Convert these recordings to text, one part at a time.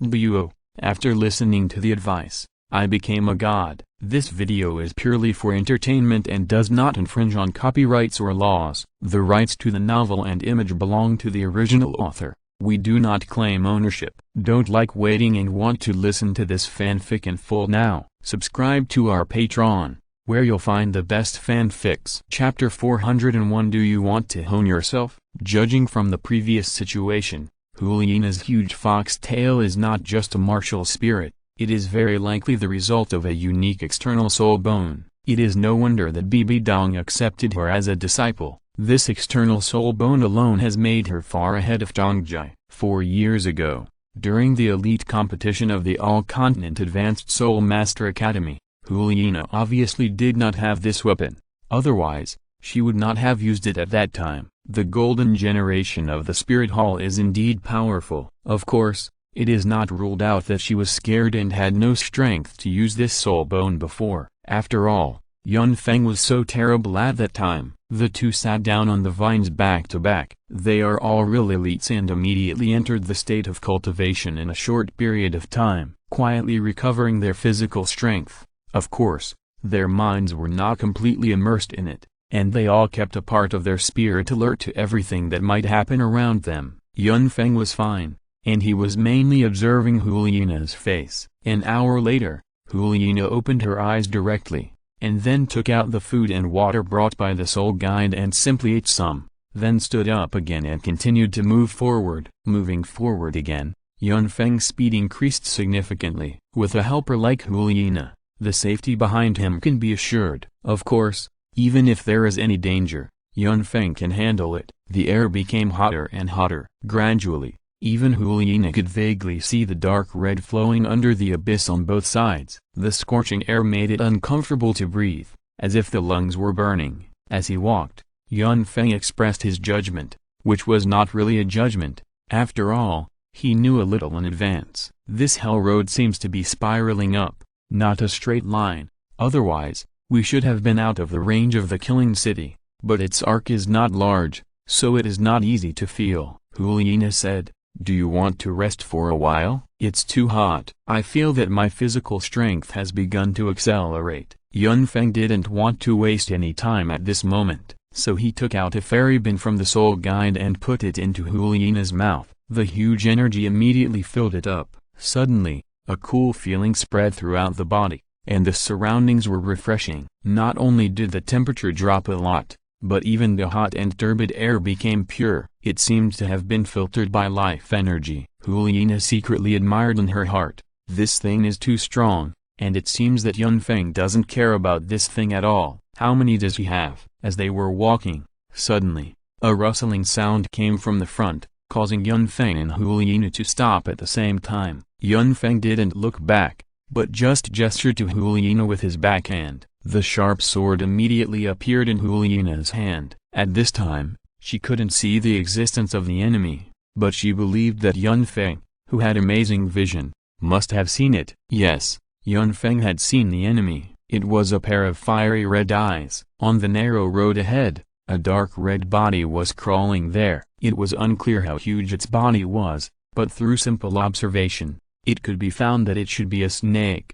Douluo, after listening to the advice, I became a god. This video is purely for entertainment and does not infringe on copyrights or laws. The rights to the novel and image belong to the original author. We do not claim ownership. Don't like waiting and want to listen to this fanfic in full now? Subscribe to our Patreon, where you'll find the best fanfics. Chapter 401. Do you want to hone yourself? Judging from the previous situation, Huliena's huge fox tail is not just a martial spirit, it is very likely the result of a unique external soul bone. It is no wonder that Bibi Dong accepted her as a disciple. This external soul bone alone has made her far ahead of Dongjai. 4 years ago, during the elite competition of the All-Continent Advanced Soul Master Academy, Huliena obviously did not have this weapon. Otherwise, she would not have used it at that time. The golden generation of the Spirit Hall is indeed powerful. Of course, it is not ruled out that she was scared and had no strength to use this soul bone before. After all, Yun Feng was so terrible at that time. The two sat down on the vines back to back. They are all real elites and immediately entered the state of cultivation in a short period of time, quietly recovering their physical strength. Of course, their minds were not completely immersed in it, and they all kept a part of their spirit alert to everything that might happen around them. Yun Feng was fine, and he was mainly observing Huliena's face. An hour later, Huliena opened her eyes directly, and then took out the food and water brought by the soul guide and simply ate some, then stood up again and continued to move forward. Moving forward again, Yun Feng's speed increased significantly. With a helper like Huliena, the safety behind him can be assured. Of course, even if there is any danger, Yun Feng can handle it. The air became hotter and hotter. Gradually, even Huliena could vaguely see the dark red flowing under the abyss on both sides. The scorching air made it uncomfortable to breathe, as if the lungs were burning. As he walked, Yun Feng expressed his judgment, which was not really a judgment. After all, he knew a little in advance. This hell road seems to be spiraling up, not a straight line. Otherwise, we should have been out of the range of the killing city, but its arc is not large, so it is not easy to feel. Huliena said, "Do you want to rest for a while? It's too hot. I feel that my physical strength has begun to accelerate." Yun Feng didn't want to waste any time at this moment, so he took out a fairy bin from the soul guide and put it into Huliena's mouth. The huge energy immediately filled it up. Suddenly, a cool feeling spread throughout the body, and the surroundings were refreshing. Not only did the temperature drop a lot, but even the hot and turbid air became pure. It seemed to have been filtered by life energy. Huliena secretly admired in her heart, "This thing is too strong, and it seems that Yun Feng doesn't care about this thing at all. How many does he have?" As they were walking, suddenly, a rustling sound came from the front, causing Yun Feng and Huliena to stop at the same time. Yun Feng didn't look back, but just gestured to Huliena with his backhand. The sharp sword immediately appeared in Huliena's hand. At this time, she couldn't see the existence of the enemy, but she believed that Yun Feng, who had amazing vision, must have seen it. Yes, Yun Feng had seen the enemy. It was a pair of fiery red eyes. On the narrow road ahead, a dark red body was crawling there. It was unclear how huge its body was, but through simple observation, it could be found that it should be a snake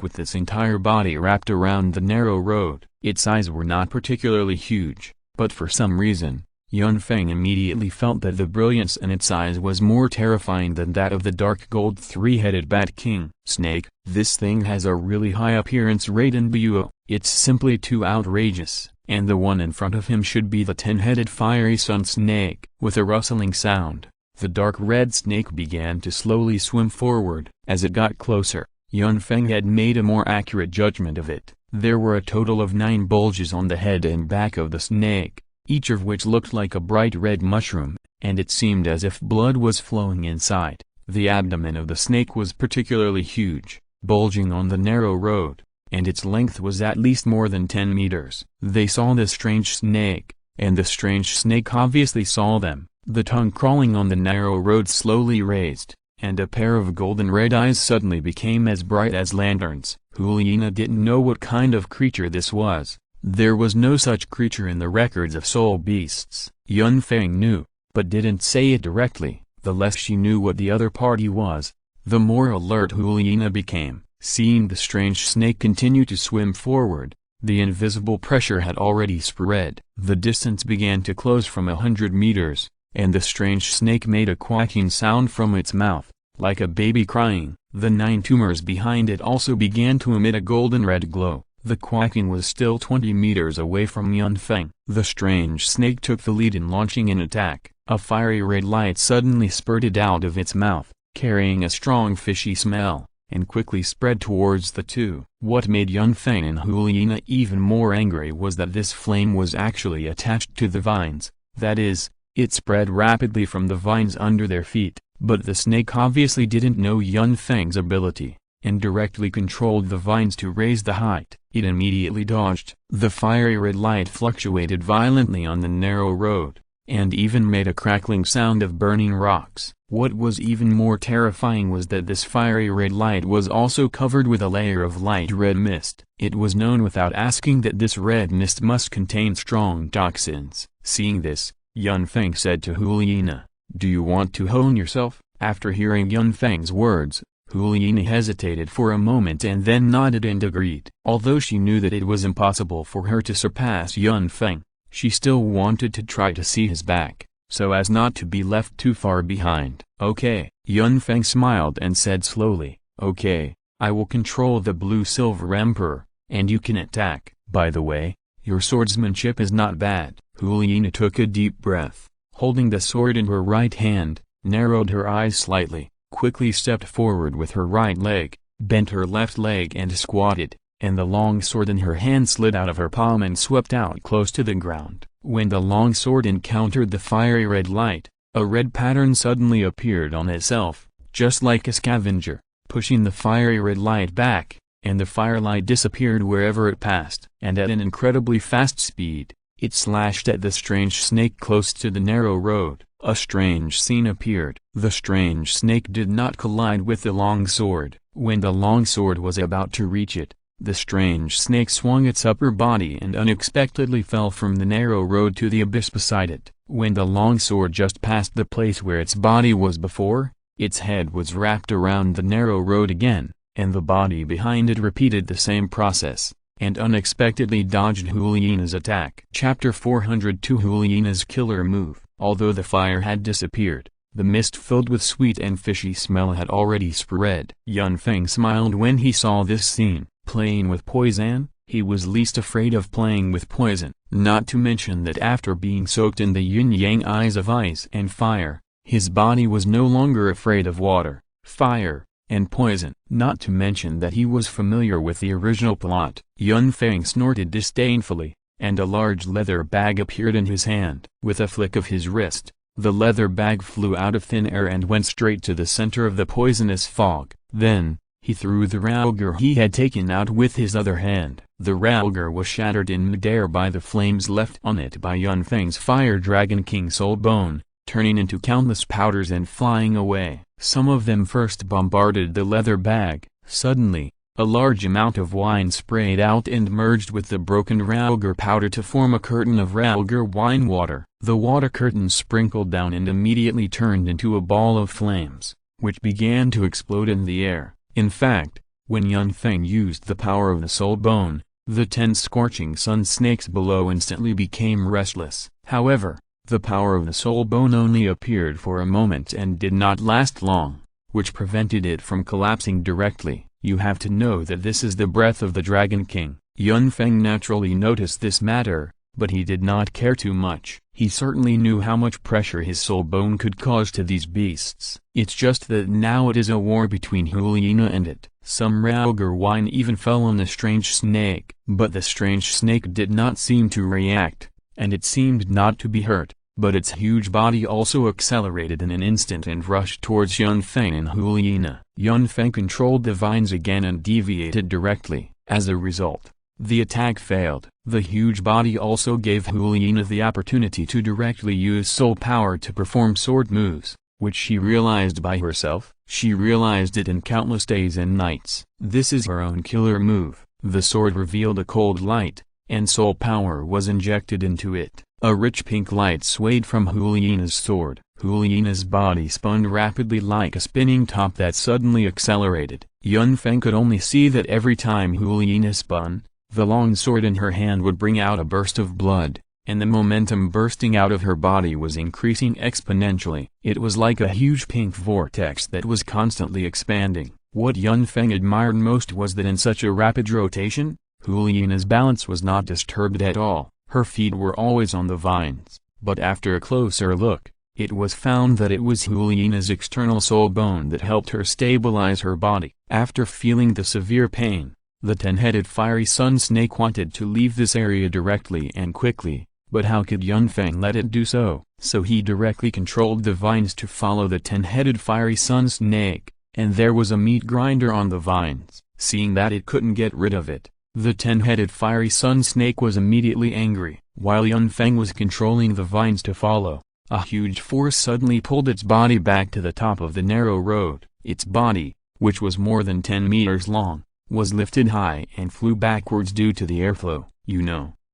with its entire body wrapped around the narrow road. Its eyes were not particularly huge, but for some reason, Yun Feng immediately felt that the brilliance in its eyes was more terrifying than that of the dark gold three-headed Bat King. Snake, this thing has a really high appearance rate in Douluo. It's simply too outrageous, and the one in front of him should be the 10-headed fiery sun snake. With a rustling sound, the dark red snake began to slowly swim forward. As it got closer, Yun Feng had made a more accurate judgment of it. There were a total of 9 bulges on the head and back of the snake, each of which looked like a bright red mushroom, and it seemed as if blood was flowing inside. The abdomen of the snake was particularly huge, bulging on the narrow road, and its length was at least more than 10 meters. They saw the strange snake, and the strange snake obviously saw them. The tongue crawling on the narrow road slowly raised, and a pair of golden red eyes suddenly became as bright as lanterns. Huliena didn't know what kind of creature this was. There was no such creature in the records of soul beasts. Yun Feng knew, but didn't say it directly. The less she knew what the other party was, the more alert Juliana became. Seeing the strange snake continue to swim forward, the invisible pressure had already spread. The distance began to close from 100 meters, and the strange snake made a quacking sound from its mouth, like a baby crying. The 9 tumors behind it also began to emit a golden red glow. The quacking was still 20 meters away from Yun Feng. The strange snake took the lead in launching an attack. A fiery red light suddenly spurted out of its mouth, carrying a strong fishy smell, and quickly spread towards the two. What made Yun Feng and Juliana even more angry was that this flame was actually attached to the vines. That is, it spread rapidly from the vines under their feet. But the snake obviously didn't know Yun Feng's ability, and directly controlled the vines to raise the height. It immediately dodged. The fiery red light fluctuated violently on the narrow road, and even made a crackling sound of burning rocks. What was even more terrifying was that this fiery red light was also covered with a layer of light red mist. It was known without asking that this red mist must contain strong toxins. Seeing this, Yun Feng said to Juliana, "Do you want to hone yourself?" After hearing Yun Feng's words, Juliana hesitated for a moment and then nodded and agreed. Although she knew that it was impossible for her to surpass Yun Feng, she still wanted to try to see his back, so as not to be left too far behind. "Okay," Yun Feng smiled and said slowly, "Okay, I will control the Blue-Silver Emperor, and you can attack. By the way, your swordsmanship is not bad." Juliana took a deep breath, holding the sword in her right hand, narrowed her eyes slightly, quickly stepped forward with her right leg, bent her left leg and squatted, and the long sword in her hand slid out of her palm and swept out close to the ground. When the long sword encountered the fiery red light, a red pattern suddenly appeared on itself, just like a scavenger, pushing the fiery red light back, and the firelight disappeared wherever it passed. And at an incredibly fast speed, it slashed at the strange snake close to the narrow road. A strange scene appeared. The strange snake did not collide with the long sword. When the long sword was about to reach it, the strange snake swung its upper body and unexpectedly fell from the narrow road to the abyss beside it. When the long sword just passed the place where its body was before, its head was wrapped around the narrow road again, and the body behind it repeated the same process, and unexpectedly dodged Juliana's attack. Chapter 402 Juliana's Killer Move. Although the fire had disappeared, the mist filled with sweet and fishy smell had already spread. Yun Feng smiled when he saw this scene. Playing with poison? He was least afraid of playing with poison. Not to mention that after being soaked in the yin-yang eyes of ice and fire, his body was no longer afraid of water, fire, and poison. Not to mention that he was familiar with the original plot. Yun Feng snorted disdainfully, and a large leather bag appeared in his hand. With a flick of his wrist, the leather bag flew out of thin air and went straight to the center of the poisonous fog. Then, he threw the Raoger he had taken out with his other hand. The Raoger was shattered in midair by the flames left on it by Yun Feng's Fire Dragon King Soul Bone, turning into countless powders and flying away. Some of them first bombarded the leather bag. Suddenly, a large amount of wine sprayed out and merged with the broken Raoger powder to form a curtain of Raoger wine water. The water curtain sprinkled down and immediately turned into a ball of flames, which began to explode in the air. In fact, when Yun Feng used the power of the soul bone, the 10 scorching sun snakes below instantly became restless. However, the power of the soul bone only appeared for a moment and did not last long, which prevented it from collapsing directly. You have to know that this is the breath of the Dragon King. Yun Feng naturally noticed this matter, but he did not care too much. He certainly knew how much pressure his soul bone could cause to these beasts. It's just that now it is a war between Juliana and it. Some Raoger wine even fell on the strange snake. But the strange snake did not seem to react, and it seemed not to be hurt. But its huge body also accelerated in an instant and rushed towards Yun Feng and Juliana. Yun Feng controlled the vines again and deviated directly. As a result, the attack failed. The huge body also gave Juliana the opportunity to directly use soul power to perform sword moves, which she realized by herself. She realized it in countless days and nights. This is her own killer move. The sword revealed a cold light, and soul power was injected into it. A rich pink light swayed from Huliena's sword. Huliena's body spun rapidly like a spinning top that suddenly accelerated. Yun Feng could only see that every time Huliena spun, the long sword in her hand would bring out a burst of blood, and the momentum bursting out of her body was increasing exponentially. It was like a huge pink vortex that was constantly expanding. What Yun Feng admired most was that in such a rapid rotation, Huliena's balance was not disturbed at all. Her feet were always on the vines, but after a closer look, it was found that it was Huliena's external soul bone that helped her stabilize her body. After feeling the severe pain, the 10-headed fiery sun snake wanted to leave this area directly and quickly, but how could Yun Feng let it do so? So he directly controlled the vines to follow the 10-headed fiery sun snake, and there was a meat grinder on the vines. Seeing that it couldn't get rid of it, the 10-headed fiery sun snake was immediately angry. While Yun Feng was controlling the vines to follow, a huge force suddenly pulled its body back to the top of the narrow road. Its body, which was more than 10 meters long, was lifted high and flew backwards due to the airflow.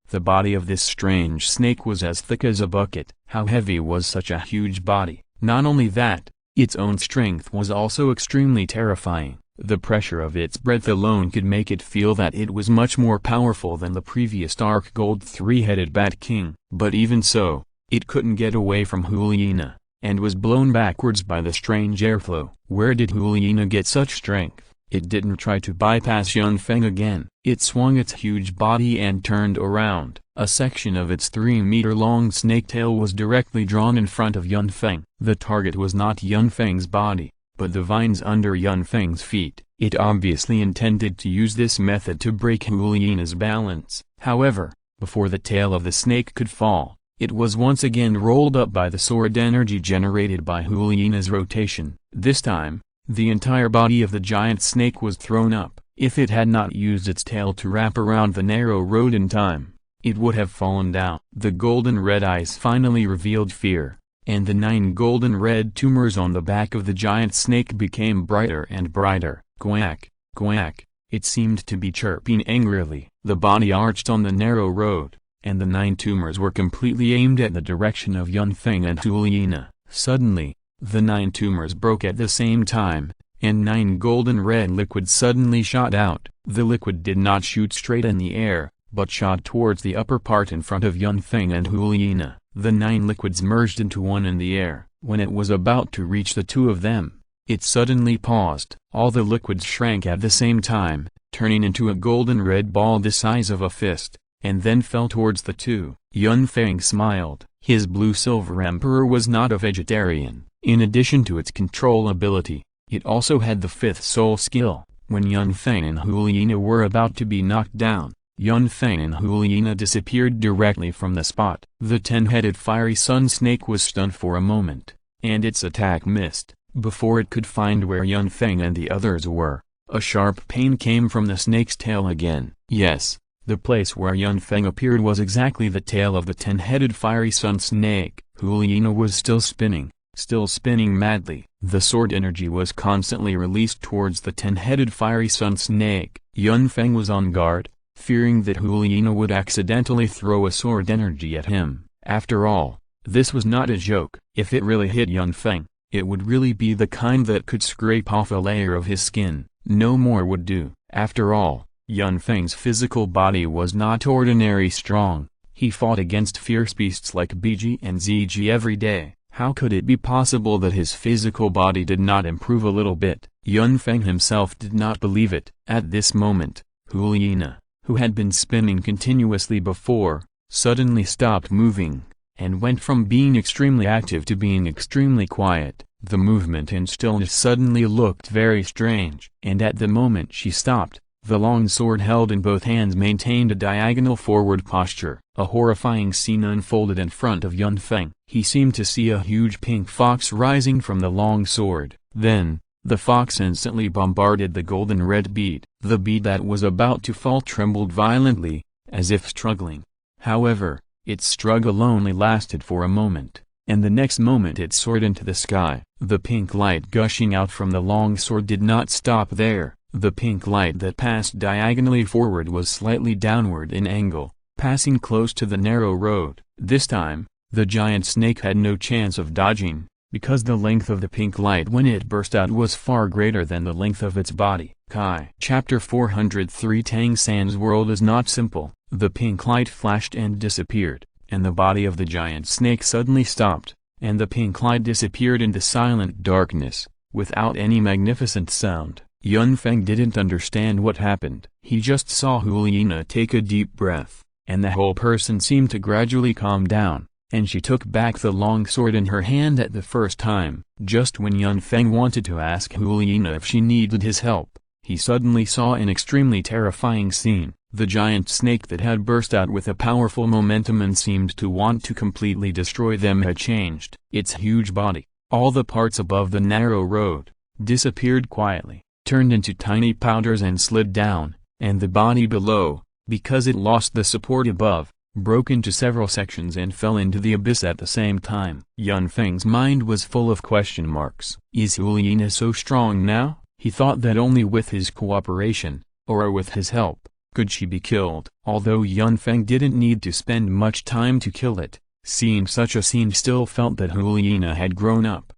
The body of this strange snake was as thick as a bucket. How heavy was such a huge body? Not only that, its own strength was also extremely terrifying. The pressure of its breath alone could make it feel that it was much more powerful than the previous dark gold three-headed Bat King. But even so, it couldn't get away from Huliena, and was blown backwards by the strange airflow. Where did Huliena get such strength? It didn't try to bypass Yun Feng again. It swung its huge body and turned around. A section of its 3-meter-long snake tail was directly drawn in front of Yun Feng. The target was not Yun Feng's body, but the vines under Yun Feng's feet. It obviously intended to use this method to break Huliena's balance. However, before the tail of the snake could fall, it was once again rolled up by the sword energy generated by Huliena's rotation. This time, the entire body of the giant snake was thrown up. If it had not used its tail to wrap around the narrow road in time, it would have fallen down. The golden red eyes finally revealed fear, and the 9 golden red tumors on the back of the giant snake became brighter and brighter. Quack, quack, it seemed to be chirping angrily. The body arched on the narrow road, and the 9 tumors were completely aimed at the direction of Yun Feng and Huliena. Suddenly, the 9 tumors broke at the same time, and 9 golden red liquids suddenly shot out. The liquid did not shoot straight in the air, but shot towards the upper part in front of Yun Feng and Huliena. The 9 liquids merged into one in the air. When it was about to reach the 2 of them, it suddenly paused. All the liquids shrank at the same time, turning into a golden red ball the size of a fist, and then fell towards the 2. Yun Feng smiled. His blue-silver emperor was not a vegetarian. In addition to its control ability, it also had the 5th soul skill. When Yun Feng and Huliena were about to be knocked down, Yun Feng and Huliena disappeared directly from the spot. The 10-headed fiery sun snake was stunned for a moment, and its attack missed. Before it could find where Yun Feng and the others were, a sharp pain came from the snake's tail again. Yes, the place where Yun Feng appeared was exactly the tail of the 10-headed fiery sun snake. Huliena was still spinning madly. The sword energy was constantly released towards the 10-headed fiery sun snake. Yun Feng was on guard, fearing that Huliena would accidentally throw a sword energy at him. After all, this was not a joke. If it really hit Yun Feng, it would really be the kind that could scrape off a layer of his skin. No more would do. After all, Yun Feng's physical body was not ordinary strong. He fought against fierce beasts like BG and ZG every day. How could it be possible that his physical body did not improve a little bit? Yun Feng himself did not believe it. At this moment, Huliena, who had been spinning continuously before, suddenly stopped moving, and went from being extremely active to being extremely quiet. The movement and stillness suddenly looked very strange. And at the moment she stopped, the long sword held in both hands maintained a diagonal forward posture. A horrifying scene unfolded in front of Yun Feng. He seemed to see a huge pink fox rising from the long sword. Then, the fox instantly bombarded the golden red bead. The bead that was about to fall trembled violently, as if struggling. However, its struggle only lasted for a moment, and the next moment it soared into the sky. The pink light gushing out from the long sword did not stop there. The pink light that passed diagonally forward was slightly downward in angle, passing close to the narrow road. This time, the giant snake had no chance of dodging, because the length of the pink light when it burst out was far greater than the length of its body. Kai. Chapter 403 Tang San's world is not simple. The pink light flashed and disappeared, and the body of the giant snake suddenly stopped, and the pink light disappeared into silent darkness, without any magnificent sound. Yun Feng didn't understand what happened. He just saw Huliina take a deep breath, and the whole person seemed to gradually calm down, and she took back the long sword in her hand at the first time. Just when Yun Feng wanted to ask Huliina if she needed his help, he suddenly saw an extremely terrifying scene. The giant snake that had burst out with a powerful momentum and seemed to want to completely destroy them had changed. Its huge body, all the parts above the narrow road, disappeared quietly, turned into tiny powders and slid down, and the body below, because it lost the support above, broke into several sections and fell into the abyss at the same time. Yun Feng's mind was full of question marks. Is Huliina so strong now? He thought that only with his cooperation, or with his help, could she be killed. Although Yun Feng didn't need to spend much time to kill it, seeing such a scene still felt that Huliina had grown up.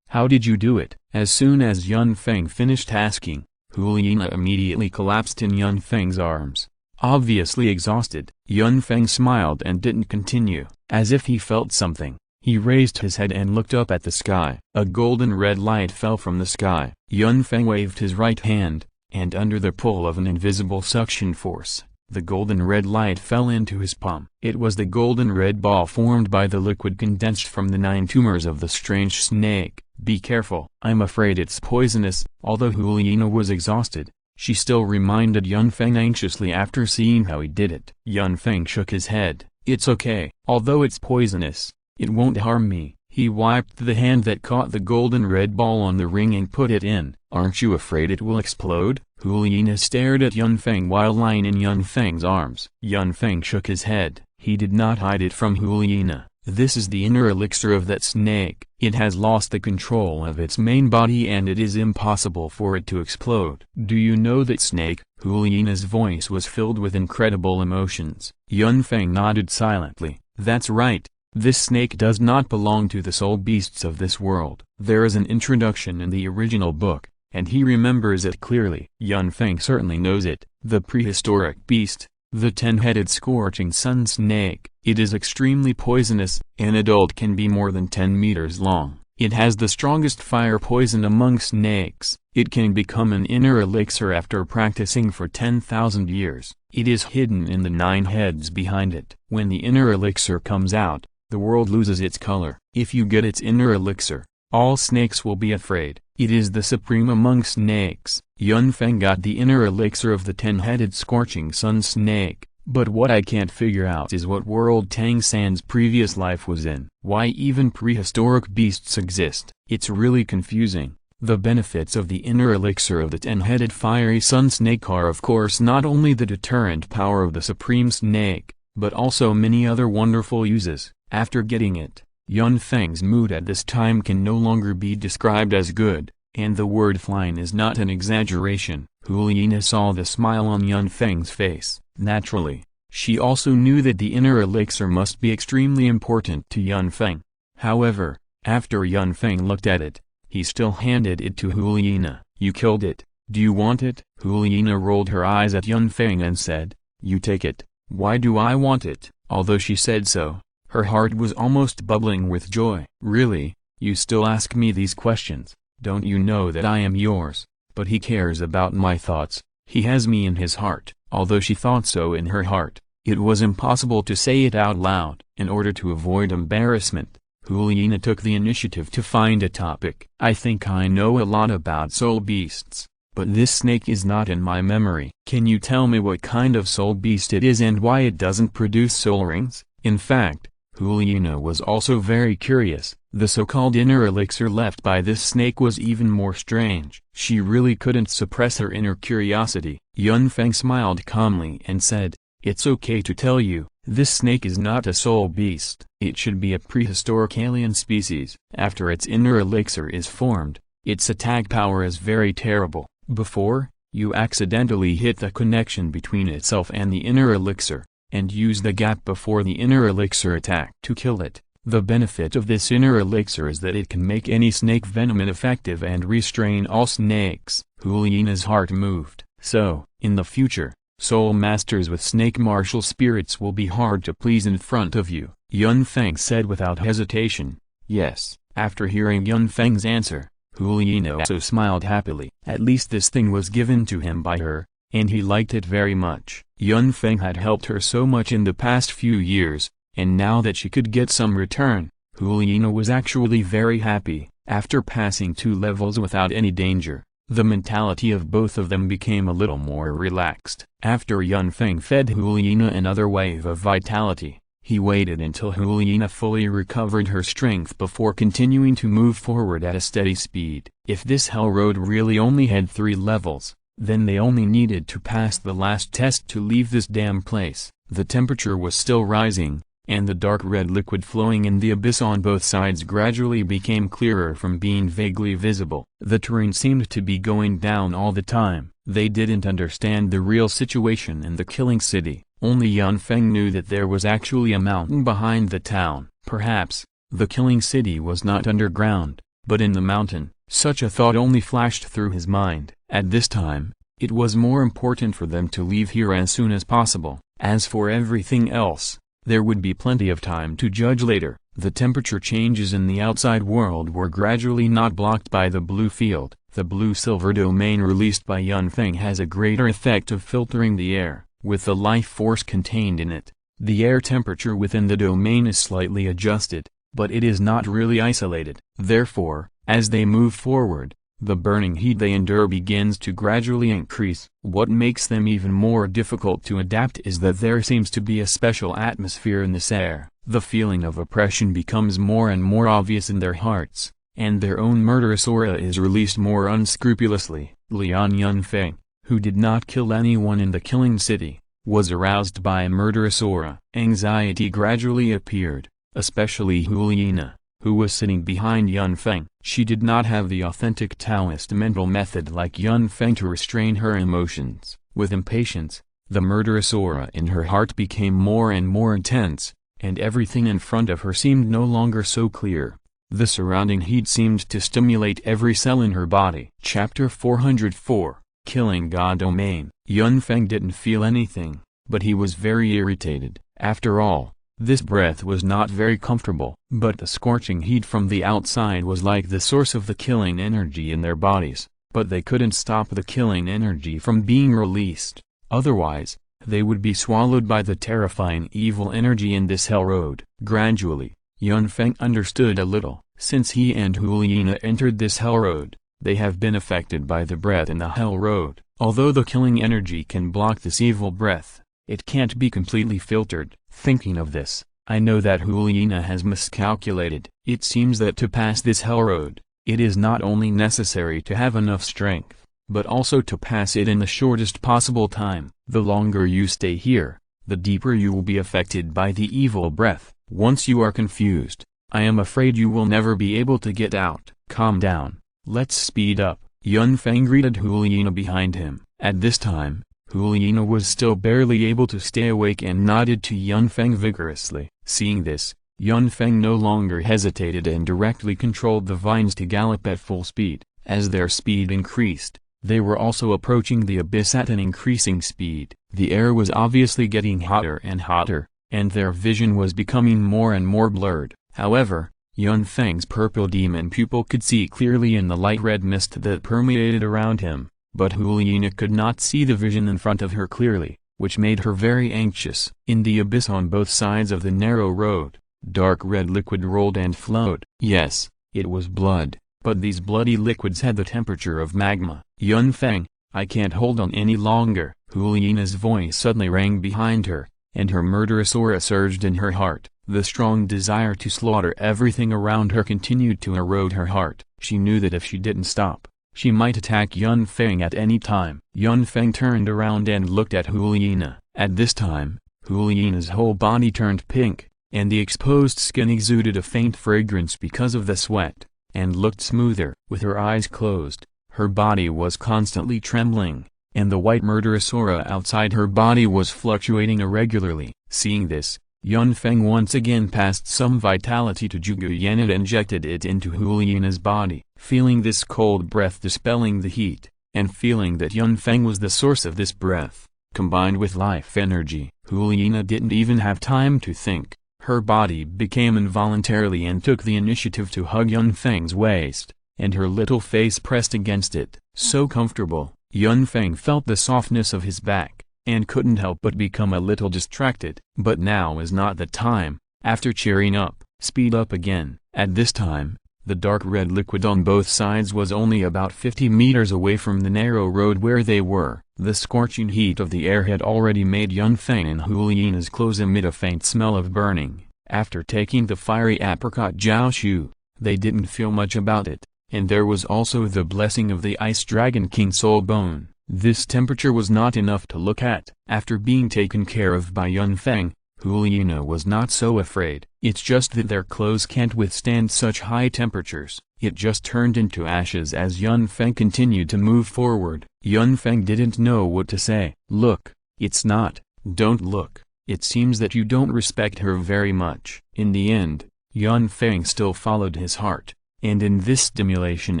How did you do it? As soon as Yun Feng finished asking, Huliina immediately collapsed in Yun Feng's arms, obviously exhausted. Yun Feng smiled and didn't continue. As if he felt something, he raised his head and looked up at the sky. A golden red light fell from the sky. Yun Feng waved his right hand, and under the pull of an invisible suction force, the golden red light fell into his palm. It was the golden red ball formed by the liquid condensed from the 9 tumors of the strange snake. Be careful. I'm afraid it's poisonous. Although Huliina was exhausted, she still reminded Yun Feng anxiously after seeing how he did it. Yun Feng shook his head. It's okay. Although it's poisonous, it won't harm me. He wiped the hand that caught the golden red ball on the ring and put it in. Aren't you afraid it will explode? Huliina stared at Yun Feng while lying in Yun Feng's arms. Yun Feng shook his head. He did not hide it from Huliina. This is the inner elixir of that snake. It has lost the control of its main body and it is impossible for it to explode. Do you know that snake? Huliina's voice was filled with incredible emotions. Yun Feng nodded silently. That's right. This snake does not belong to the soul beasts of this world. There is an introduction in the original book, and he remembers it clearly. Yun Feng certainly knows it. The prehistoric beast, the 10-headed scorching sun snake. It is extremely poisonous. An adult can be more than 10 meters long. It has the strongest fire poison among snakes. It can become an inner elixir after practicing for 10,000 years. It is hidden in the 9 heads behind it. When the inner elixir comes out, the world loses its color. If you get its inner elixir, all snakes will be afraid. It is the supreme among snakes. Yun Feng got the inner elixir of the 10-headed scorching sun snake, but what I can't figure out is what world Tang San's previous life was in. Why even prehistoric beasts exist. It's really confusing. The benefits of the inner elixir of the 10-headed fiery sun snake are of course not only the deterrent power of the supreme snake, but also many other wonderful uses. After getting it, Yun Feng's mood at this time can no longer be described as good, and the word flying is not an exaggeration. Huliina saw the smile on Yun Feng's face. Naturally, she also knew that the inner elixir must be extremely important to Yun Feng. However, after Yun Feng looked at it, he still handed it to Huliina. You killed it. Do you want it? Huliina rolled her eyes at Yun Feng and said, You take it. Why do I want it? Although she said so, her heart was almost bubbling with joy. Really, you still ask me these questions? Don't you know that I am yours? But he cares about my thoughts. He has me in his heart. Although she thought so in her heart, it was impossible to say it out loud. In order to avoid embarrassment, Huliina took the initiative to find a topic. I think I know a lot about soul beasts, but this snake is not in my memory. Can you tell me what kind of soul beast it is and why it doesn't produce soul rings? In fact, Huliina was also very curious. The so-called inner elixir left by this snake was even more strange. She really couldn't suppress her inner curiosity. Yun Feng smiled calmly and said, It's okay to tell you, this snake is not a soul beast. It should be a prehistoric alien species. After its inner elixir is formed, its attack power is very terrible. Before, you accidentally hit the connection between itself and the inner elixir, and use the gap before the inner elixir attack to kill it. The benefit of this inner elixir is that it can make any snake venom ineffective and restrain all snakes. Hulina's heart moved. So, in the future, soul masters with snake martial spirits will be hard to please in front of you, Yun Feng said without hesitation. Yes. After hearing Yun Feng's answer, Hulina also smiled happily. At least this thing was given to him by her, and he liked it very much. Yun Feng had helped her so much in the past few years, and now that she could get some return, Hulina was actually very happy. After passing 2 levels without any danger, the mentality of both of them became a little more relaxed. After Yun Feng fed Hulina another wave of vitality, he waited until Hulina fully recovered her strength before continuing to move forward at a steady speed. If this hell road really only had 3 levels, then they only needed to pass the last test to leave this damn place. The temperature was still rising, and the dark red liquid flowing in the abyss on both sides gradually became clearer from being vaguely visible. The terrain seemed to be going down all the time. They didn't understand the real situation in the killing city. Only Yun Feng knew that there was actually a mountain behind the town. Perhaps, the killing city was not underground, but in the mountain. Such a thought only flashed through his mind. At this time, it was more important for them to leave here as soon as possible. As for everything else, there would be plenty of time to judge later. The temperature changes in the outside world were gradually not blocked by the blue field. The blue-silver domain released by Yun Feng has a greater effect of filtering the air, with the life force contained in it. The air temperature within the domain is slightly adjusted, but it is not really isolated. Therefore, as they move forward, the burning heat they endure begins to gradually increase. What makes them even more difficult to adapt is that there seems to be a special atmosphere in this air. The feeling of oppression becomes more and more obvious in their hearts, and their own murderous aura is released more unscrupulously. Lian Yun Feng, who did not kill anyone in the killing city, was aroused by a murderous aura. Anxiety gradually appeared, especially Hulina, who was sitting behind Yun Feng. She did not have the authentic Taoist mental method like Yun Feng to restrain her emotions. With impatience, the murderous aura in her heart became more and more intense, and everything in front of her seemed no longer so clear. The surrounding heat seemed to stimulate every cell in her body. Chapter 404, Killing God Domain. Yun Feng didn't feel anything, but he was very irritated. After all, this breath was not very comfortable. But the scorching heat from the outside was like the source of the killing energy in their bodies. But they couldn't stop the killing energy from being released. Otherwise, they would be swallowed by the terrifying evil energy in this hell road. Gradually, Yun Feng understood a little. Since he and Hulina entered this hell road, they have been affected by the breath in the hell road. Although the killing energy can block this evil breath, it can't be completely filtered. Thinking of this, I know that Hulina has miscalculated. It seems that to pass this hell road, it is not only necessary to have enough strength, but also to pass it in the shortest possible time. The longer you stay here, the deeper you will be affected by the evil breath. Once you are confused, I am afraid you will never be able to get out. Calm down, let's speed up. Yun Feng greeted Hulina behind him. At this time, Hulina was still barely able to stay awake and nodded to Yun Feng vigorously. Seeing this, Yun Feng no longer hesitated and directly controlled the vines to gallop at full speed. As their speed increased, they were also approaching the abyss at an increasing speed. The air was obviously getting hotter and hotter, and their vision was becoming more and more blurred. However, Yun Feng's purple demon pupil could see clearly in the light red mist that permeated around him. But Hulina could not see the vision in front of her clearly, which made her very anxious. In the abyss on both sides of the narrow road, dark red liquid rolled and flowed. Yes, it was blood, but these bloody liquids had the temperature of magma. Yun Feng, I can't hold on any longer. Hulina's voice suddenly rang behind her, and her murderous aura surged in her heart. The strong desire to slaughter everything around her continued to erode her heart. She knew that if she didn't stop, she might attack Yun Feng at any time. Yun Feng turned around and looked at Hulina. At this time, Hulina's whole body turned pink, and the exposed skin exuded a faint fragrance because of the sweat, and looked smoother. With her eyes closed, her body was constantly trembling, and the white murderous aura outside her body was fluctuating irregularly. Seeing this, Yun Feng once again passed some vitality to Zhuge Yan and injected it into Hulina's body. Feeling this cold breath dispelling the heat, and feeling that Yun Feng was the source of this breath, combined with life energy, Hulina didn't even have time to think. Her body became involuntarily and took the initiative to hug Yun Feng's waist, and her little face pressed against it. So comfortable, Yun Feng felt the softness of his back, and couldn't help but become a little distracted. But now is not the time. After cheering up, speed up again. At this time, the dark red liquid on both sides was only about 50 meters away from the narrow road where they were. The scorching heat of the air had already made Yun Feng and Hulina's clothes emit a faint smell of burning. After taking the fiery apricot jiaoshu, they didn't feel much about it, and there was also the blessing of the Ice Dragon King Soul Bone. This temperature was not enough to look at. After being taken care of by Yun Feng, Hulina was not so afraid. It's just that their clothes can't withstand such high temperatures. It just turned into ashes as Yun Feng continued to move forward. Yun Feng didn't know what to say. Look, it's not, don't look. It seems that you don't respect her very much. In the end, Yun Feng still followed his heart, and in this stimulation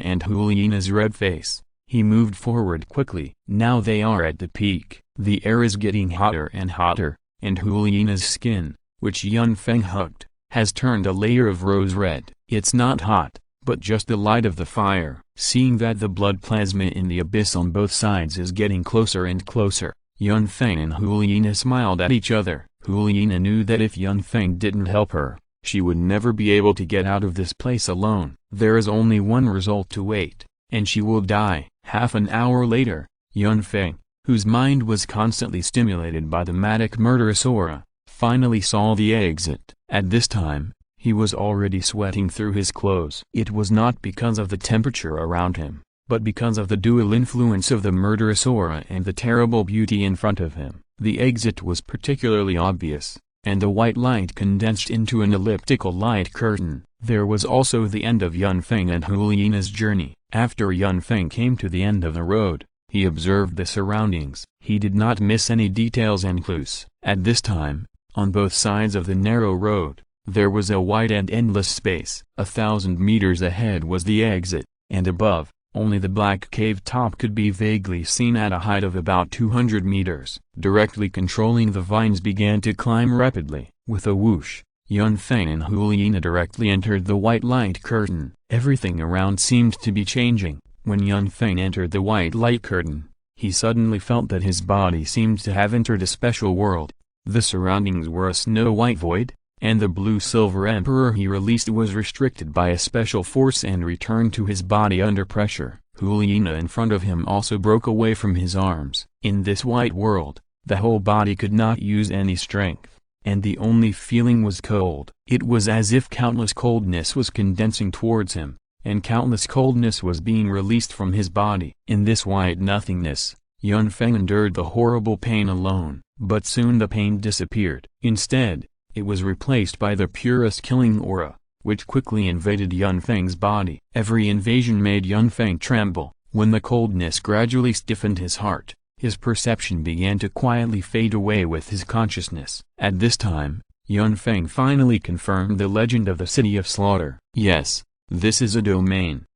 and Hulina's red face, he moved forward quickly. Now they are at the peak. The air is getting hotter and hotter, and Hulina's skin, which Yun Feng hugged, has turned a layer of rose red. It's not hot, but just the light of the fire. Seeing that the blood plasma in the abyss on both sides is getting closer and closer, Yun Feng and Hulina smiled at each other. Hulina knew that if Yun Feng didn't help her, she would never be able to get out of this place alone. There is only one result to wait, and she will die. Half an hour later, Yun Feng, whose mind was constantly stimulated by the magic murderous aura, finally saw the exit. At this time, he was already sweating through his clothes. It was not because of the temperature around him, but because of the dual influence of the murderous aura and the terrible beauty in front of him. The exit was particularly obvious, and the white light condensed into an elliptical light curtain. There was also the end of Yun Feng and Hulina's journey. After Yun Feng came to the end of the road, he observed the surroundings. He did not miss any details and clues. At this time, on both sides of the narrow road, there was a wide and endless space. 1,000 meters ahead was the exit, and above, only the black cave top could be vaguely seen at a height of about 200 meters. Directly controlling the vines began to climb rapidly. With a whoosh, Yun Feng and Hulina directly entered the white light curtain. Everything around seemed to be changing. When Yun Feng entered the white light curtain, he suddenly felt that his body seemed to have entered a special world. The surroundings were a snow-white void, and the blue-silver emperor he released was restricted by a special force and returned to his body under pressure. Hulina in front of him also broke away from his arms. In this white world, the whole body could not use any strength, and the only feeling was cold. It was as if countless coldness was condensing towards him, and countless coldness was being released from his body. In this white nothingness, Yun Feng endured the horrible pain alone, but soon the pain disappeared. Instead, it was replaced by the purest killing aura, which quickly invaded Yun Feng's body. Every invasion made Yun Feng tremble. When the coldness gradually stiffened his heart, his perception began to quietly fade away with his consciousness. At this time, Yun Feng finally confirmed the legend of the City of Slaughter. Yes, this is a domain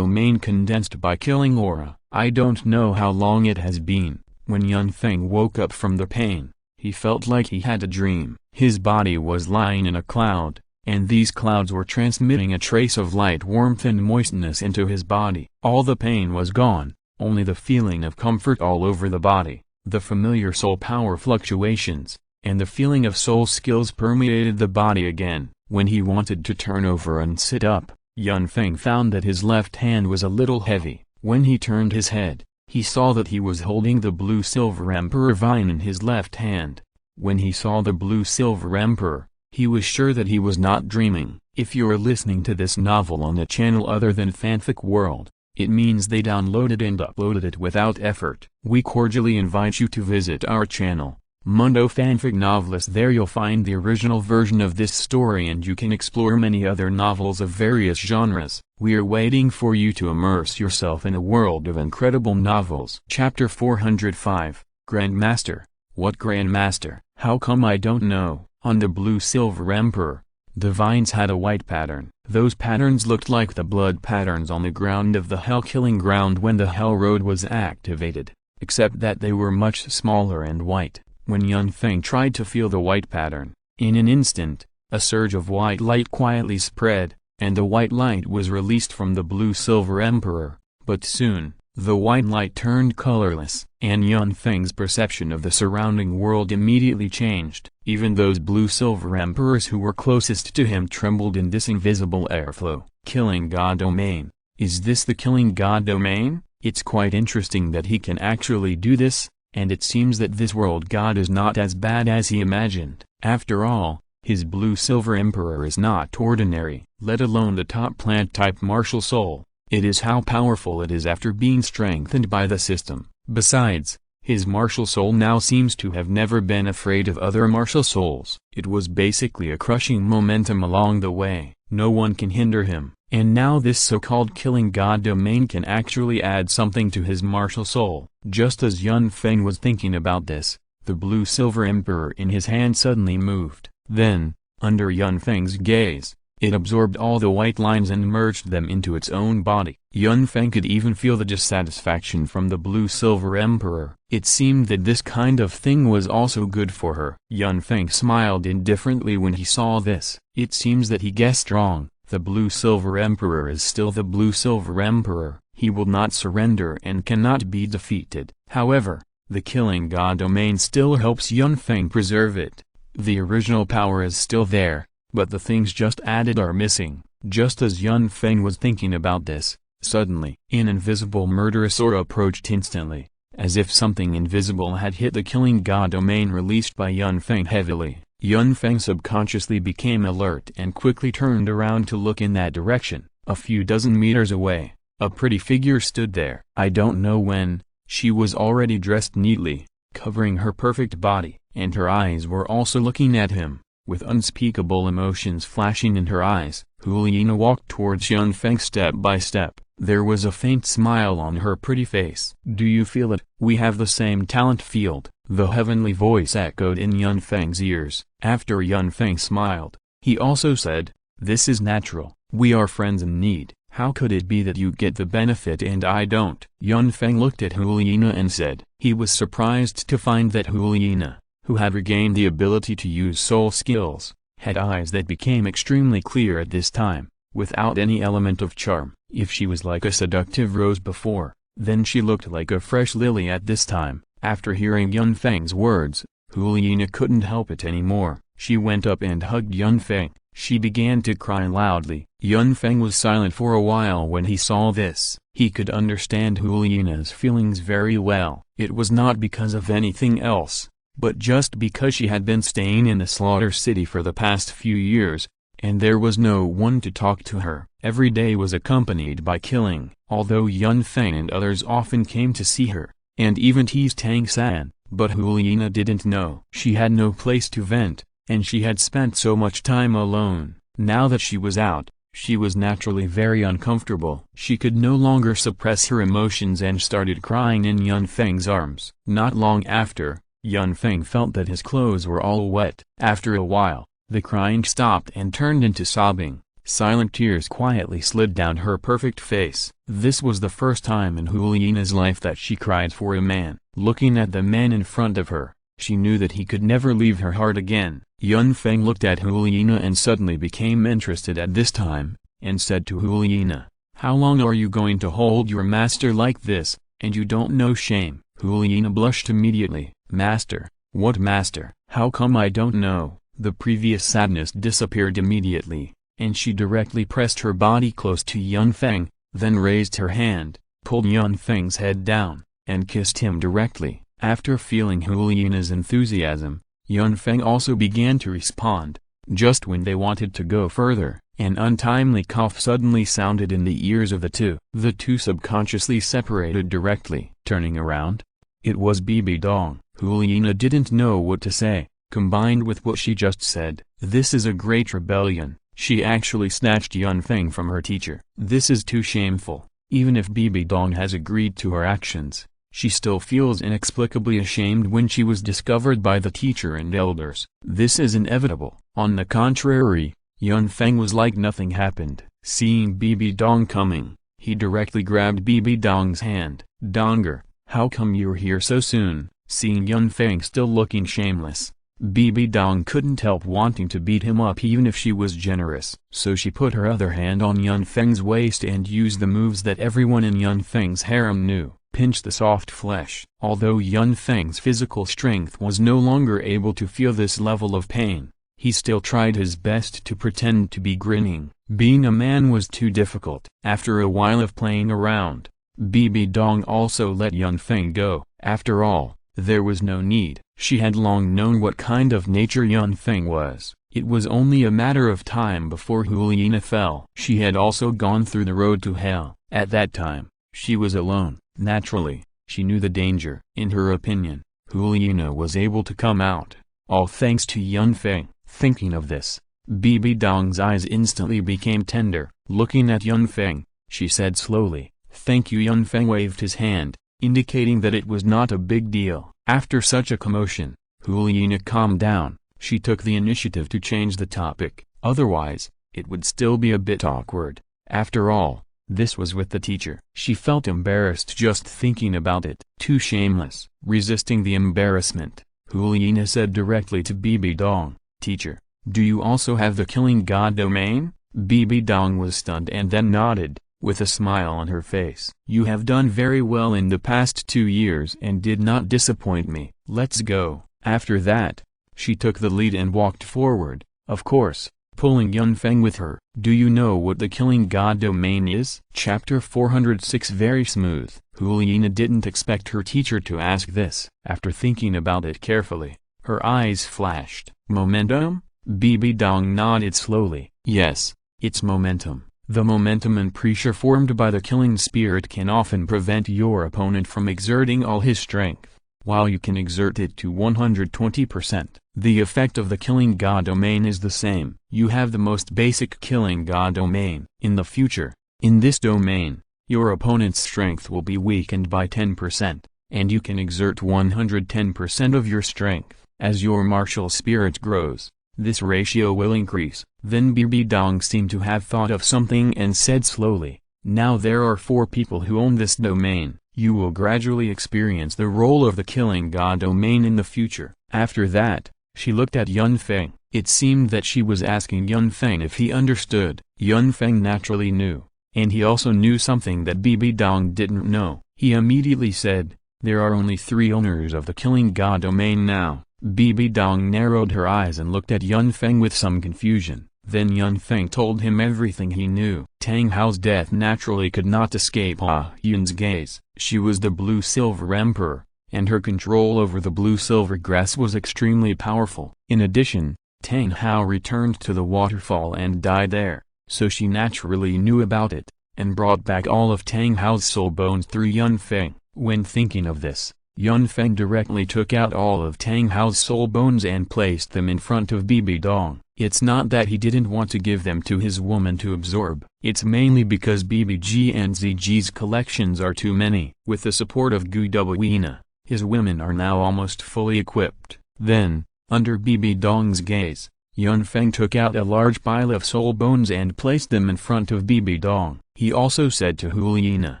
condensed by killing aura. I don't know how long it has been. When Yun Feng woke up from the pain, he felt like he had a dream. His body was lying in a cloud, and these clouds were transmitting a trace of light, warmth and moistness into his body. All the pain was gone, only the feeling of comfort all over the body. The familiar soul power fluctuations, and the feeling of soul skills permeated the body again. When he wanted to turn over and sit up, Yun Feng found that his left hand was a little heavy. When he turned his head, he saw that he was holding the blue-silver emperor vine in his left hand. When he saw the blue-silver emperor, he was sure that he was not dreaming. If you're listening to this novel on a channel other than Fanfic World, it means they downloaded and uploaded it without effort. We cordially invite you to visit our channel, Mundo Fanfic Novelist. There you'll find the original version of this story, and you can explore many other novels of various genres. We are waiting for you to immerse yourself in a world of incredible novels. Chapter 405, Grandmaster. What Grandmaster? How come I don't know? On the blue silver emperor, the vines had a white pattern. Those patterns looked like the blood patterns on the ground of the hell-killing ground when the Hell Road was activated, except that they were much smaller and white. When Yun Feng tried to feel the white pattern, in an instant, a surge of white light quietly spread, and the white light was released from the blue silver emperor, but soon, the white light turned colorless, and Yun Feng's perception of the surrounding world immediately changed. Even those blue silver emperors who were closest to him trembled in this invisible airflow. Killing God domain. Is this the killing God domain? It's quite interesting that he can actually do this, and it seems that this world god is not as bad as he imagined. After all, his blue silver emperor is not ordinary, let alone the top plant-type martial soul. It is how powerful it is after being strengthened by the system. Besides, his martial soul now seems to have never been afraid of other martial souls. It was basically a crushing momentum along the way. No one can hinder him. And now this so-called killing god domain can actually add something to his martial soul. Just as Yun Feng was thinking about this, the blue silver emperor in his hand suddenly moved. Then, under Yun Feng's gaze, it absorbed all the white lines and merged them into its own body. Yun Feng could even feel the dissatisfaction from the blue silver emperor. It seemed that this kind of thing was also good for her. Yun Feng smiled indifferently when he saw this. It seems that he guessed wrong. The blue silver emperor is still the blue silver emperor. He will not surrender and cannot be defeated. However, the killing god domain still helps Yun Feng preserve it. The original power is still there, but the things just added are missing. Just as Yun Feng was thinking about this, suddenly, an invisible murderous aura approached instantly, as if something invisible had hit the killing god domain released by Yun Feng heavily. Yun Feng subconsciously became alert and quickly turned around to look in that direction. A few dozen meters away, a pretty figure stood there. I don't know when, she was already dressed neatly, covering her perfect body, and her eyes were also looking at him, with unspeakable emotions flashing in her eyes. Huliena walked towards Yun Feng step by step. There was a faint smile on her pretty face. Do you feel it? We have the same talent field. The heavenly voice echoed in Yun Feng's ears. After Yun Feng smiled, he also said, this is natural. We are friends in need. How could it be that you get the benefit and I don't? Yun Feng looked at Huliena and said. He was surprised to find that Huliena, who had regained the ability to use soul skills, had eyes that became extremely clear at this time, without any element of charm. If she was like a seductive rose before, then she looked like a fresh lily at this time. After hearing Yun Feng's words, Huliena couldn't help it anymore. She went up and hugged Yun Feng. She began to cry loudly. Yun Feng was silent for a while when he saw this. He could understand Huliena's feelings very well. It was not because of anything else, but just because she had been staying in the Slaughter City for the past few years, and there was no one to talk to her. Every day was accompanied by killing. Although Yun Feng and others often came to see her, and even teased Tang San, but Huliena didn't know. She had no place to vent, and she had spent so much time alone. Now that she was out, she was naturally very uncomfortable. She could no longer suppress her emotions and started crying in Yun Feng's arms. Not long after, Yun Feng felt that his clothes were all wet. After a while, the crying stopped and turned into sobbing. Silent tears quietly slid down her perfect face. This was the first time in Huliena's life that she cried for a man. Looking at the man in front of her, she knew that he could never leave her heart again. Yun Feng looked at Huliena and suddenly became interested at this time, and said to Huliena, how long are you going to hold your master like this, and you don't know shame? Huliena blushed immediately. Master? What master? How come I don't know? The previous sadness disappeared immediately, and she directly pressed her body close to Yun Feng, then raised her hand, pulled Yun Feng's head down, and kissed him directly. After feeling Huliena's enthusiasm, Yun Feng also began to respond. Just when they wanted to go further, an untimely cough suddenly sounded in the ears of the two. The two subconsciously separated directly. Turning around, it was Bibi Dong. Huliena didn't know what to say, combined with what she just said. This is a great rebellion. She actually snatched Yun Feng from her teacher. This is too shameful. Even if Bibi Dong has agreed to her actions, she still feels inexplicably ashamed when she was discovered by the teacher and elders. This is inevitable. On the contrary, Yun Feng was like nothing happened. Seeing Bibi Dong coming, he directly grabbed Bibi Dong's hand. "Donger, how come you're here so soon?" Seeing Yun Feng still looking shameless, Bibi Dong couldn't help wanting to beat him up even if she was generous. So she put her other hand on Yun Feng's waist and used the moves that everyone in Yun Feng's harem knew. Pinch the soft flesh. Although Yun Feng's physical strength was no longer able to feel this level of pain, he still tried his best to pretend to be grinning. Being a man was too difficult. After a while of playing around, Bibi Dong also let Yun Feng go. After all, there was no need. She had long known what kind of nature Yun Feng was. It was only a matter of time before Huliina fell. She had also gone through the road to hell. At that time, she was alone. Naturally, she knew the danger. In her opinion, Huliina was able to come out, all thanks to Yun Feng. Thinking of this, Bibi Dong's eyes instantly became tender. Looking at Yun Feng, she said slowly, "Thank you." Yun Feng waved his hand, indicating that it was not a big deal. After such a commotion, Huliina calmed down. She took the initiative to change the topic, otherwise, it would still be a bit awkward. After all, this was with the teacher. She felt embarrassed just thinking about it. Too shameless. Resisting the embarrassment, Huliina said directly to Bibi Dong, "Teacher, do you also have the killing god domain?" Bibi Dong was stunned and then nodded, with a smile on her face. "You have done very well in the past 2 years and did not disappoint me. Let's go." After that, she took the lead and walked forward, of course, pulling Yun Feng with her. "Do you know what the killing god domain is?" Chapter 406. Very smooth. Huliina didn't expect her teacher to ask this. After thinking about it carefully, her eyes flashed. "Momentum?" Bibi Dong nodded slowly. "Yes, it's momentum. The momentum and pressure formed by the killing spirit can often prevent your opponent from exerting all his strength, while you can exert it to 120%. The effect of the killing god domain is the same. You have the most basic killing god domain. In the future, in this domain, your opponent's strength will be weakened by 10%, and you can exert 110% of your strength. As your martial spirit grows, this ratio will increase." Then Bibi Dong seemed to have thought of something and said slowly, "Now there are 4 people who own this domain. You will gradually experience the role of the killing god domain in the future." After that, she looked at Yun Feng. It seemed that she was asking Yun Feng if he understood. Yun Feng naturally knew, and he also knew something that Bibi Dong didn't know. He immediately said, "There are only 3 owners of the killing god domain now." Bibi Dong narrowed her eyes and looked at Yun Feng with some confusion. Then Yun Feng told him everything he knew. Tang Hao's death naturally could not escape Yun's gaze. She was the Blue-Silver Emperor, and her control over the Blue-Silver grass was extremely powerful. In addition, Tang Hao returned to the waterfall and died there, so she naturally knew about it, and brought back all of Tang Hao's soul bones through Yun Feng. When thinking of this, Yun Feng directly took out all of Tang Hao's soul bones and placed them in front of Bibi Dong. It's not that he didn't want to give them to his woman to absorb. It's mainly because BBG and ZG's collections are too many. With the support of Guduina, his women are now almost fully equipped. Then, under Bibi Dong's gaze, Yun Feng took out a large pile of soul bones and placed them in front of Bibi Dong. He also said to Huliina,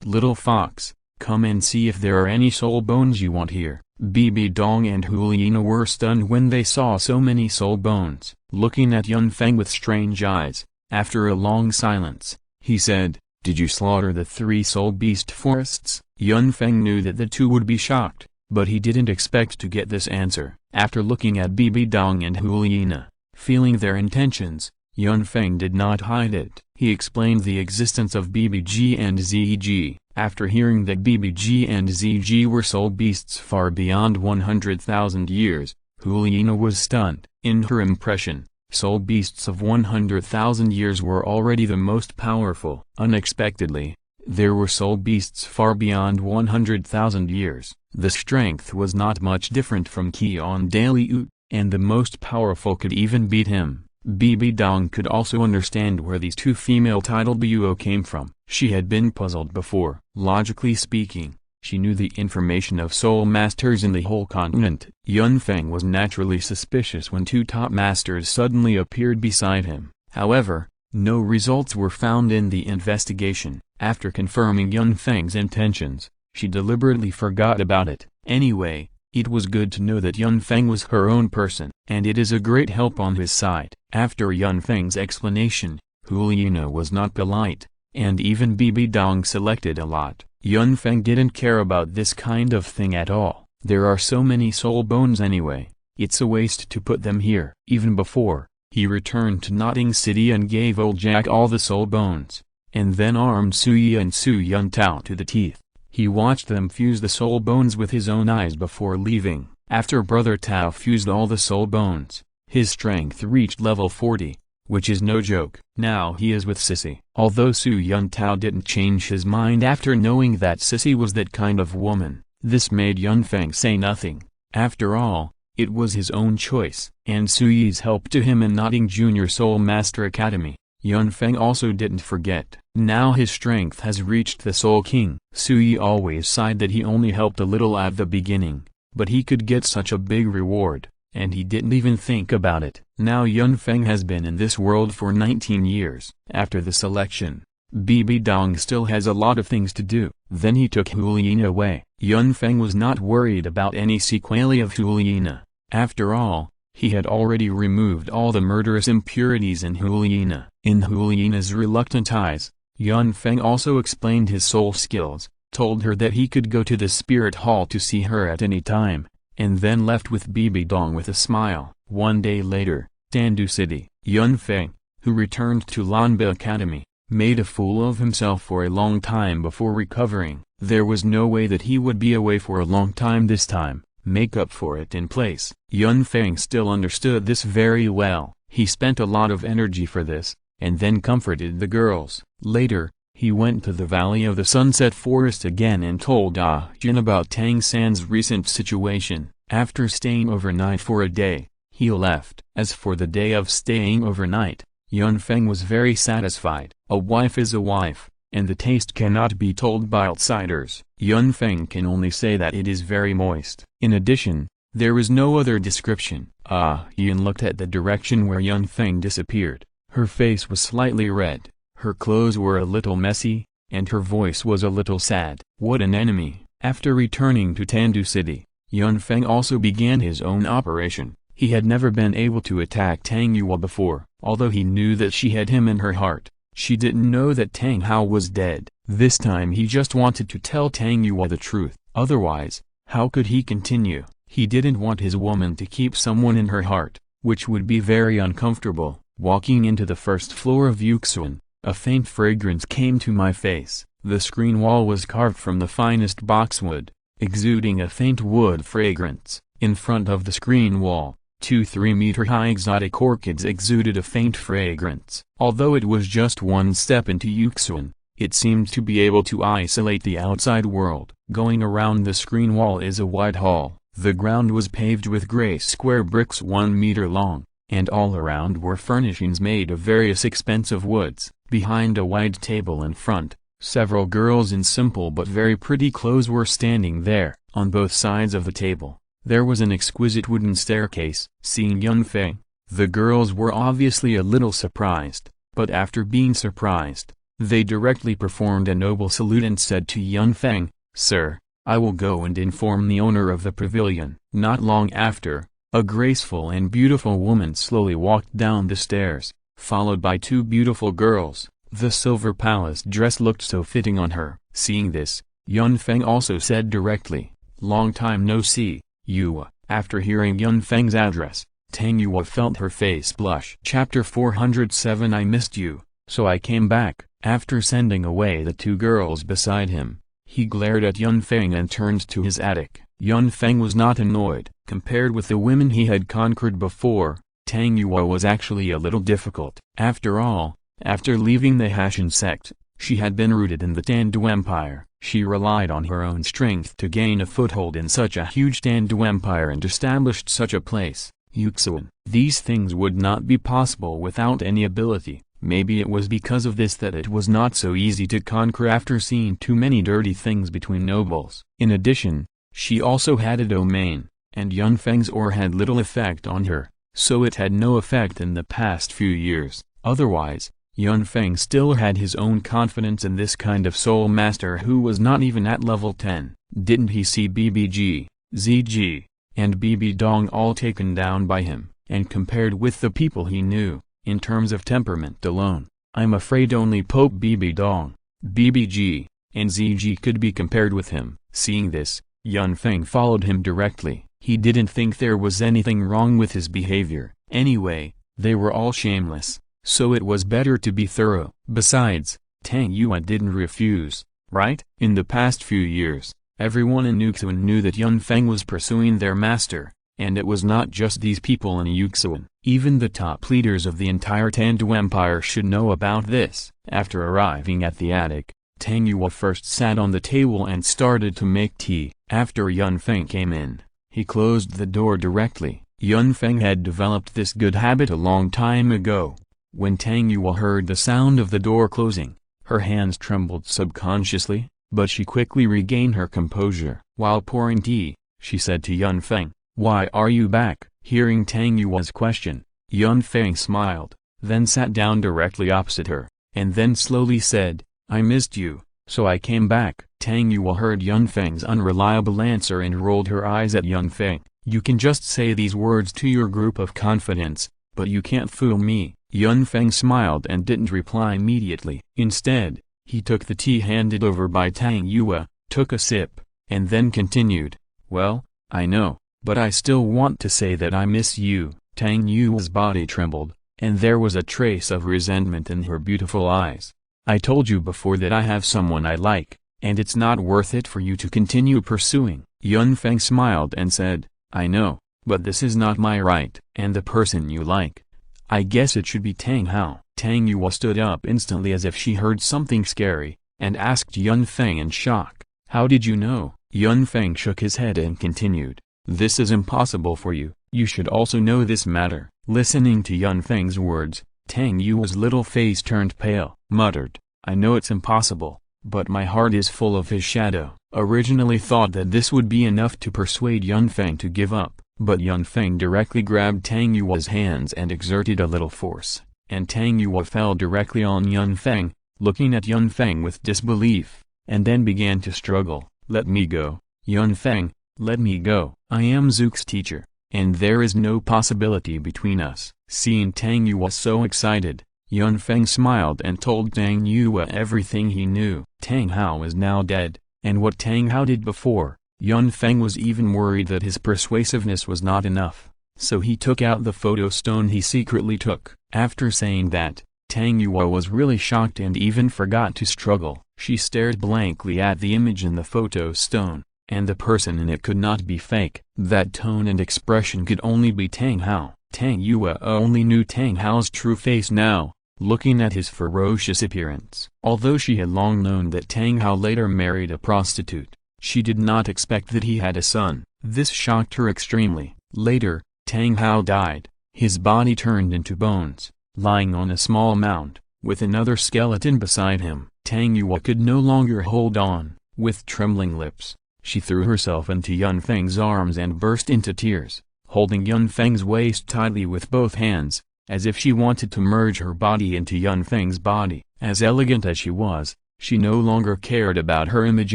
"Little fox, come and see if there are any soul bones you want here." Bibi Dong and Huliina were stunned when they saw so many soul bones. Looking at Yun Feng with strange eyes, after a long silence, he said, "Did you slaughter the 3 soul beast forests?" Yun Feng knew that the 2 would be shocked, but he didn't expect to get this answer. After looking at Bibi Dong and Huliina, feeling their intentions, Yun Feng did not hide it. He explained the existence of BBG and ZG. After hearing that BBG and ZG were soul beasts far beyond 100,000 years, Huliina was stunned. In her impression, soul beasts of 100,000 years were already the most powerful. Unexpectedly, there were soul beasts far beyond 100,000 years. The strength was not much different from Qian Daliut, and the most powerful could even beat him. Bibi Dong could also understand where these 2 female titled Buo came from. She had been puzzled before. Logically speaking, She knew the information of soul masters in the whole continent. Yun Feng was naturally suspicious when two top masters suddenly appeared beside him. However, no results were found in the investigation. After confirming Yun Feng's intentions, she deliberately forgot about it. Anyway, it was good to know that Yun Feng was her own person, and it is a great help on his side. After Yun Feng's explanation, Huliina was not polite, and even Bibi Dong selected a lot. Yun Feng didn't care about this kind of thing at all. There are so many soul bones anyway, it's a waste to put them here. Even before, he returned to Notting City and gave old Jack all the soul bones, and then armed Suyi and Su Yun Tao to the teeth. He watched them fuse the soul bones with his own eyes before leaving. After Brother Tao fused all the soul bones, his strength reached level 40, which is no joke. Now he is with Sissy. Although Su Yun Tao didn't change his mind after knowing that Sissy was that kind of woman, this made Yun Feng say nothing. After all, it was his own choice. And Suyi's help to him in Notting Junior Soul Master Academy, Yun Feng also didn't forget. Now his strength has reached the Soul King. Suyi always sighed that he only helped a little at the beginning, but he could get such a big reward, and he didn't even think about it. Now Yun Feng has been in this world for 19 years. After the selection, Bibi Dong still has a lot of things to do. Then he took Huliina away. Yun Feng was not worried about any sequelae of Huliina. After all, he had already removed all the murderous impurities in Huliina. In Huliina's reluctant eyes, Yun Feng also explained his soul skills, told her that he could go to the spirit hall to see her at any time, and then left with Bibi Dong with a smile. One day later, Tandu City. Yun Feng, who returned to Lanba Academy, made a fool of himself for a long time before recovering. There was no way that he would be away for a long time this time. Make up for it in place. Yun Feng still understood this very well. He spent a lot of energy for this, and then comforted the girls. Later, he went to the Valley of the Sunset Forest again and told Ah Jin about Tang San's recent situation. After staying overnight for a day, he left. As for the day of staying overnight, Yun Feng was very satisfied. A wife is a wife, and the taste cannot be told by outsiders. Yun Feng can only say that it is very moist. In addition, there is no other description. Ah Yun looked at the direction where Yun Feng disappeared. Her face was slightly red, her clothes were a little messy, and her voice was a little sad. What an enemy! After returning to Tandu City, Yun Feng also began his own operation. He had never been able to attack Tang Yue before. Although he knew that she had him in her heart, she didn't know that Tang Hao was dead. This time he just wanted to tell Tang Yue the truth. Otherwise, how could he continue? He didn't want his woman to keep someone in her heart, which would be very uncomfortable. Walking into the first floor of Yuxuan, a faint fragrance came to my face. The screen wall was carved from the finest boxwood, exuding a faint wood fragrance. In front of the screen wall, 2 3-meter-high exotic orchids exuded a faint fragrance. Although it was just one step into Yuxuan, it seemed to be able to isolate the outside world. Going around the screen wall is a wide hall. The ground was paved with gray square bricks 1 meter long, and all around were furnishings made of various expensive woods. Behind a wide table in front, several girls in simple but very pretty clothes were standing there. On both sides of the table, there was an exquisite wooden staircase. Seeing Yun Feng, the girls were obviously a little surprised, but after being surprised, they directly performed a noble salute and said to Yun Feng, "Sir, I will go and inform the owner of the pavilion." Not long after, a graceful and beautiful woman slowly walked down the stairs, followed by 2 beautiful girls. The silver palace dress looked so fitting on her. Seeing this, Yun Feng also said directly, "Long time no see, Yue." After hearing Yun Feng's address, Tang Yue felt her face blush. Chapter 407 I missed you, so I came back. After sending away the 2 girls beside him, he glared at Yun Feng and turned to his attic. Yun Feng was not annoyed. Compared with the women he had conquered before, Tang Yue was actually a little difficult. After all, after leaving the Hashan sect, she had been rooted in the Tandu Empire. She relied on her own strength to gain a foothold in such a huge Tandu Empire and established such a place, Yuxuan. These things would not be possible without any ability. Maybe it was because of this that it was not so easy to conquer after seeing too many dirty things between nobles. In addition, she also had a domain, and Yun Feng's aura had little effect on her, so it had no effect in the past few years. Otherwise, Yun Feng still had his own confidence in this kind of soul master who was not even at level 10. Didn't he see BBG, ZG, and BB Dong all taken down by him, and compared with the people he knew, in terms of temperament alone, I'm afraid only Pope BB Dong, BBG, and ZG could be compared with him. Seeing this, Yun Feng followed him directly. He didn't think there was anything wrong with his behavior. Anyway, they were all shameless, so it was better to be thorough. Besides, Tang Yue didn't refuse, right? In the past few years, everyone in Yuxuan knew that Yun Feng was pursuing their master, and it was not just these people in Yuxuan. Even the top leaders of the entire Tandu Empire should know about this. After arriving at the attic, Tang Yue first sat on the table and started to make tea. After Yun Feng came in, he closed the door directly. Yun Feng had developed this good habit a long time ago. When Tang Yue heard the sound of the door closing, her hands trembled subconsciously, but she quickly regained her composure. While pouring tea, she said to Yun Feng, "Why are you back?" Hearing Tang Yue's question, Yun Feng smiled, then sat down directly opposite her, and then slowly said, "I missed you, so I came back." Tang Yue heard Yun Feng's unreliable answer and rolled her eyes at Yun Feng. "You can just say these words to your group of confidence, but you can't fool me." Yun Feng smiled and didn't reply immediately. Instead, he took the tea handed over by Tang Yue, took a sip, and then continued, "Well, I know, but I still want to say that I miss you." Tang Yue's body trembled, and there was a trace of resentment in her beautiful eyes. "I told you before that I have someone I like, and it's not worth it for you to continue pursuing." Yun Feng smiled and said, "I know, but this is not my right." "And the person you like? I guess it should be Tang Hao." Tang Yue stood up instantly as if she heard something scary, and asked Yun Feng in shock, "How did you know?" Yun Feng shook his head and continued, "This is impossible for you, you should also know this matter." Listening to Yun Feng's words, Tang Yue's little face turned pale, muttered, "I know it's impossible, but my heart is full of his shadow." Originally thought that this would be enough to persuade Yun Feng to give up, but Yun Feng directly grabbed Tang Yue's hands and exerted a little force, and Tang Yue fell directly on Yun Feng, looking at Yun Feng with disbelief, and then began to struggle. "Let me go, Yun Feng, let me go. I am Zook's teacher, and there is no possibility between us." Seeing Tang Yue so excited, Yun Feng smiled and told Tang Yue everything he knew. Tang Hao is now dead, and what Tang Hao did before, Yun Feng was even worried that his persuasiveness was not enough, so he took out the photo stone he secretly took. After saying that, Tang Yue was really shocked and even forgot to struggle. She stared blankly at the image in the photo stone, and the person in it could not be fake. That tone and expression could only be Tang Hao. Tang Yue only knew Tang Hao's true face now, looking at his ferocious appearance. Although she had long known that Tang Hao later married a prostitute, she did not expect that he had a son. This shocked her extremely. Later, Tang Hao died, his body turned into bones, lying on a small mound, with another skeleton beside him. Tang Yue could no longer hold on. With trembling lips, she threw herself into Yun Feng's arms and burst into tears, holding Yun Feng's waist tightly with both hands, as if she wanted to merge her body into Yun Feng's body. As elegant as she was, she no longer cared about her image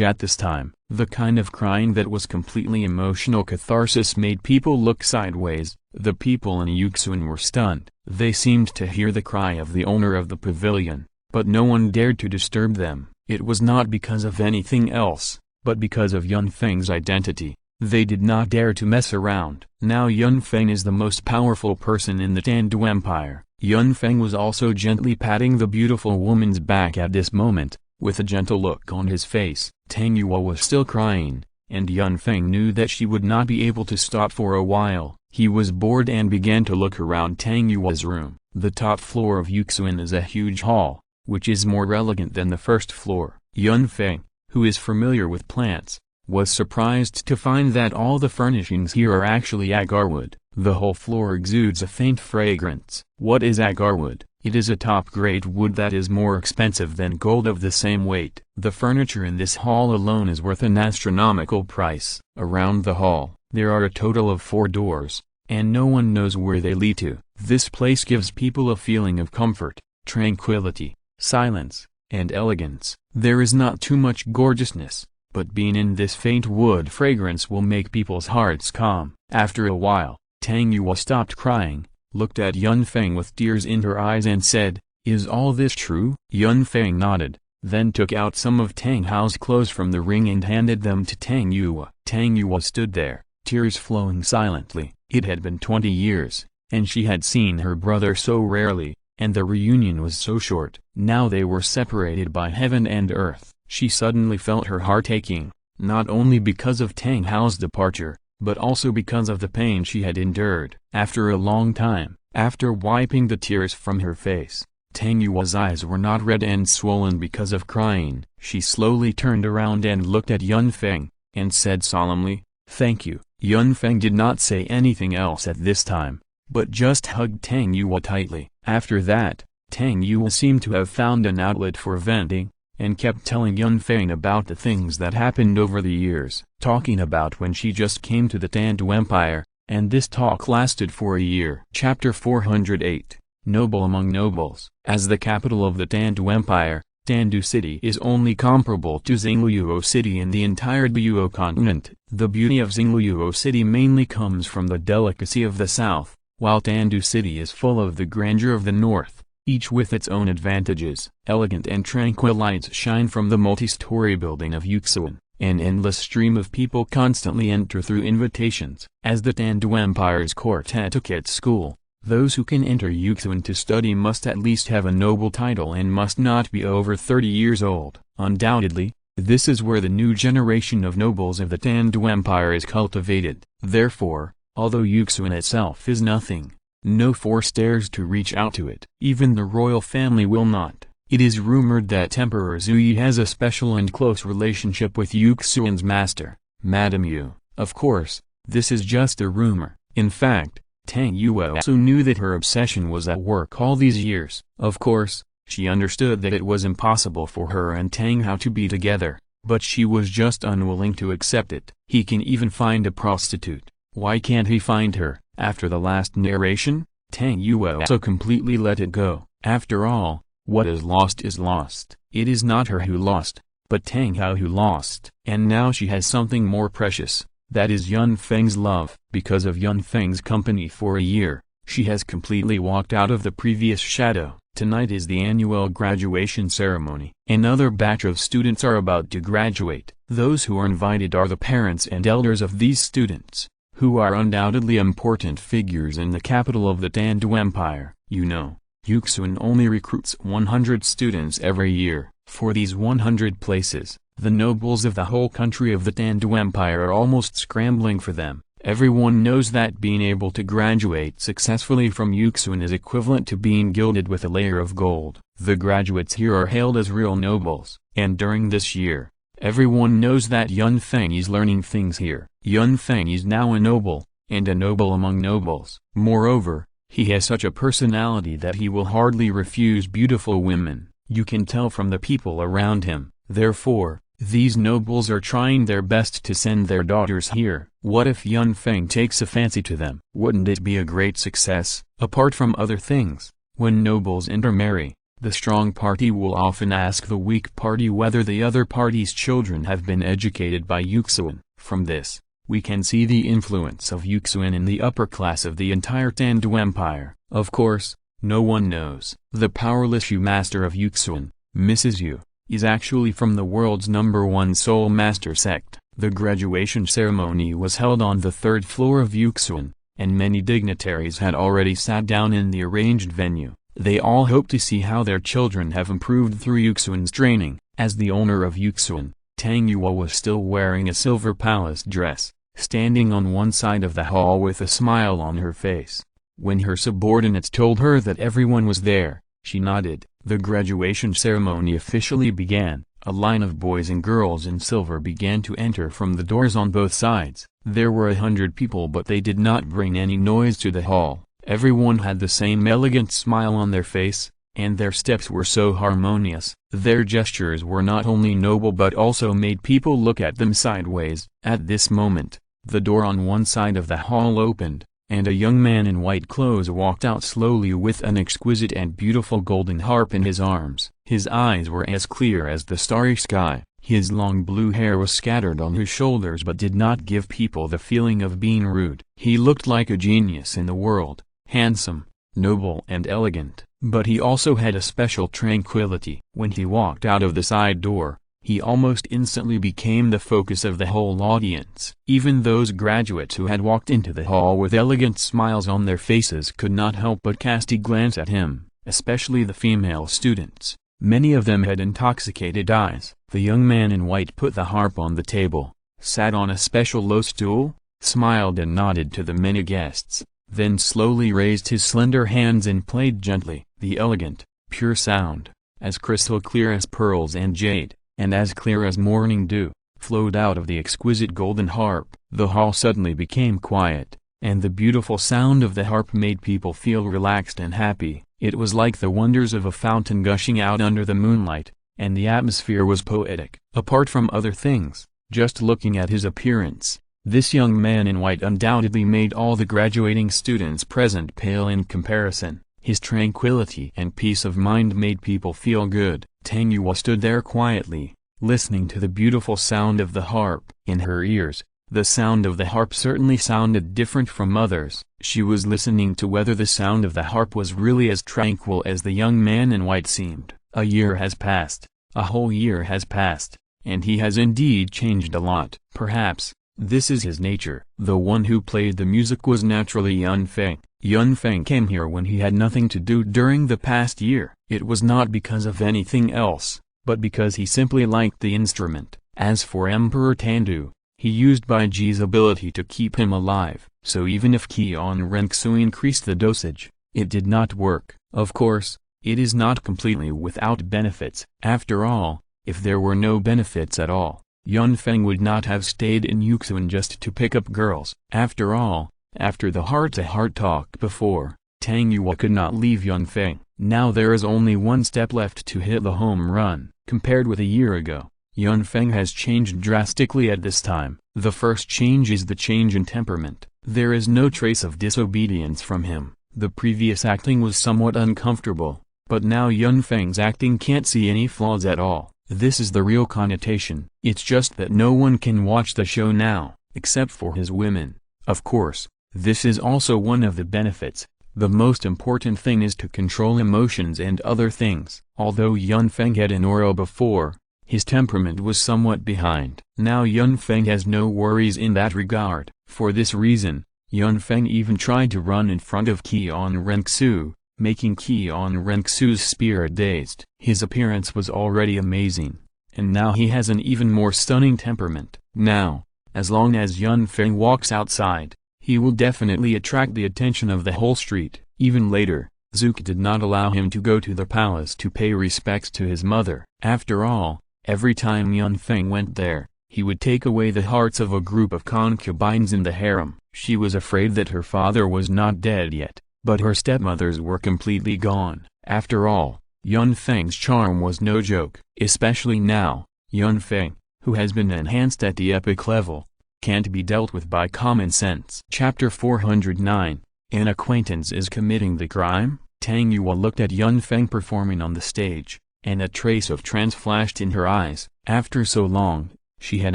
at this time. The kind of crying that was completely emotional catharsis made people look sideways. The people in Yuxuan were stunned. They seemed to hear the cry of the owner of the pavilion, but no one dared to disturb them. It was not because of anything else, but because of Yun Feng's identity. They did not dare to mess around. Now Yun Feng is the most powerful person in the Tandu Empire. Yun Feng was also gently patting the beautiful woman's back at this moment, with a gentle look on his face. Tang Yue was still crying, and Yun Feng knew that she would not be able to stop for a while. He was bored and began to look around Tang Yue's room. The top floor of Yuxuan is a huge hall, which is more elegant than the first floor. Yun Feng, who is familiar with plants, was surprised to find that all the furnishings here are actually agar wood. The whole floor exudes a faint fragrance. "What is agar wood?" It is a top-grade wood that is more expensive than gold of the same weight. The furniture in this hall alone is worth an astronomical price. Around the hall, there are a total of 4 doors, and no one knows where they lead to. This place gives people a feeling of comfort, tranquility, silence, and elegance. There is not too much gorgeousness, but being in this faint wood fragrance will make people's hearts calm. After a while, Tang Yuo stopped crying, looked at Yun Feng with tears in her eyes and said, "Is all this true?" Yun Feng nodded, then took out some of Tang Hao's clothes from the ring and handed them to Tang Yuo. Tang Yuo stood there, tears flowing silently. It had been 20 years, and she had seen her brother so rarely, and the reunion was so short. Now they were separated by heaven and earth. She suddenly felt her heart aching, not only because of Tang Hao's departure, but also because of the pain she had endured. After a long time, after wiping the tears from her face, Tang Yuo's eyes were not red and swollen because of crying. She slowly turned around and looked at Yun Feng, and said solemnly, "Thank you." Yun Feng did not say anything else at this time, but just hugged Tang Yuo tightly. After that, Tang Yuo seemed to have found an outlet for venting, and kept telling Yun Feng about the things that happened over the years, talking about when she just came to the Tandu Empire, and this talk lasted for a year. Chapter 408, Noble Among Nobles. As the capital of the Tandu Empire, Tandu City is only comparable to Xingluo City in the entire Douluo continent. The beauty of Xingluo City mainly comes from the delicacy of the south, while Tandu City is full of the grandeur of the north, each with its own advantages. Elegant and tranquil lights shine from the multi-story building of Yuxuan. An endless stream of people constantly enter through invitations. As the Tandu Empire's court etiquette school, those who can enter Yuxuan to study must at least have a noble title and must not be over 30 years old. Undoubtedly, this is where the new generation of nobles of the Tandu Empire is cultivated. Therefore, although Yuxuan itself is nothing, no force dares to reach out to it. Even the royal family will not. It is rumored that Emperor Zuyi has a special and close relationship with Yuxuan's master, Madame Yu. Of course, this is just a rumor. In fact, Tang Yuo also knew that her obsession was at work all these years. Of course, she understood that it was impossible for her and Tang Hao to be together, but she was just unwilling to accept it. He can even find a prostitute. Why can't he find her? After the last narration, Tang Yuo also completely let it go. After all, what is lost. It is not her who lost, but Tang Hao who lost. And now she has something more precious, that is Yun Feng's love. Because of Yun Feng's company for a year, she has completely walked out of the previous shadow. Tonight is the annual graduation ceremony. Another batch of students are about to graduate. Those who are invited are the parents and elders of these students, who are undoubtedly important figures in the capital of the Tandu Empire. You know, Yuxuan only recruits 100 students every year. For these 100 places, the nobles of the whole country of the Tandu Empire are almost scrambling for them. Everyone knows that being able to graduate successfully from Yuxuan is equivalent to being gilded with a layer of gold. The graduates here are hailed as real nobles, and during this year, everyone knows that Yun Feng is learning things here. Yun Feng is now a noble, and a noble among nobles. Moreover, he has such a personality that he will hardly refuse beautiful women. You can tell from the people around him. Therefore, these nobles are trying their best to send their daughters here. What if Yun Feng takes a fancy to them? Wouldn't it be a great success? Apart from other things, when nobles intermarry, the strong party will often ask the weak party whether the other party's children have been educated by Yuxuan. From this, we can see the influence of Yuxuan in the upper class of the entire Tandu Empire. Of course, no one knows. The powerless Yu master of Yuxuan, Mrs. Yu, is actually from the world's #1 soul master sect. The graduation ceremony was held on the 3rd floor of Yuxuan, and many dignitaries had already sat down in the arranged venue. They all hoped to see how their children have improved through Yuxuan's training. As the owner of Yuxuan, Tang Yuo was still wearing a silver palace dress, standing on one side of the hall with a smile on her face. When her subordinates told her that everyone was there, she nodded. The graduation ceremony officially began. A line of boys and girls in silver began to enter from the doors on both sides. There were 100 people, but they did not bring any noise to the hall. Everyone had the same elegant smile on their face, and their steps were so harmonious. Their gestures were not only noble but also made people look at them sideways. At this moment, the door on one side of the hall opened, and a young man in white clothes walked out slowly with an exquisite and beautiful golden harp in his arms. His eyes were as clear as the starry sky. His long blue hair was scattered on his shoulders but did not give people the feeling of being rude. He looked like a genius in the world, handsome, noble and elegant, but he also had a special tranquility. When he walked out of the side door, he almost instantly became the focus of the whole audience. Even those graduates who had walked into the hall with elegant smiles on their faces could not help but cast a glance at him, especially the female students. Many of them had intoxicated eyes. The young man in white put the harp on the table, sat on a special low stool, smiled and nodded to the many guests, then slowly raised his slender hands and played gently. The elegant, pure sound, as crystal clear as pearls and jade, and as clear as morning dew, flowed out of the exquisite golden harp. The hall suddenly became quiet, and the beautiful sound of the harp made people feel relaxed and happy. It was like the wonders of a fountain gushing out under the moonlight, and the atmosphere was poetic. Apart from other things, just looking at his appearance, this young man in white undoubtedly made all the graduating students present pale in comparison. His tranquility and peace of mind made people feel good. Tang Yuo stood there quietly, listening to the beautiful sound of the harp. In her ears, the sound of the harp certainly sounded different from others. She was listening to whether the sound of the harp was really as tranquil as the young man in white seemed. A year has passed, a whole year has passed, and he has indeed changed a lot. Perhaps, this is his nature. The one who played the music was naturally Yun Feng. Yun Feng came here when he had nothing to do during the past year. It was not because of anything else, but because he simply liked the instrument. As for Emperor Tandu, he used Bai Ji's ability to keep him alive, so even if Qian Renxu increased the dosage, it did not work. Of course, it is not completely without benefits. After all, if there were no benefits at all, Yun Feng would not have stayed in Yuxuan just to pick up girls. After all, after the heart-to-heart talk before, Tang Yuo could not leave Yun Feng. Now there is only one step left to hit the home run. Compared with a year ago, Yun Feng has changed drastically at this time. The first change is the change in temperament. There is no trace of disobedience from him. The previous acting was somewhat uncomfortable, but now Yun Feng's acting can't see any flaws at all. This is the real connotation. It's just that no one can watch the show now, except for his women. Of course, this is also one of the benefits. The most important thing is to control emotions and other things. Although Yun Feng had an aura before, his temperament was somewhat behind. Now Yun Feng has no worries in that regard. For this reason, Yun Feng even tried to run in front of Qian Renxu, making Qian Renxu's spirit dazed. His appearance was already amazing, and now he has an even more stunning temperament. Now, as long as Yun Feng walks outside, he will definitely attract the attention of the whole street. Even later, Zook did not allow him to go to the palace to pay respects to his mother. After all, every time Yun Feng went there, he would take away the hearts of a group of concubines in the harem. She was afraid that her father was not dead yet, but her stepmothers were completely gone. After all, Yun Feng's charm was no joke. Especially now, Yun Feng, who has been enhanced at the epic level, can't be dealt with by common sense. Chapter 409, An acquaintance is committing the crime? Tang Yuo looked at Yun Feng performing on the stage, and a trace of trance flashed in her eyes. After so long, she had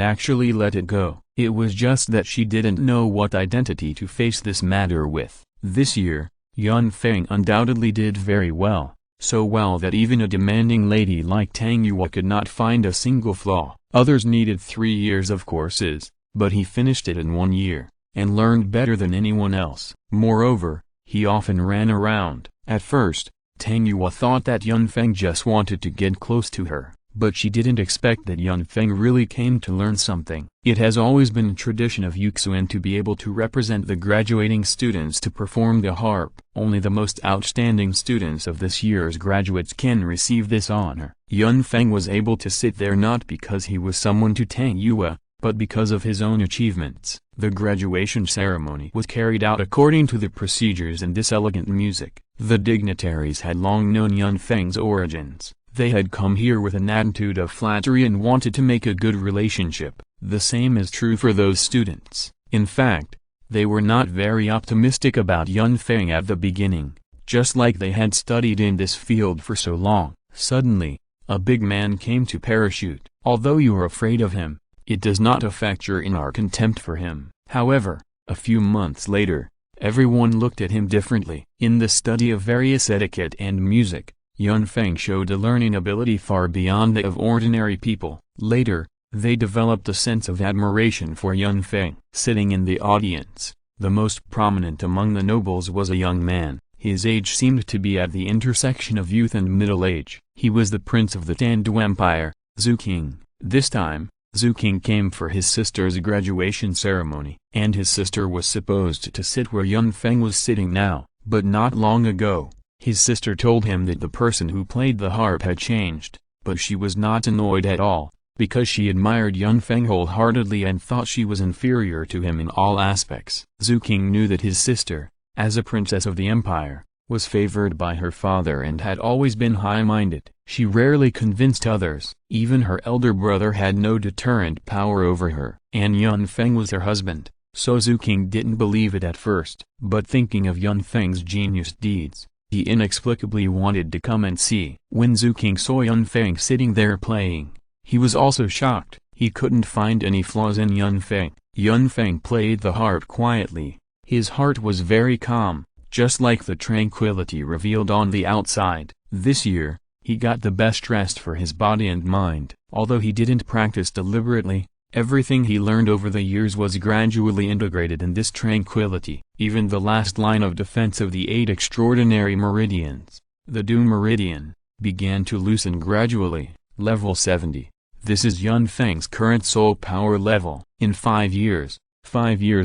actually let it go. It was just that she didn't know what identity to face this matter with. This year, Yun Feng undoubtedly did very well, so well that even a demanding lady like Tang Yuo could not find a single flaw. Others needed 3 years of courses, but he finished it in 1 year, and learned better than anyone else. Moreover, he often ran around. At first, Tang Yuo thought that Yun Feng just wanted to get close to her, but she didn't expect that Yun Feng really came to learn something. It has always been a tradition of Yuxuan to be able to represent the graduating students to perform the harp. Only the most outstanding students of this year's graduates can receive this honor. Yun Feng was able to sit there not because he was someone to Tang Yuo, but because of his own achievements, the graduation ceremony was carried out according to the procedures in this elegant music. The dignitaries had long known Yun Feng's origins. They had come here with an attitude of flattery and wanted to make a good relationship. The same is true for those students. In fact, they were not very optimistic about Yun Feng at the beginning. Just like they had studied in this field for so long, suddenly, a big man came to parachute. Although you are afraid of him, it does not affect your inner contempt for him. However, a few months later, everyone looked at him differently. In the study of various etiquette and music, Yun Feng showed a learning ability far beyond that of ordinary people. Later, they developed a sense of admiration for Yun Feng. Sitting in the audience, the most prominent among the nobles was a young man. His age seemed to be at the intersection of youth and middle age. He was the prince of the Tandu Empire, Zhu Qing. This time, Zhu Qing came for his sister's graduation ceremony, and his sister was supposed to sit where Yun Feng was sitting now. But not long ago, his sister told him that the person who played the harp had changed, but she was not annoyed at all, because she admired Yun Feng wholeheartedly and thought she was inferior to him in all aspects. Zhu Qing knew that his sister, as a princess of the empire, was favored by her father and had always been high-minded. She rarely convinced others. Even her elder brother had no deterrent power over her. And Yun Feng was her husband, so Zhu Qing didn't believe it at first. But thinking of Yun Feng's genius deeds, he inexplicably wanted to come and see. When Zhu Qing saw Yun Feng sitting there playing, he was also shocked. He couldn't find any flaws in Yun Feng. Yun Feng played the harp quietly. His heart was very calm, just like the tranquility revealed on the outside. This year, he got the best rest for his body and mind. Although he didn't practice deliberately, everything he learned over the years was gradually integrated in this tranquility. Even the last line of defense of the 8 extraordinary meridians, the Du meridian, began to loosen gradually. Level 70. This is Yun Feng's current soul power level. In 5 years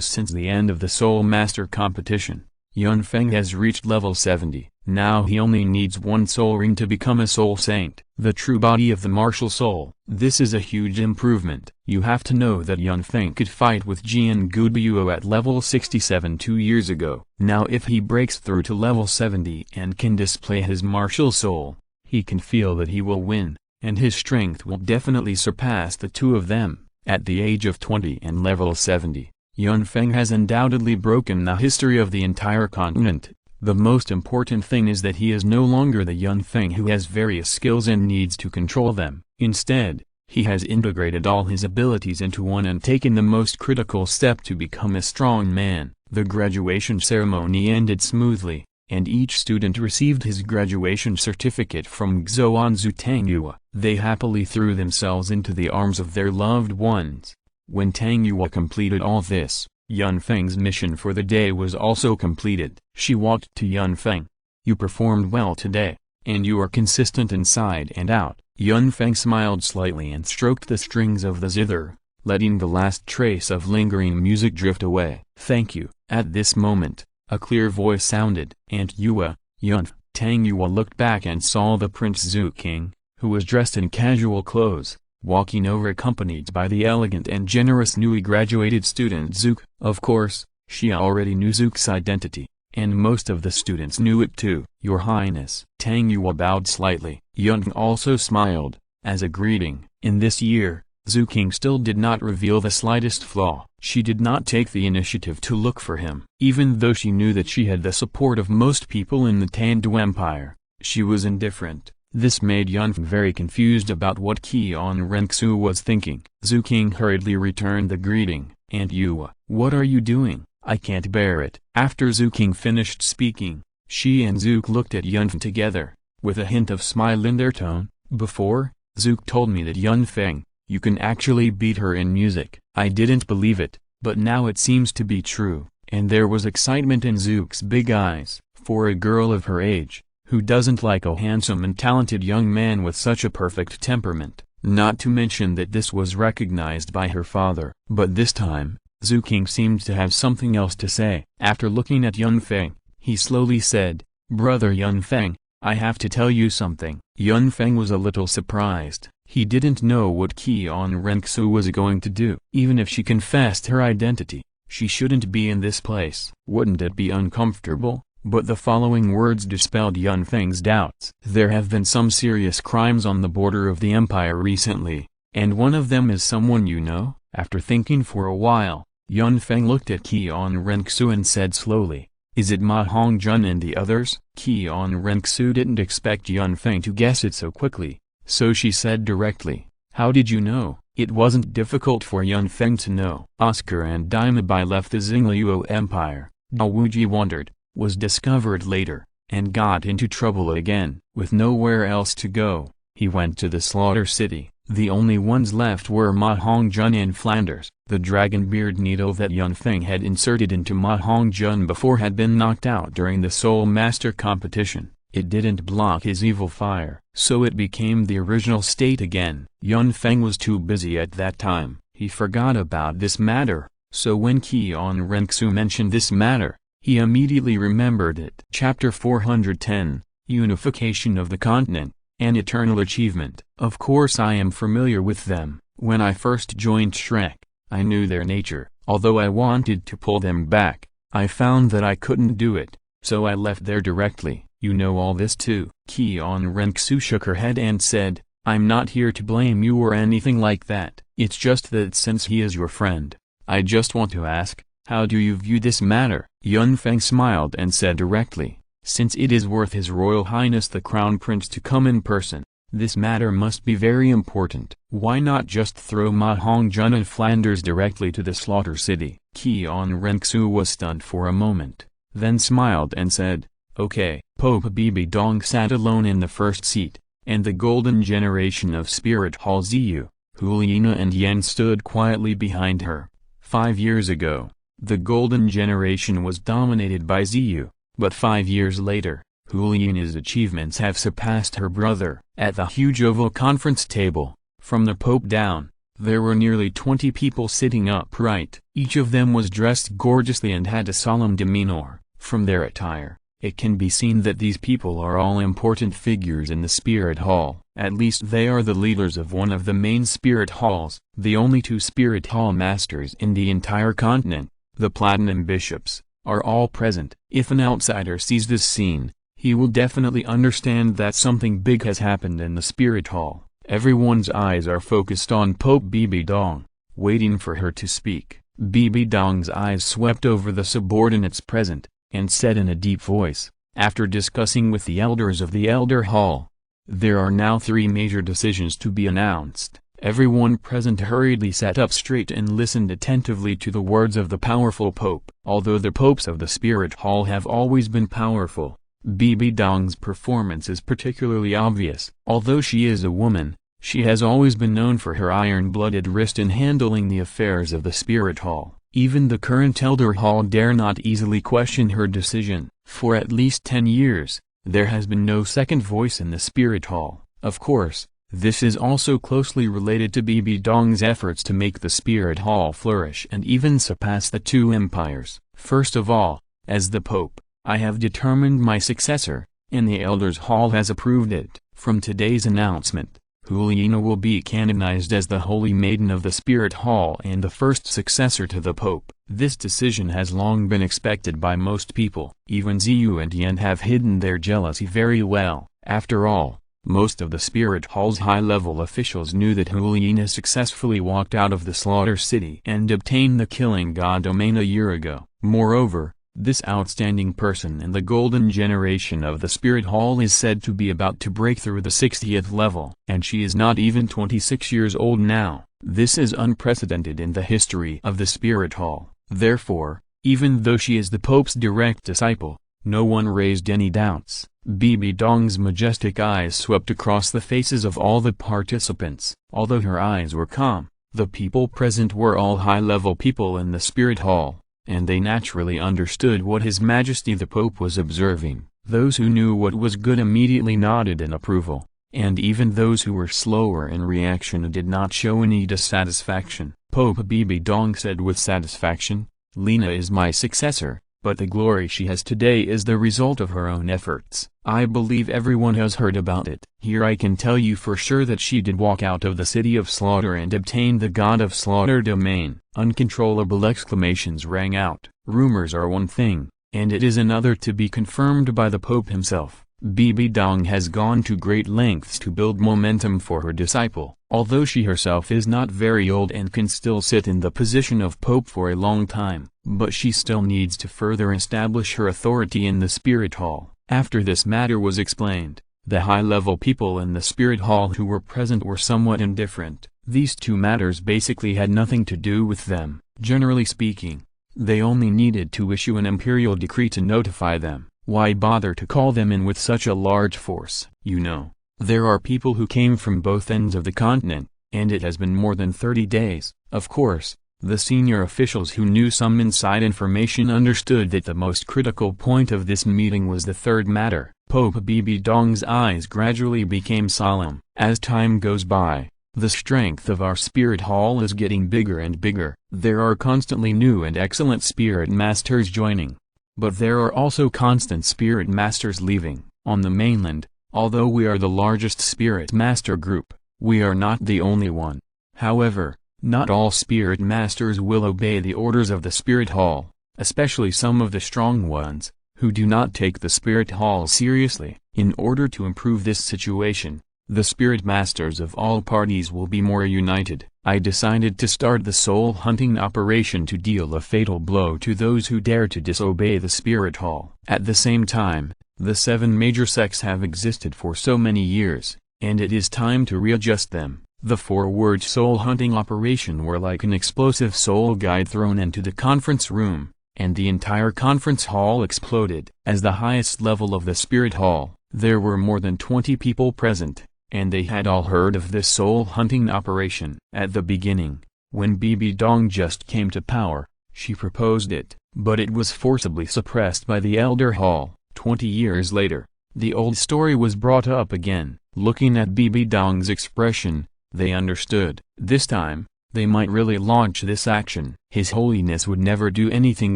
since the end of the Soul Master competition, Yun Feng has reached level 70. Now he only needs 1 soul ring to become a soul saint, the true body of the martial soul. This is a huge improvement. You have to know that Yun Feng could fight with Jian Guduo at level 67 2 years ago. Now if he breaks through to level 70 and can display his martial soul, he can feel that he will win, and his strength will definitely surpass the two of them. At the age of 20 and level 70, Yun Feng has undoubtedly broken the history of the entire continent. The most important thing is that he is no longer the Yun Feng who has various skills and needs to control them. Instead, he has integrated all his abilities into one and taken the most critical step to become a strong man. The graduation ceremony ended smoothly, and each student received his graduation certificate from Xuanzu Tangyue. They happily threw themselves into the arms of their loved ones. When Tangyue completed all this, Yun Feng's mission for the day was also completed. She walked to Yun Feng. "You performed well today, and you are consistent inside and out." Yun Feng smiled slightly and stroked the strings of the zither, letting the last trace of lingering music drift away. "Thank you." At this moment, a clear voice sounded. "Aunt Yue, Yun." Tangyue looked back and saw the Prince Zhu Qing, who was dressed in casual clothes, walking over accompanied by the elegant and generous newly graduated student Zook. Of course, she already knew Zook's identity, and most of the students knew it too. "Your Highness." Tangyue bowed slightly. Yun also smiled, as a greeting. In this year, Zhu Qing still did not reveal the slightest flaw. She did not take the initiative to look for him. Even though she knew that she had the support of most people in the Tandu Empire, she was indifferent. This made Yun Feng very confused about what Qian Renxu was thinking. Zhu Qing hurriedly returned the greeting. "Aunt Yue, what are you doing? I can't bear it." After Zhu Qing finished speaking, she and Zook looked at Yun Feng together, with a hint of smile in their tone. "Before, Zook told me that Yun Feng, you can actually beat her in music. I didn't believe it, but now it seems to be true." And there was excitement in Zook's big eyes. For a girl of her age, who doesn't like a handsome and talented young man with such a perfect temperament? Not to mention that this was recognized by her father. But this time, Zhu Qing seemed to have something else to say. After looking at Yun Feng, he slowly said, "Brother Yun Feng, I have to tell you something." Yun Feng was a little surprised. He didn't know what Qian Renxu was going to do. Even if she confessed her identity, she shouldn't be in this place. Wouldn't it be uncomfortable? But the following words dispelled Yun Feng's doubts. There have been some serious crimes on the border of the empire recently, and one of them is someone you know? After thinking for a while, Yun Feng looked at Qian Renxu and said slowly, "Is it Ma Hongjun and the others?" Qian Renxu didn't expect Yun Feng to guess it so quickly, so she said directly, "How did you know?" It wasn't difficult for Yun Feng to know. Oscar and Dima Bai left the Xingluo Empire. Dao Wuji wandered, was discovered later, and got into trouble again. With nowhere else to go, he went to the Slaughter City. The only ones left were Ma Hongjun and Flanders. The dragon beard needle that Yun Feng had inserted into Ma Hongjun before had been knocked out during the Soul Master competition. It didn't block his evil fire, so it became the original state again. Yun Feng was too busy at that time. He forgot about this matter, so when Qian Renxu mentioned this matter, he immediately remembered it. Chapter 410, Unification of the Continent, an Eternal Achievement. Of course I am familiar with them. When I first joined Shrek, I knew their nature. Although I wanted to pull them back, I found that I couldn't do it, so I left there directly. You know all this too. Qian Renxu shook her head and said, "I'm not here to blame you or anything like that. It's just that since he is your friend, I just want to ask, how do you view this matter?" Yun Feng smiled and said directly, "Since it is worth His Royal Highness the Crown Prince to come in person, this matter must be very important. Why not just throw Ma Hongjun and Flanders directly to the Slaughter City?" Qian Renxu was stunned for a moment, then smiled and said, "Okay." Pope Bibi Dong sat alone in the first seat, and the golden generation of Spirit Hall Ziyu, Hulina and Yan stood quietly behind her. 5 years ago, the golden generation was dominated by Ziyu, but 5 years later, Hulina's achievements have surpassed her brother. At the huge oval conference table, from the Pope down, there were nearly 20 people sitting upright. Each of them was dressed gorgeously and had a solemn demeanor. From their attire, it can be seen that these people are all important figures in the Spirit Hall. At least they are the leaders of one of the main Spirit Halls. The only 2 Spirit Hall masters in the entire continent, the Platinum Bishops, are all present. If an outsider sees this scene, he will definitely understand that something big has happened in the Spirit Hall. Everyone's eyes are focused on Pope Bibi Dong, waiting for her to speak. Bibi Dong's eyes swept over the subordinates present, and said in a deep voice, after discussing with the elders of the Elder Hall, "There are now 3 major decisions to be announced." Everyone present hurriedly sat up straight and listened attentively to the words of the powerful Pope. Although the popes of the Spirit Hall have always been powerful, Bibi Dong's performance is particularly obvious. Although she is a woman, she has always been known for her iron-blooded wrist in handling the affairs of the Spirit Hall. Even the current Elder Hall dare not easily question her decision. For at least 10 years, there has been no second voice in the Spirit Hall. Of course, this is also closely related to Bibi Dong's efforts to make the Spirit Hall flourish and even surpass the 2 empires. First of all, as the Pope, I have determined my successor, and the Elders Hall has approved it. From today's announcement, Hulina will be canonized as the Holy Maiden of the Spirit Hall and the first successor to the Pope. This decision has long been expected by most people. Even Ziyu and Yan have hidden their jealousy very well. After all, most of the Spirit Hall's high-level officials knew that Hulina successfully walked out of the Slaughter City and obtained the Killing God domain a year ago. Moreover, this outstanding person in the golden generation of the Spirit Hall is said to be about to break through the 60th level. And she is not even 26 years old now. This is unprecedented in the history of the Spirit Hall. Therefore, even though she is the Pope's direct disciple, no one raised any doubts. Bibi Dong's majestic eyes swept across the faces of all the participants. Although her eyes were calm, the people present were all high-level people in the Spirit Hall, and they naturally understood what His Majesty the Pope was observing. Those who knew what was good immediately nodded in approval, and even those who were slower in reaction did not show any dissatisfaction. Pope Bibi Dong said with satisfaction, "Lina is my successor, but the glory she has today is the result of her own efforts. I believe everyone has heard about it. Here I can tell you for sure that she did walk out of the city of slaughter and obtain the god of slaughter domain. Uncontrollable exclamations rang out. Rumors are one thing, and it is another to be confirmed by the Pope himself. Bibi Dong has gone to great lengths to build momentum for her disciple. Although she herself is not very old and can still sit in the position of Pope for a long time, but she still needs to further establish her authority in the Spirit Hall. After this matter was explained, the high-level people in the Spirit Hall who were present were somewhat indifferent. These two matters basically had nothing to do with them. Generally speaking, they only needed to issue an imperial decree to notify them. Why bother to call them in with such a large force? You know, there are people who came from both ends of the continent, and it has been more than 30 days. Of course, the senior officials who knew some inside information understood that the most critical point of this meeting was the third matter. Pope Bibi Dong's eyes gradually became solemn. As time goes by, the strength of our spirit hall is getting bigger and bigger. There are constantly new and excellent spirit masters joining. But there are also constant spirit masters leaving. On the mainland, although we are the largest spirit master group, we are not the only one. However, not all spirit masters will obey the orders of the spirit hall, especially some of the strong ones, who do not take the spirit hall seriously. In order to improve this situation, the spirit masters of all parties will be more united. I decided to start the soul hunting operation to deal a fatal blow to those who dare to disobey the spirit hall. At the same time, the 7 major sects have existed for so many years, and it is time to readjust them. The 4-word soul hunting operation were like an explosive soul guide thrown into the conference room, and the entire conference hall exploded. As the highest level of the spirit hall, there were more than 20 people present, and they had all heard of this soul hunting operation. At the beginning, when Bibi Dong just came to power, she proposed it, but it was forcibly suppressed by the Elder Hall. 20 years later, the old story was brought up again. Looking at Bibi Dong's expression, they understood. This time, they might really launch this action. His Holiness would never do anything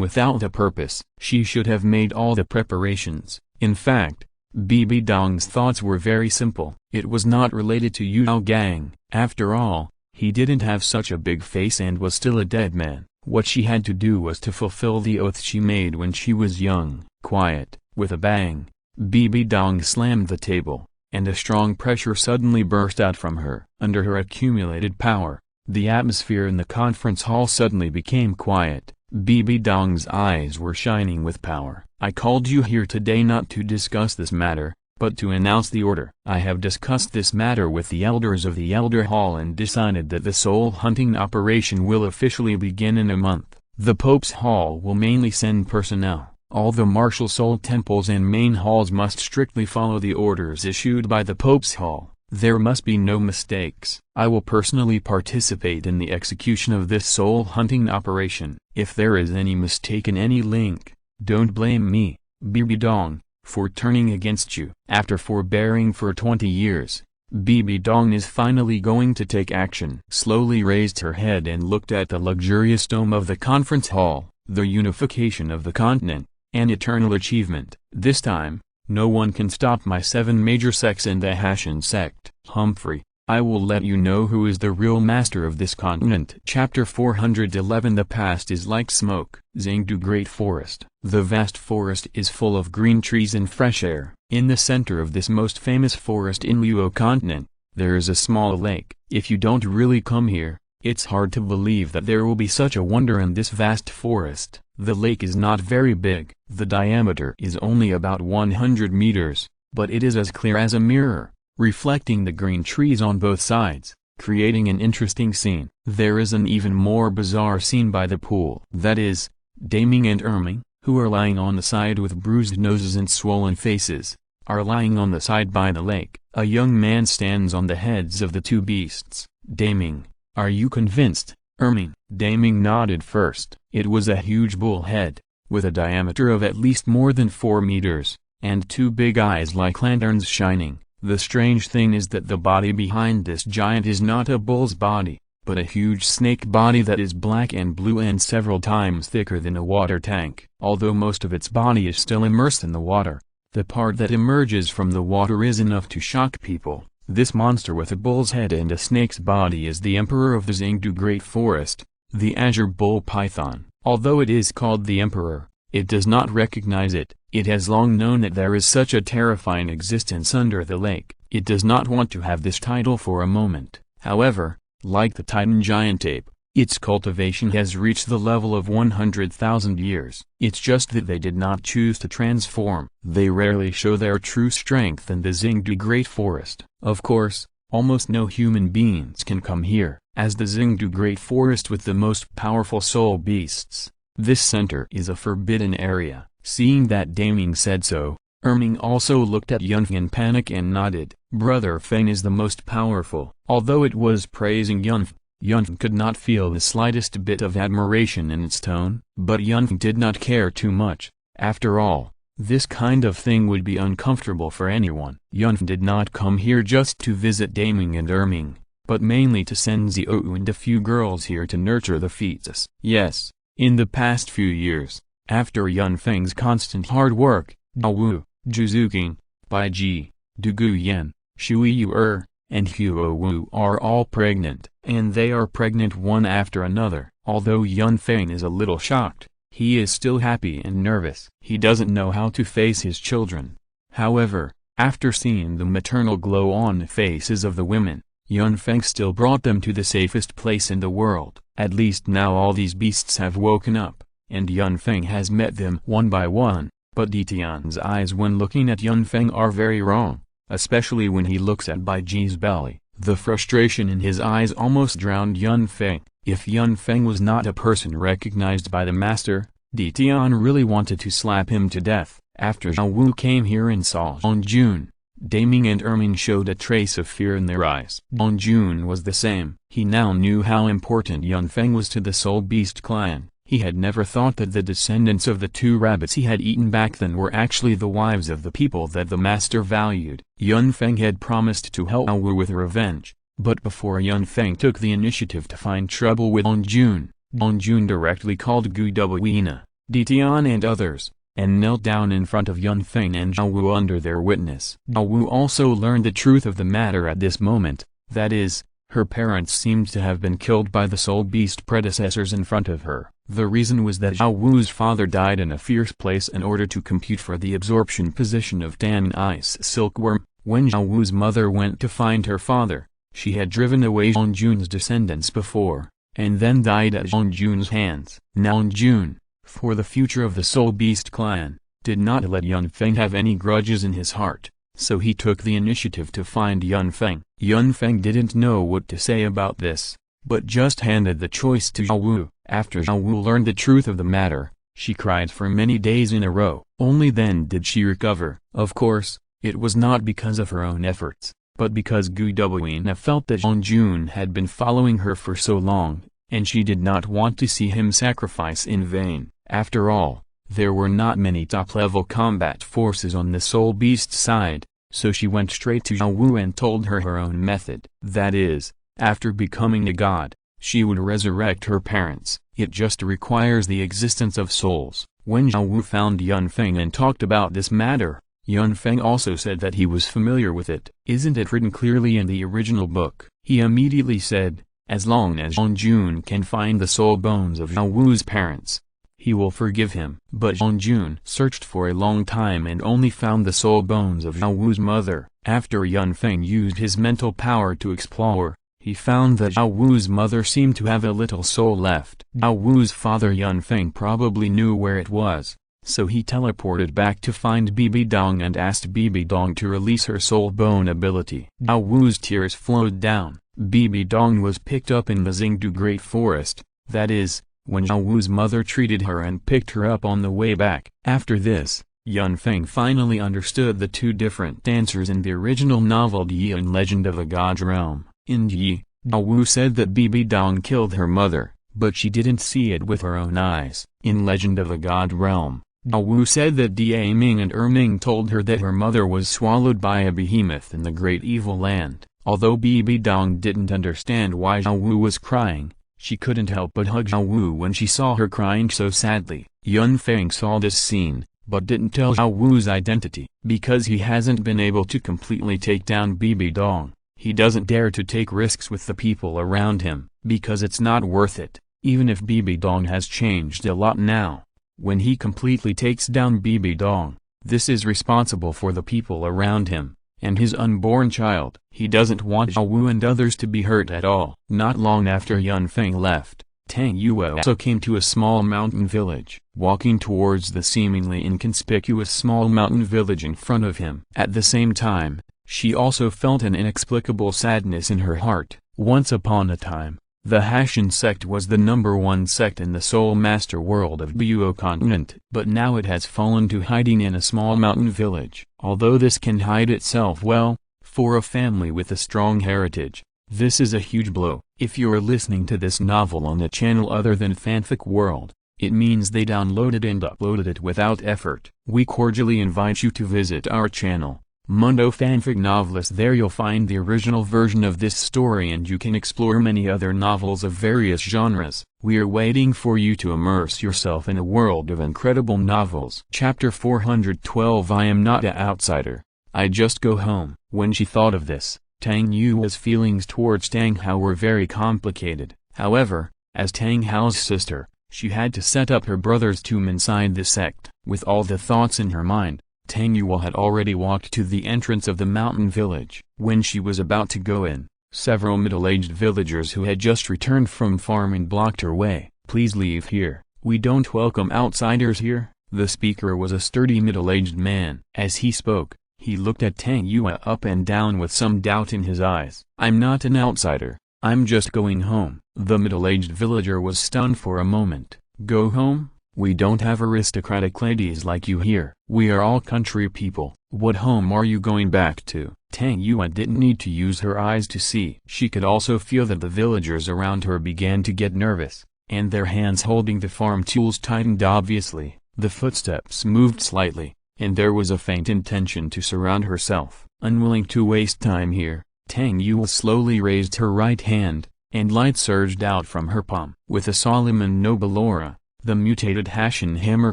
without a purpose. She should have made all the preparations. In fact, Bibi Dong's thoughts were very simple. It was not related to Yao Gang. After all, he didn't have such a big face and was still a dead man. What she had to do was to fulfill the oath she made when she was young. Quiet. With a bang, Bibi Dong slammed the table, and a strong pressure suddenly burst out from her. Under her accumulated power, the atmosphere in the conference hall suddenly became quiet. Bibi Dong's eyes were shining with power. I called you here today not to discuss this matter, but to announce the order. I have discussed this matter with the elders of the Elder Hall and decided that the soul hunting operation will officially begin in a month. The Pope's Hall will mainly send personnel. All the martial soul temples and main halls must strictly follow the orders issued by the Pope's Hall. There must be no mistakes. I will personally participate in the execution of this soul hunting operation. If there is any mistake in any link, don't blame me, Bibi Dong, for turning against you. After forbearing for 20 years, Bibi Dong is finally going to take action. Slowly raised her head and looked at the luxurious dome of the conference hall. The unification of the continent, an eternal achievement. This time, no one can stop my 7 major sects and the Hashan sect. Humphrey, I will let you know who is the real master of this continent. Chapter 411. The past is like smoke. Zhengdu Great Forest. The vast forest is full of green trees and fresh air. In the center of this most famous forest in Luo continent, there is a small lake. If you don't really come here, it's hard to believe that there will be such a wonder in this vast forest. The lake is not very big. The diameter is only about 100 meters, but it is as clear as a mirror, reflecting the green trees on both sides, creating an interesting scene. There is an even more bizarre scene by the pool. That is, Daming and Erming, who are lying on the side with bruised noses and swollen faces, are lying on the side by the lake. A young man stands on the heads of the two beasts. Daming, are you convinced? Erming. Daming nodded first. It was a huge bull head, with a diameter of at least more than 4 meters, and 2 big eyes like lanterns shining. The strange thing is that the body behind this giant is not a bull's body, but a huge snake body that is black and blue and several times thicker than a water tank. Although most of its body is still immersed in the water, the part that emerges from the water is enough to shock people. This monster with a bull's head and a snake's body is the emperor of the Xingdu Great Forest, the azure bull python. Although it is called the emperor, it does not recognize it. It has long known that there is such a terrifying existence under the lake. It does not want to have this title for a moment. However, like the Titan giant ape, its cultivation has reached the level of 100,000 years. It's just that they did not choose to transform. They rarely show their true strength in the Xingdu Great Forest. Of course, almost no human beings can come here, as the Xingdu Great Forest with the most powerful soul beasts. This center is a forbidden area. Seeing that Daming said so, Erming also looked at Yunfeng in panic and nodded. Brother Feng is the most powerful. Although it was praising Yunfeng, Yunfeng could not feel the slightest bit of admiration in its tone. But Yunfeng did not care too much. After all, this kind of thing would be uncomfortable for anyone. Yunfeng did not come here just to visit Daming and Erming, but mainly to send Xiao and a few girls here to nurture the fetus. Yes, in the past few years, after Yunfeng's constant hard work, Daowu, Zhuzuqing, Baiji, Duguyan, Shuiyu and Huowu are all pregnant, and they are pregnant one after another. Although Yunfeng is a little shocked, he is still happy and nervous. He doesn't know how to face his children. However, after seeing the maternal glow on the faces of the women, Yunfeng still brought them to the safest place in the world. At least now all these beasts have woken up, and Yunfeng has met them one by one. But Ditian's eyes when looking at Yunfeng are very wrong, especially when he looks at Baiji's belly. The frustration in his eyes almost drowned Yunfeng. If Yunfeng was not a person recognized by the master, Ditian really wanted to slap him to death. After Zhao Wu came here and saw Zhongjun, Daming and Erming showed a trace of fear in their eyes. Zhongjun was the same. He now knew how important Yunfeng was to the Soul Beast clan. He had never thought that the descendants of the two rabbits he had eaten back then were actually the wives of the people that the master valued. Yunfeng had promised to help Wu with revenge, but before Yunfeng took the initiative to find trouble with Zhongjun, Zhongjun directly called Guduina, Ditian and others, and knelt down in front of Yunfeng and Zhao Wu under their witness. Zhao Wu also learned the truth of the matter at this moment, that is, her parents seemed to have been killed by the Soul Beast predecessors in front of her. The reason was that Zhao Wu's father died in a fierce place in order to compute for the absorption position of Tan Ice Silkworm. When Zhao Wu's mother went to find her father, she had driven away Zhongjun's descendants before, and then died at Zhongjun's hands. Now Zhongjun, for the future of the Soul Beast clan, did not let Yunfeng have any grudges in his heart, so he took the initiative to find Yunfeng. Yunfeng didn't know what to say about this, but just handed the choice to Zhao Wu. After Zhao Wu learned the truth of the matter, she cried for many days in a row. Only then did she recover. Of course, it was not because of her own efforts, but because Guduina felt that Zhongjun had been following her for so long, and she did not want to see him sacrifice in vain. After all, there were not many top-level combat forces on the Soul Beast side, so she went straight to Zhao Wu and told her her own method. That is, after becoming a god, she would resurrect her parents. It just requires the existence of souls. When Zhao Wu found Yunfeng and talked about this matter, Yunfeng also said that he was familiar with it. Isn't it written clearly in the original book? He immediately said, as long as Zhongjun can find the soul bones of Zhao Wu's parents, he will forgive him. But Zhongjun searched for a long time and only found the soul bones of Zhao Wu's mother. After Yunfeng used his mental power to explore, he found that Zhao Wu's mother seemed to have a little soul left. Zhao Wu's father Yunfeng probably knew where it was, so he teleported back to find Bibi Dong and asked Bibi Dong to release her soul bone ability. Zhao Wu's tears flowed down. Bibi Dong was picked up in the Xingdu Great Forest, that is, when Zhao Wu's mother treated her and picked her up on the way back. After this, Yunfeng finally understood the two different answers in the original novel Yi and Legend of the God's Realm. In Yi, Zhao Wu said that Bibi Dong killed her mother, but she didn't see it with her own eyes. In Legend of the God Realm, Zhao Wu said that Daming and Erming told her that her mother was swallowed by a behemoth in the Great Evil Land. Although Bibi Dong didn't understand why Zhao Wu was crying, she couldn't help but hug Zhao Wu when she saw her crying so sadly. Yun Feng saw this scene, but didn't tell Zhao Wu's identity. Because he hasn't been able to completely take down Bibi Dong, he doesn't dare to take risks with the people around him, because it's not worth it, even if Bibi Dong has changed a lot now. When he completely takes down Bibi Dong, this is responsible for the people around him, and his unborn child. He doesn't want Zhao Wu and others to be hurt at all. Not long after Yun Feng left, Tang Yue also came to a small mountain village, walking towards the seemingly inconspicuous small mountain village in front of him. At the same time, she also felt an inexplicable sadness in her heart. Once upon a time, the Hashan sect was the #1 sect in the Soul Master world of Duuluo continent, but now it has fallen to hiding in a small mountain village. Although this can hide itself well, for a family with a strong heritage, this is a huge blow. If you're listening to this novel on a channel other than Fanfic World, it means they downloaded and uploaded it without effort. We cordially invite you to visit our channel, Mundo Fanfic Novelist. There you'll find the original version of this story and you can explore many other novels of various genres. We are waiting for you to immerse yourself in a world of incredible novels. Chapter 412 I am not an outsider. I just go home. When she thought of this, Tang Yue's feelings towards Tang Hao were very complicated. However, as Tang Hao's sister, she had to set up her brother's tomb inside the sect. With all the thoughts in her mind, Tang Yue had already walked to the entrance of the mountain village. When she was about to go in, several middle-aged villagers who had just returned from farming blocked her way. Please leave here. We don't welcome outsiders here. The speaker was a sturdy middle-aged man. As he spoke, he looked at Tang Yue up and down with some doubt in his eyes. I'm not an outsider. I'm just going home. The middle-aged villager was stunned for a moment. Go home? We don't have aristocratic ladies like you here. We are all country people. What home are you going back to? Tang Yue didn't need to use her eyes to see. She could also feel that the villagers around her began to get nervous, and their hands holding the farm tools tightened obviously. The footsteps moved slightly, and there was a faint intention to surround herself. Unwilling to waste time here, Tang Yue slowly raised her right hand, and light surged out from her palm. With a solemn and noble aura, the mutated Hashan hammer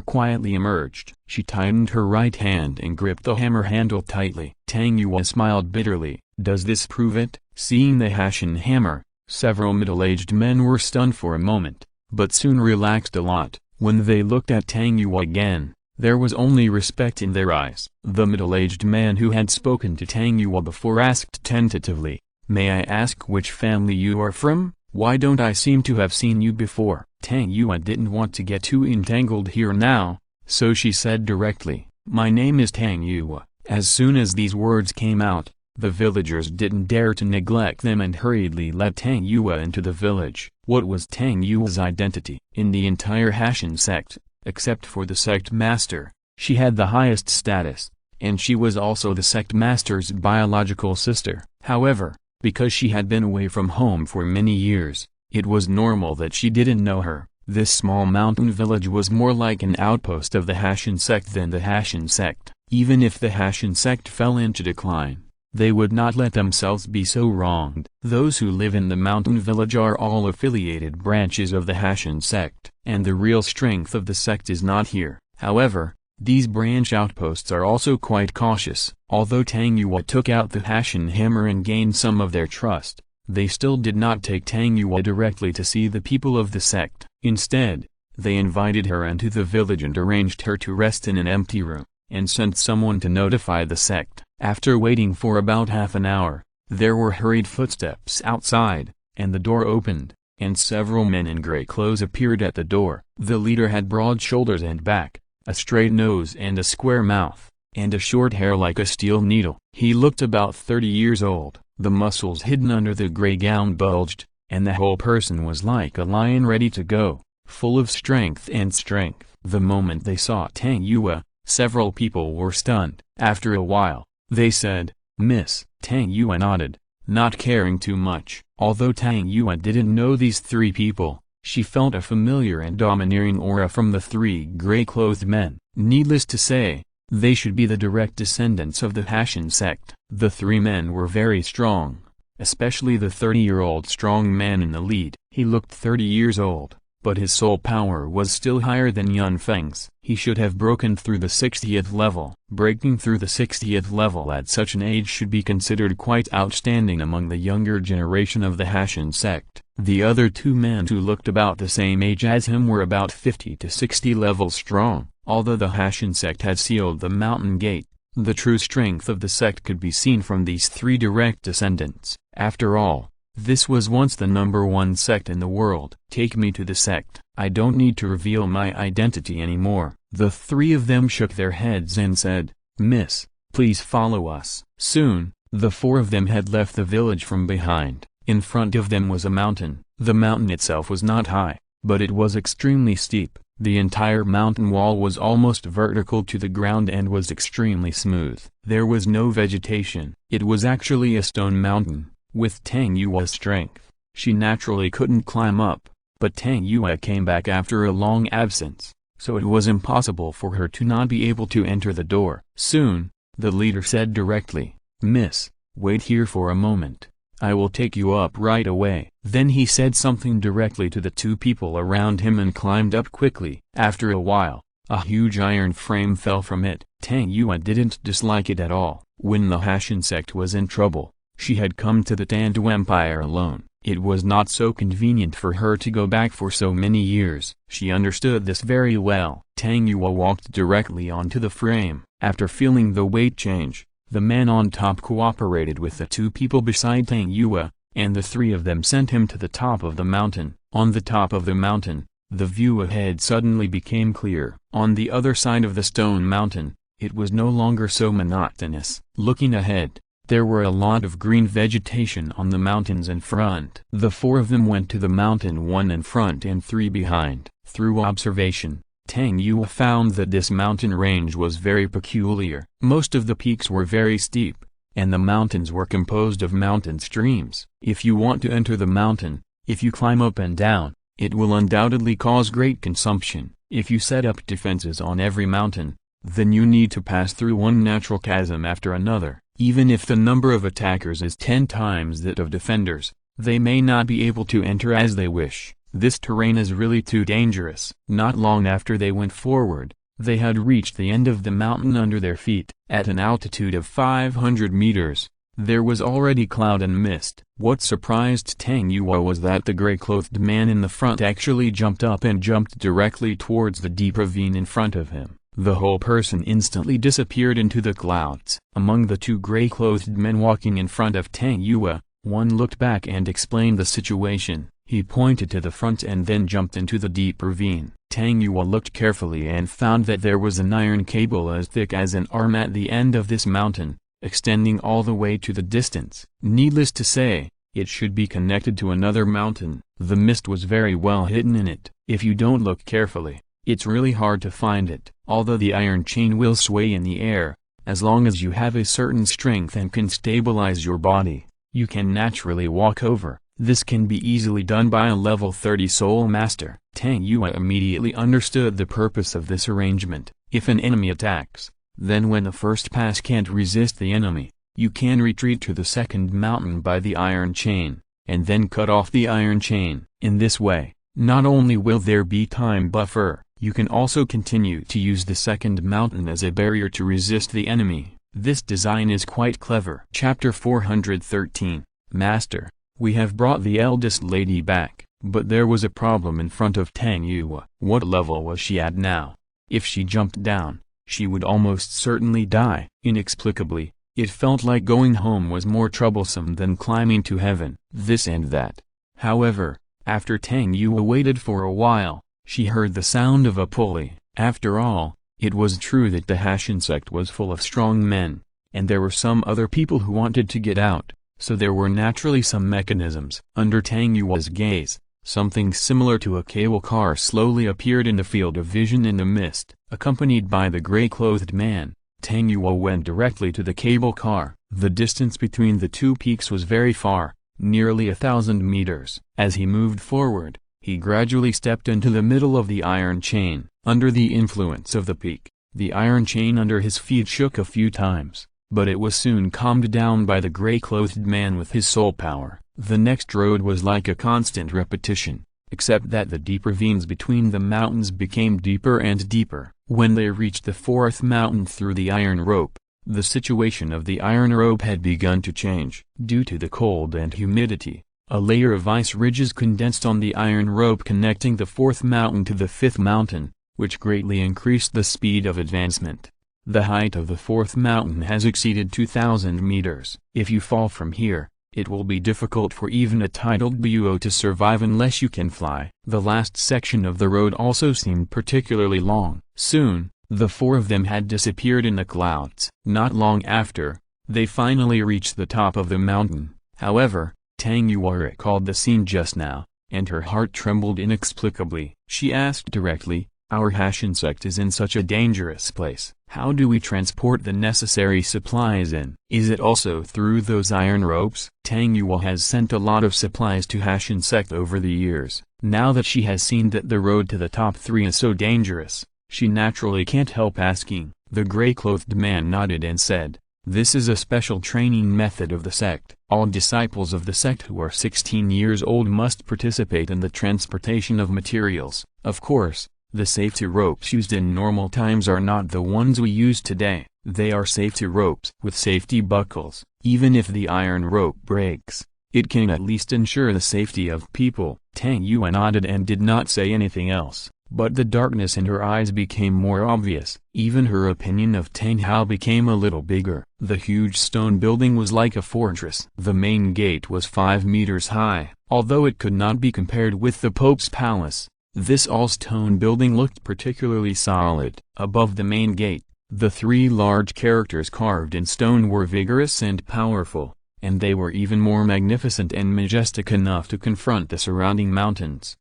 quietly emerged. She tightened her right hand and gripped the hammer handle tightly. Tang Yue smiled bitterly. Does this prove it? Seeing the Hashan hammer, several middle-aged men were stunned for a moment, but soon relaxed a lot. When they looked at Tang Yue again, there was only respect in their eyes. The middle-aged man who had spoken to Tang Yue before asked tentatively, "May I ask which family you are from? Why don't I seem to have seen you before?" Tang Yue didn't want to get too entangled here now, so she said directly, "My name is Tang Yue." As soon as these words came out, the villagers didn't dare to neglect them and hurriedly let Tang Yue into the village. What was Tang Yue's identity? In the entire Hashan sect, except for the sect master, she had the highest status, and she was also the sect master's biological sister. However, because she had been away from home for many years, it was normal that she didn't know her. This small mountain village was more like an outpost of the Hashan sect than the Hashan sect. Even if the Hashan sect fell into decline, they would not let themselves be so wronged. Those who live in the mountain village are all affiliated branches of the Hashan sect, and the real strength of the sect is not here. However, these branch outposts are also quite cautious. Although Tang Yue took out the Hashan hammer and gained some of their trust, they still did not take Tang Yue directly to see the people of the sect. Instead, they invited her into the village and arranged her to rest in an empty room, and sent someone to notify the sect. After waiting for about half an hour, there were hurried footsteps outside, and the door opened, and several men in gray clothes appeared at the door. The leader had broad shoulders and back, a straight nose and a square mouth, and a short hair like a steel needle. He looked about 30 years old. The muscles hidden under the gray gown bulged, and the whole person was like a lion ready to go, full of strength and strength. The moment they saw Tang Yue, several people were stunned. After a while, they said, "Miss." Tang Yue nodded, not caring too much. Although Tang Yue didn't know these three people, she felt a familiar and domineering aura from the three gray-clothed men. Needless to say, they should be the direct descendants of the Hashan sect. The three men were very strong, especially the 30-year-old strong man in the lead. He looked 30 years old, but his soul power was still higher than Yun Feng's. He should have broken through the 60th level. Breaking through the 60th level at such an age should be considered quite outstanding among the younger generation of the Hashin sect. The other two men who looked about the same age as him were about 50 to 60 levels strong. Although the Hashin sect had sealed the mountain gate, the true strength of the sect could be seen from these three direct descendants. After all, this was once the #1 sect in the world. Take me to the sect. I don't need to reveal my identity anymore. The three of them shook their heads and said, "Miss, please follow us." Soon, the four of them had left the village from behind. In front of them was a mountain. The mountain itself was not high, but it was extremely steep. The entire mountain wall was almost vertical to the ground and was extremely smooth. There was no vegetation. It was actually a stone mountain. With Tang Yue's strength, she naturally couldn't climb up, but Tang Yue came back after a long absence, so it was impossible for her to not be able to enter the door. Soon, the leader said directly, "Miss, wait here for a moment. I will take you up right away." Then he said something directly to the two people around him and climbed up quickly. After a while, a huge iron frame fell from it. Tang Yue didn't dislike it at all. When the Hashin sect was in trouble, she had come to the Tandu Empire alone. It was not so convenient for her to go back for so many years. She understood this very well. Tang Yue walked directly onto the frame. After feeling the weight change, the man on top cooperated with the two people beside Tang Yue, and the three of them sent him to the top of the mountain. On the top of the mountain, the view ahead suddenly became clear. On the other side of the stone mountain, it was no longer so monotonous. Looking ahead, there were a lot of green vegetation on the mountains in front. The four of them went to the mountain, one in front and three behind. Through observation, Tang Yue found that this mountain range was very peculiar. Most of the peaks were very steep, and the mountains were composed of mountain streams. If you want to enter the mountain, if you climb up and down, it will undoubtedly cause great consumption. If you set up defenses on every mountain, then you need to pass through one natural chasm after another. Even if the number of attackers is 10 times that of defenders, they may not be able to enter as they wish. This terrain is really too dangerous. Not long after they went forward, they had reached the end of the mountain under their feet. At an altitude of 500 meters, there was already cloud and mist. What surprised Tang Yue was that the gray-clothed man in the front actually jumped up and jumped directly towards the deep ravine in front of him. The whole person instantly disappeared into the clouds. Among the two gray-clothed men walking in front of Tang Yue, one looked back and explained the situation. He pointed to the front and then jumped into the deep ravine. Tang Yue looked carefully and found that there was an iron cable as thick as an arm at the end of this mountain, extending all the way to the distance. Needless to say, it should be connected to another mountain. The mist was very well hidden in it. If you don't look carefully, it's really hard to find it. Although the iron chain will sway in the air, as long as you have a certain strength and can stabilize your body, you can naturally walk over. This can be easily done by a level 30 soul master. Tang Yue immediately understood the purpose of this arrangement. If an enemy attacks, then when the first pass can't resist the enemy, you can retreat to the second mountain by the iron chain, and then cut off the iron chain. In this way, not only will there be time buffer, you can also continue to use the second mountain as a barrier to resist the enemy. This design is quite clever. Chapter 413. Master, we have brought the eldest lady back, but there was a problem in front of Tang Yue. What level was she at now? If she jumped down, she would almost certainly die. Inexplicably, it felt like going home was more troublesome than climbing to heaven. This and that. However, after Tang Yue waited for a while, she heard the sound of a pulley. After all, it was true that the Hashin sect was full of strong men, and there were some other people who wanted to get out, so there were naturally some mechanisms. Under Tang Yue's gaze, something similar to a cable car slowly appeared in the field of vision in the mist. Accompanied by the gray-clothed man, Tang Yue went directly to the cable car. The distance between the two peaks was very far, nearly 1,000 meters. As he moved forward, he gradually stepped into the middle of the iron chain. Under the influence of the peak, the iron chain under his feet shook a few times, but it was soon calmed down by the gray-clothed man with his soul power. The next road was like a constant repetition, except that the deep ravines between the mountains became deeper and deeper. When they reached the fourth mountain through the iron rope, the situation of the iron rope had begun to change. Due to the cold and humidity, a layer of ice ridges condensed on the iron rope connecting the fourth mountain to the fifth mountain, which greatly increased the speed of advancement. The height of the fourth mountain has exceeded 2,000 meters. If you fall from here, it will be difficult for even a titled Douluo to survive unless you can fly. The last section of the road also seemed particularly long. Soon, the four of them had disappeared in the clouds. Not long after, they finally reached the top of the mountain. However, Tang Yue recalled the scene just now, and her heart trembled inexplicably. She asked directly, "Our Hashin sect is in such a dangerous place. How do we transport the necessary supplies in? Is it also through those iron ropes?" Tang Yue has sent a lot of supplies to Hashin sect over the years. Now that she has seen that the road to the top 3 is so dangerous, she naturally can't help asking. The gray-clothed man nodded and said, "This is a special training method of the sect. All disciples of the sect who are 16 years old must participate in the transportation of materials. Of course, the safety ropes used in normal times are not the ones we use today. They are safety ropes with safety buckles. Even if the iron rope breaks, it can at least ensure the safety of people." Tang Yue nodded and did not say anything else, but the darkness in her eyes became more obvious. Even her opinion of Tang Hao became a little bigger. The huge stone building was like a fortress. The main gate was 5 meters high. Although it could not be compared with the Pope's palace, this all-stone building looked particularly solid. Above the main gate, the 3 large characters carved in stone were vigorous and powerful, and they were even more magnificent and majestic enough to confront the surrounding mountains.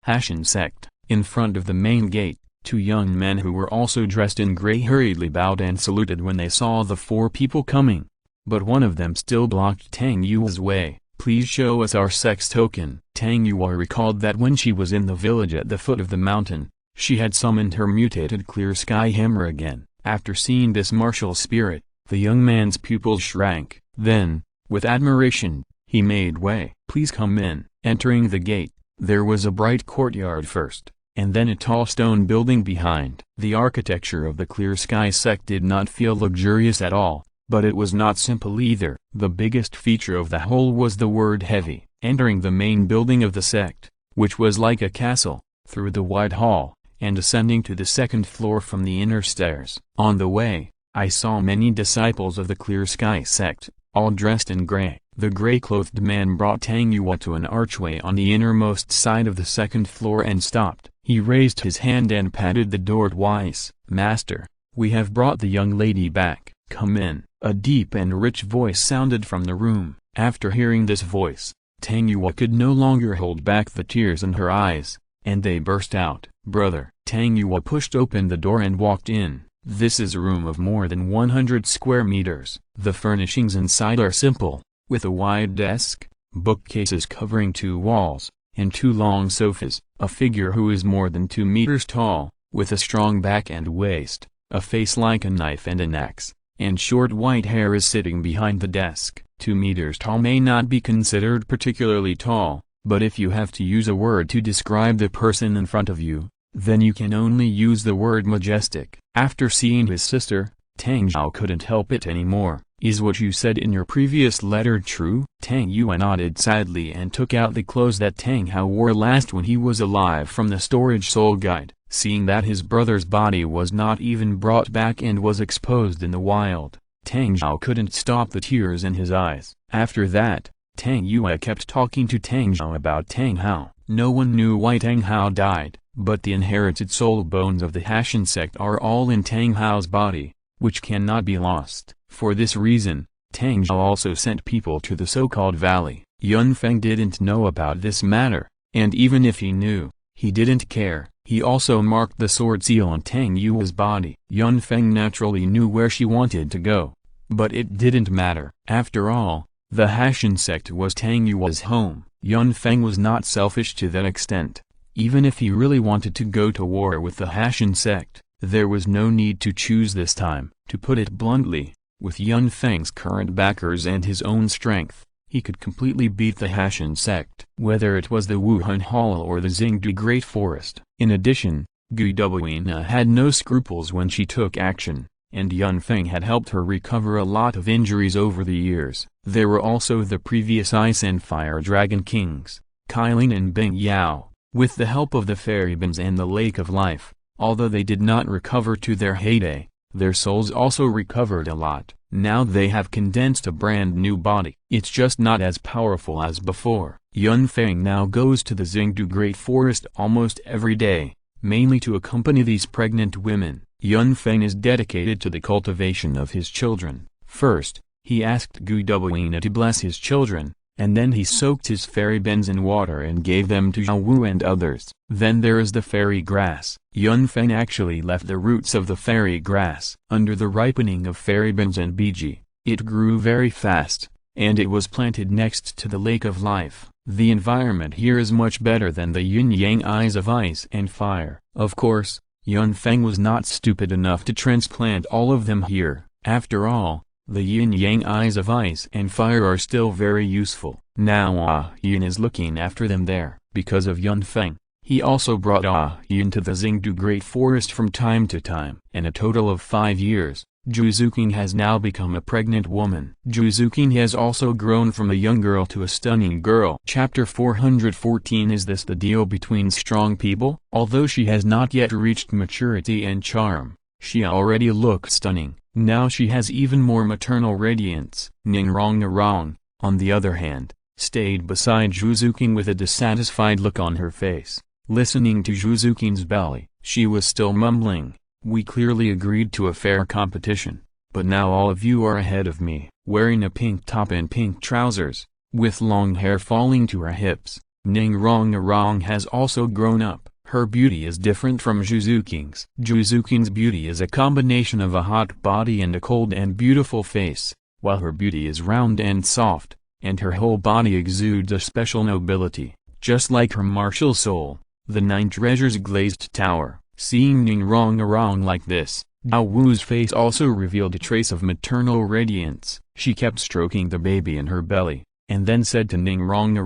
Hashin sect. In front of the main gate, 2 young men who were also dressed in gray hurriedly bowed and saluted when they saw the 4 people coming. But one of them still blocked Tang Yue's way. "Please show us our sect's token." Tang Yue recalled that when she was in the village at the foot of the mountain, she had summoned her mutated clear sky hammer again. After seeing this martial spirit, the young man's pupils shrank. Then, with admiration, he made way. "Please come in." Entering the gate, there was a bright courtyard first, and then a tall stone building behind. The architecture of the Clear Sky sect did not feel luxurious at all, but it was not simple either. The biggest feature of the whole was the word heavy. Entering the main building of the sect, which was like a castle, through the wide hall, and ascending to the 2nd floor from the inner stairs. On the way, I saw many disciples of the Clear Sky sect, all dressed in gray. The gray-clothed man brought Tang Yue to an archway on the innermost side of the 2nd floor and stopped. He raised his hand and patted the door twice. "Master, we have brought the young lady back. Come in." A deep and rich voice sounded from the room. After hearing this voice, Tang Yue could no longer hold back the tears in her eyes, and they burst out. "Brother." Tang Yue pushed open the door and walked in. This is a room of more than 100 square meters. The furnishings inside are simple, with a wide desk, bookcases covering 2 walls, and 2 long sofas. A figure who is more than 2 meters tall, with a strong back and waist, a face like a knife and an axe, and short white hair is sitting behind the desk. 2 meters tall may not be considered particularly tall, but if you have to use a word to describe the person in front of you, then you can only use the word majestic. After seeing his sister, Tang Zhao couldn't help it anymore. "Is what you said in your previous letter true?" Tang Yue nodded sadly and took out the clothes that Tang Hao wore last when he was alive from the storage soul guide. Seeing that his brother's body was not even brought back and was exposed in the wild, Tang Zhao couldn't stop the tears in his eyes. After that, Tang Yue kept talking to Tang Zhao about Tang Hao. No one knew why Tang Hao died, but the inherited soul bones of the Hashin sect are all in Tang Hao's body, which cannot be lost. For this reason, Tang Zhao also sent people to the so-called valley. Feng didn't know about this matter, and even if he knew, he didn't care. He also marked the sword seal on Tang Yue's body. Feng naturally knew where she wanted to go, but it didn't matter. After all, the Hashin sect was Tang Yue's home. Feng was not selfish to that extent. Even if he really wanted to go to war with the Hashin sect, there was no need to choose this time. To put it bluntly, With Yun Feng's current backers and his own strength, he could completely beat the Hashan sect, whether it was the Wuhan Hall or the Xingdu Great Forest. In addition, Gu Duoina had no scruples when she took action, and Yun Feng had helped her recover a lot of injuries over the years. There were also the previous Ice and Fire Dragon Kings, Kailin and Bing Yao, with the help of the Fairy Binns and the Lake of Life. Although they did not recover to their heyday, their souls also recovered a lot. Now they have condensed a brand new body. It's just not as powerful as before. Yun Feng now goes to the Xingdu Great Forest almost every day, mainly to accompany these pregnant women. Yun Feng is dedicated to the cultivation of his children. First, he asked Gu Duoina to bless his children, and then he soaked his fairy bins in water and gave them to Zhao Wu and others. Then there is the fairy grass. Yun Feng actually left the roots of the fairy grass under the ripening of fairy bins and biji. It grew very fast, and it was planted next to the Lake of Life. The environment here is much better than the yin-yang eyes of ice and fire. Of course, Yun Feng was not stupid enough to transplant all of them here. After all, the yin-yang eyes of ice and fire are still very useful. Now Yin is looking after them there. Because of Yun Feng, he also brought Yin to the Xingdu Great Forest from time to time. In a total of 5 years, Zhu Zuqing has now become a pregnant woman. Zhu Zuqing has also grown from a young girl to a stunning girl. Chapter 414. Is this the deal between strong people? Although she has not yet reached maturity and charm, she already looks stunning. Now she has even more maternal radiance. Ning Rong, on the other hand, stayed beside Zhu Zuqing with a dissatisfied look on her face. Listening to Zhu Zuqing's belly, she was still mumbling, "We clearly agreed to a fair competition, but now all of you are ahead of me." Wearing a pink top and pink trousers, with long hair falling to her hips, Ning Rong has also grown up. Her beauty is different from Zhu Zuqing's. Zhu Zuqing's beauty is a combination of a hot body and a cold and beautiful face, while her beauty is round and soft, and her whole body exudes a special nobility, just like her martial soul, the 9 treasures glazed tower. Seeing Ning Rong like this, Zhao Wu's face also revealed a trace of maternal radiance. She kept stroking the baby in her belly, and then said to Ning Rong,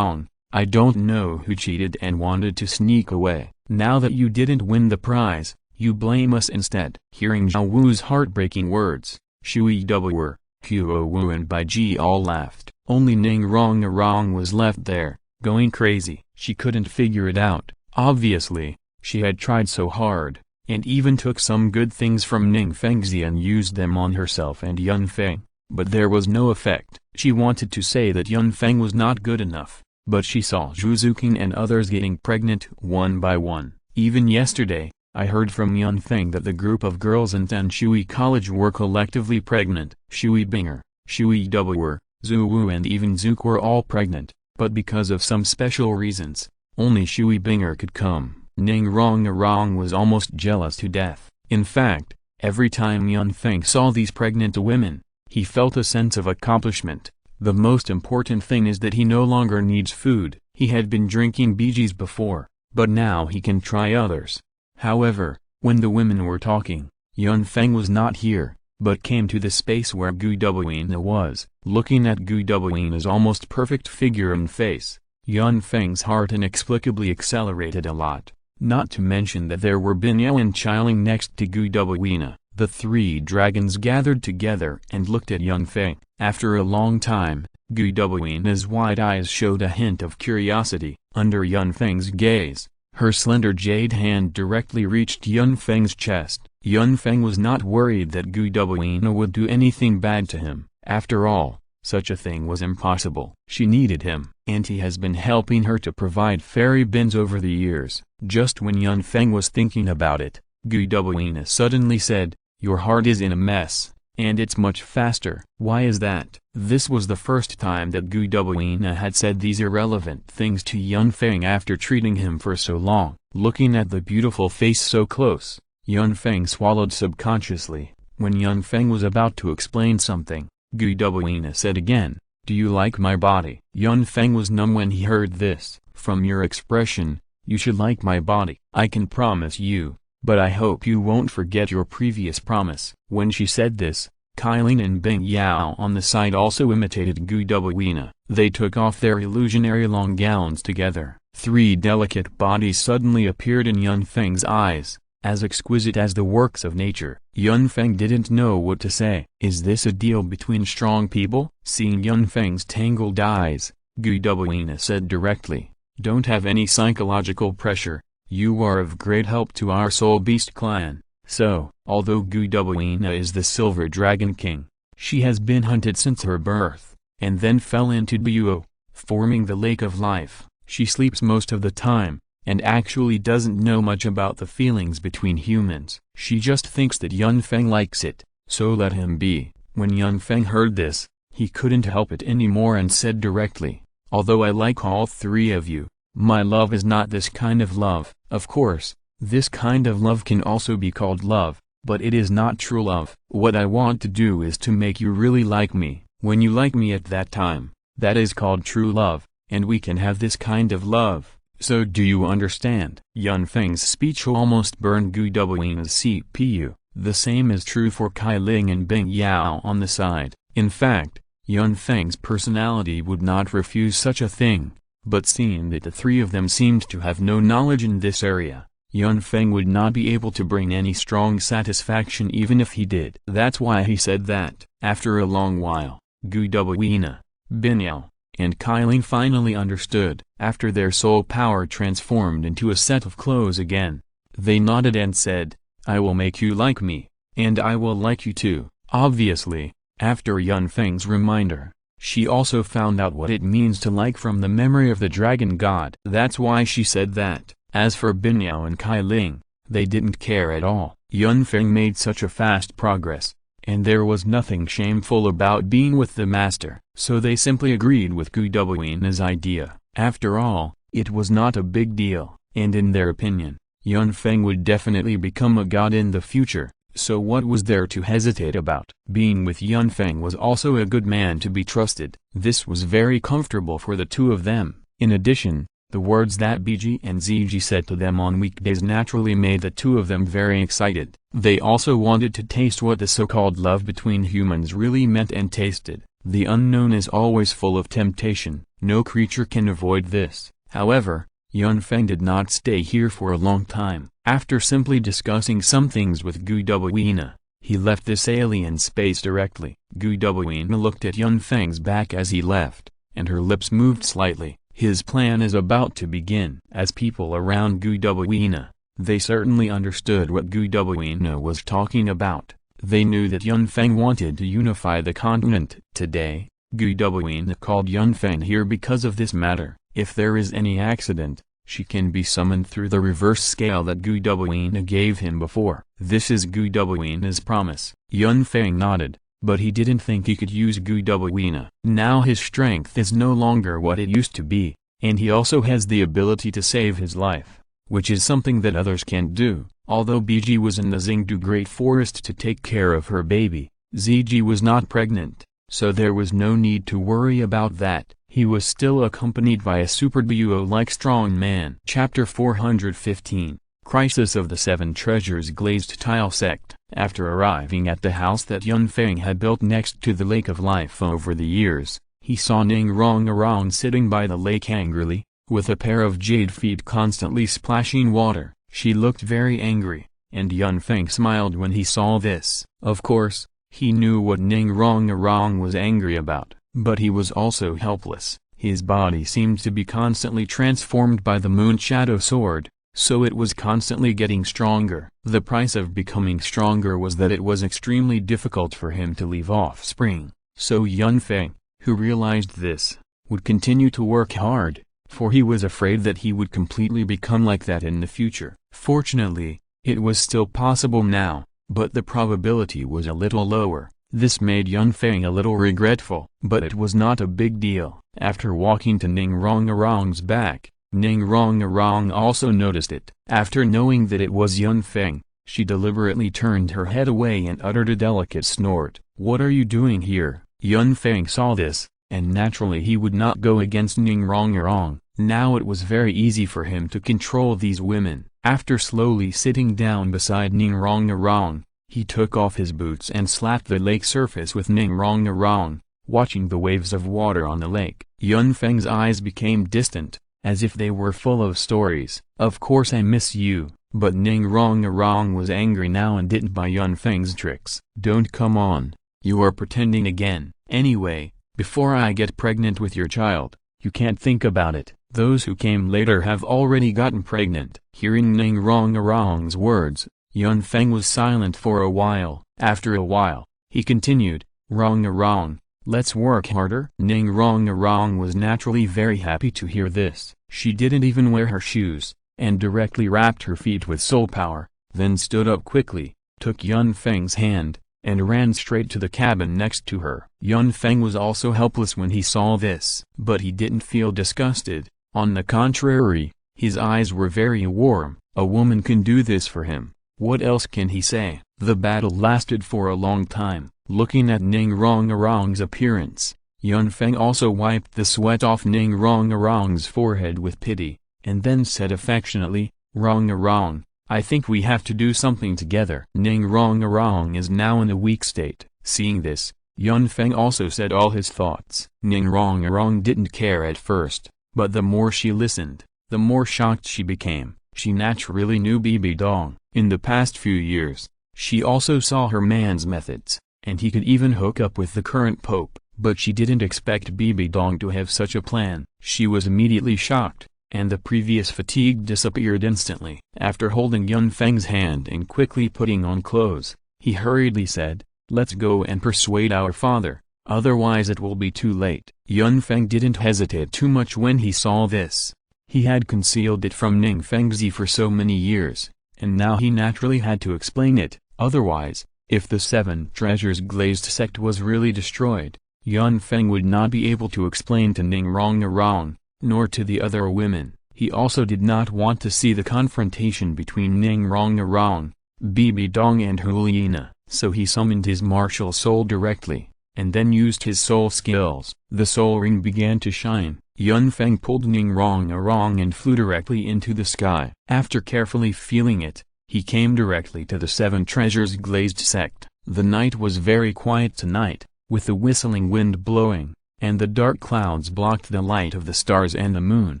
"I don't know who cheated and wanted to sneak away. Now that you didn't win the prize, you blame us instead." Hearing Zhao Wu's heartbreaking words, Shui Duoer, Huo Wu and Bai Ji all laughed. Only Ning Rong was left there, going crazy. She couldn't figure it out. Obviously, she had tried so hard, and even took some good things from Ning Fengzi and used them on herself and Yun Feng, but there was no effect. She wanted to say that Yun Feng was not good enough, but she saw Zhu Zuqing and others getting pregnant one by one. Even yesterday, I heard from Yun Feng that the group of girls in Tanshui College were collectively pregnant. Shui Binger, Shui Duoer, Zhu Wu and even Zook were all pregnant, but because of some special reasons, only Shui Binger could come. Ning Rong was almost jealous to death. In fact, every time Yun Feng saw these pregnant women, he felt a sense of accomplishment. The most important thing is that he no longer needs food. He had been drinking bijis before, but now he can try others. However, when the women were talking, Yun Feng was not here, but came to the space where Gu Duoina was. Looking at Gu Duoina's almost perfect figure and face, Yun Feng's heart inexplicably accelerated a lot. Not to mention that there were Binyao and Qiling next to Gu Duoina. The 3 dragons gathered together and looked at Yun Feng. After a long time, Gu Duoina's wide eyes showed a hint of curiosity. Under Yun Feng's gaze, her slender jade hand directly reached Yun Feng's chest. Yun Feng was not worried that Gu Duoina would do anything bad to him. After all, such a thing was impossible. She needed him, and he has been helping her to provide fairy bins over the years. Just when Yun Feng was thinking about it, Gu Duoina suddenly said, "Your heart is in a mess, and it's much faster." Why is that? This was the first time that Gu Duoina had said these irrelevant things to Yun Feng after treating him for so long. Looking at the beautiful face so close, Yun Feng swallowed subconsciously. When Yun Feng was about to explain something, Gu Duoina said again, "Do you like my body?" Yun Feng was numb when he heard this. "From your expression, you should like my body." "I can promise you," but I hope you won't forget your previous promise." When she said this, Kylin and Bing Yao on the side also imitated Gu Duoina. They took off their illusionary long gowns together. 3 delicate bodies suddenly appeared in Yun Feng's eyes, as exquisite as the works of nature. Yun Feng didn't know what to say. Is this a deal between strong people? Seeing Yun Feng's tangled eyes, Gu Duoina said directly, "Don't have any psychological pressure, you are of great help to our Soul Beast clan." So, although Gu Duoina is the Silver Dragon King, she has been hunted since her birth, and then fell into Douluo, forming the Lake of Life. She sleeps most of the time, and actually doesn't know much about the feelings between humans. She just thinks that Yun Feng likes it, so let him be. When Yun Feng heard this, he couldn't help it anymore and said directly, "Although I like all 3 of you, my love is not this kind of love." Of course, this kind of love can also be called love, but it is not true love. What I want to do is to make you really like me. When you like me at that time, that is called true love, and we can have this kind of love. So do you understand? Yun Feng's speech almost burned Gu Duoina's CPU. The same is true for Kai Ling and Bing Yao on the side. In fact, Yun Feng's personality would not refuse such a thing, but seeing that the 3 of them seemed to have no knowledge in this area, Yun Feng would not be able to bring any strong satisfaction even if he did. That's why he said that. After a long while, Gu Duoina, Bin Yao, and Kylin finally understood. After their soul power transformed into a set of clothes again, they nodded and said, "I will make you like me, and I will like you too." Obviously, after Yun Feng's reminder, she also found out what it means to like from the memory of the dragon god. That's why she said that. As for Bin Yao and Kylin, they didn't care at all. Yun Feng made such a fast progress, and there was nothing shameful about being with the master, so they simply agreed with Gu Duoina's idea. After all, it was not a big deal, and in their opinion, Yun Feng would definitely become a god in the future, so what was there to hesitate about? Being with Yun Feng was also a good man to be trusted. This was very comfortable for the 2 of them. In addition, the words that BG and ZG said to them on weekdays naturally made the 2 of them very excited. They also wanted to taste what the so-called love between humans really meant and tasted. The unknown is always full of temptation. No creature can avoid this. However, Yun Feng did not stay here for a long time. After simply discussing some things with Gu Duoina, he left this alien space directly. Gu Duoina looked at Yun Feng's back as he left, and her lips moved slightly. His plan is about to begin. As people around Gu Duoina, they certainly understood what Gu Duoina was talking about. They knew that Yun Feng wanted to unify the continent. Today, Gu Duoina called Yun Feng here because of this matter. If there is any accident, she can be summoned through the reverse scale that Gu Duoina gave him before. This is Gu Duoina's promise. Yun Feng nodded, but he didn't think he could use Gu Duoina. Now his strength is no longer what it used to be, and he also has the ability to save his life, which is something that others can't do. Although BG was in the Xingdu Great Forest to take care of her baby, ZG was not pregnant, so there was no need to worry about that. He was still accompanied by a super duo-like strong man. Chapter 415, Crisis of the 7 Treasures. Glazed Tile Sect. After arriving at the house that Yun Feng had built next to the Lake of Life over the years, he saw Ning Rong sitting by the lake angrily, with a pair of jade feet constantly splashing water. She looked very angry, and Yun Feng smiled when he saw this. Of course, he knew what Ning Rong was angry about, but he was also helpless. His body seemed to be constantly transformed by the Moon Shadow Sword, so it was constantly getting stronger. The price of becoming stronger was that it was extremely difficult for him to leave offspring, so Yun Feng, who realized this, would continue to work hard, for he was afraid that he would completely become like that in the future. Fortunately, it was still possible now, but the probability was a little lower. This made Yun Feng a little regretful, but it was not a big deal. After walking to Ning Rong's back, Ning Rong also noticed it. After knowing that it was Yun Feng, she deliberately turned her head away and uttered a delicate snort. "What are you doing here?" Yun Feng saw this, and naturally he would not go against Ning Rong. Now it was very easy for him to control these women. After slowly sitting down beside Ning Rong, he took off his boots and slapped the lake surface with Ning Rong, watching the waves of water on the lake. Yun Feng's eyes became distant, as if they were full of stories. Of course I miss you. But Ning Rong was angry now and didn't buy Yun Feng's tricks. Don't come on, you are pretending again. Anyway, before I get pregnant with your child, you can't think about it. Those who came later have already gotten pregnant. Hearing Ning Rong's words, Yun Feng was silent for a while. After a while, he continued, Rong, let's work harder. Ning Rong was naturally very happy to hear this. She didn't even wear her shoes, and directly wrapped her feet with soul power, then stood up quickly, took Yun Feng's hand, and ran straight to the cabin next to her. Yun Feng was also helpless when he saw this. But he didn't feel disgusted. On the contrary, his eyes were very warm. A woman can do this for him. What else can he say? The battle lasted for a long time. Looking at Ning Rong's appearance, Yun Feng also wiped the sweat off Ning Rong's forehead with pity, and then said affectionately, Rong, I think we have to do something together. Ning Rong is now in a weak state. Seeing this, Yun Feng also said all his thoughts. Ning Rong didn't care at first, but the more she listened, the more shocked she became. She naturally knew Bibi Dong. In the past few years, she also saw her man's methods, and he could even hook up with the current pope, but she didn't expect Bibi Dong to have such a plan. She was immediately shocked, and the previous fatigue disappeared instantly. After holding Yun Feng's hand and quickly putting on clothes, he hurriedly said, let's go and persuade our father, otherwise it will be too late. Yun Feng didn't hesitate too much when he saw this. He had concealed it from Ning Fengzi for so many years, and now he naturally had to explain it. Otherwise, if the Seven Treasures Glazed sect was really destroyed, Yun Feng would not be able to explain to Ning Rong, nor to the other women. He also did not want to see the confrontation between Ning Rong, Bibi Dong and Huliena, so he summoned his martial soul directly, and then used his soul skills. The soul ring began to shine. Yun Feng pulled Ning Rong and flew directly into the sky. After carefully feeling it, he came directly to the Seven Treasures Glazed sect. The night was very quiet tonight, with the whistling wind blowing, and the dark clouds blocked the light of the stars and the moon,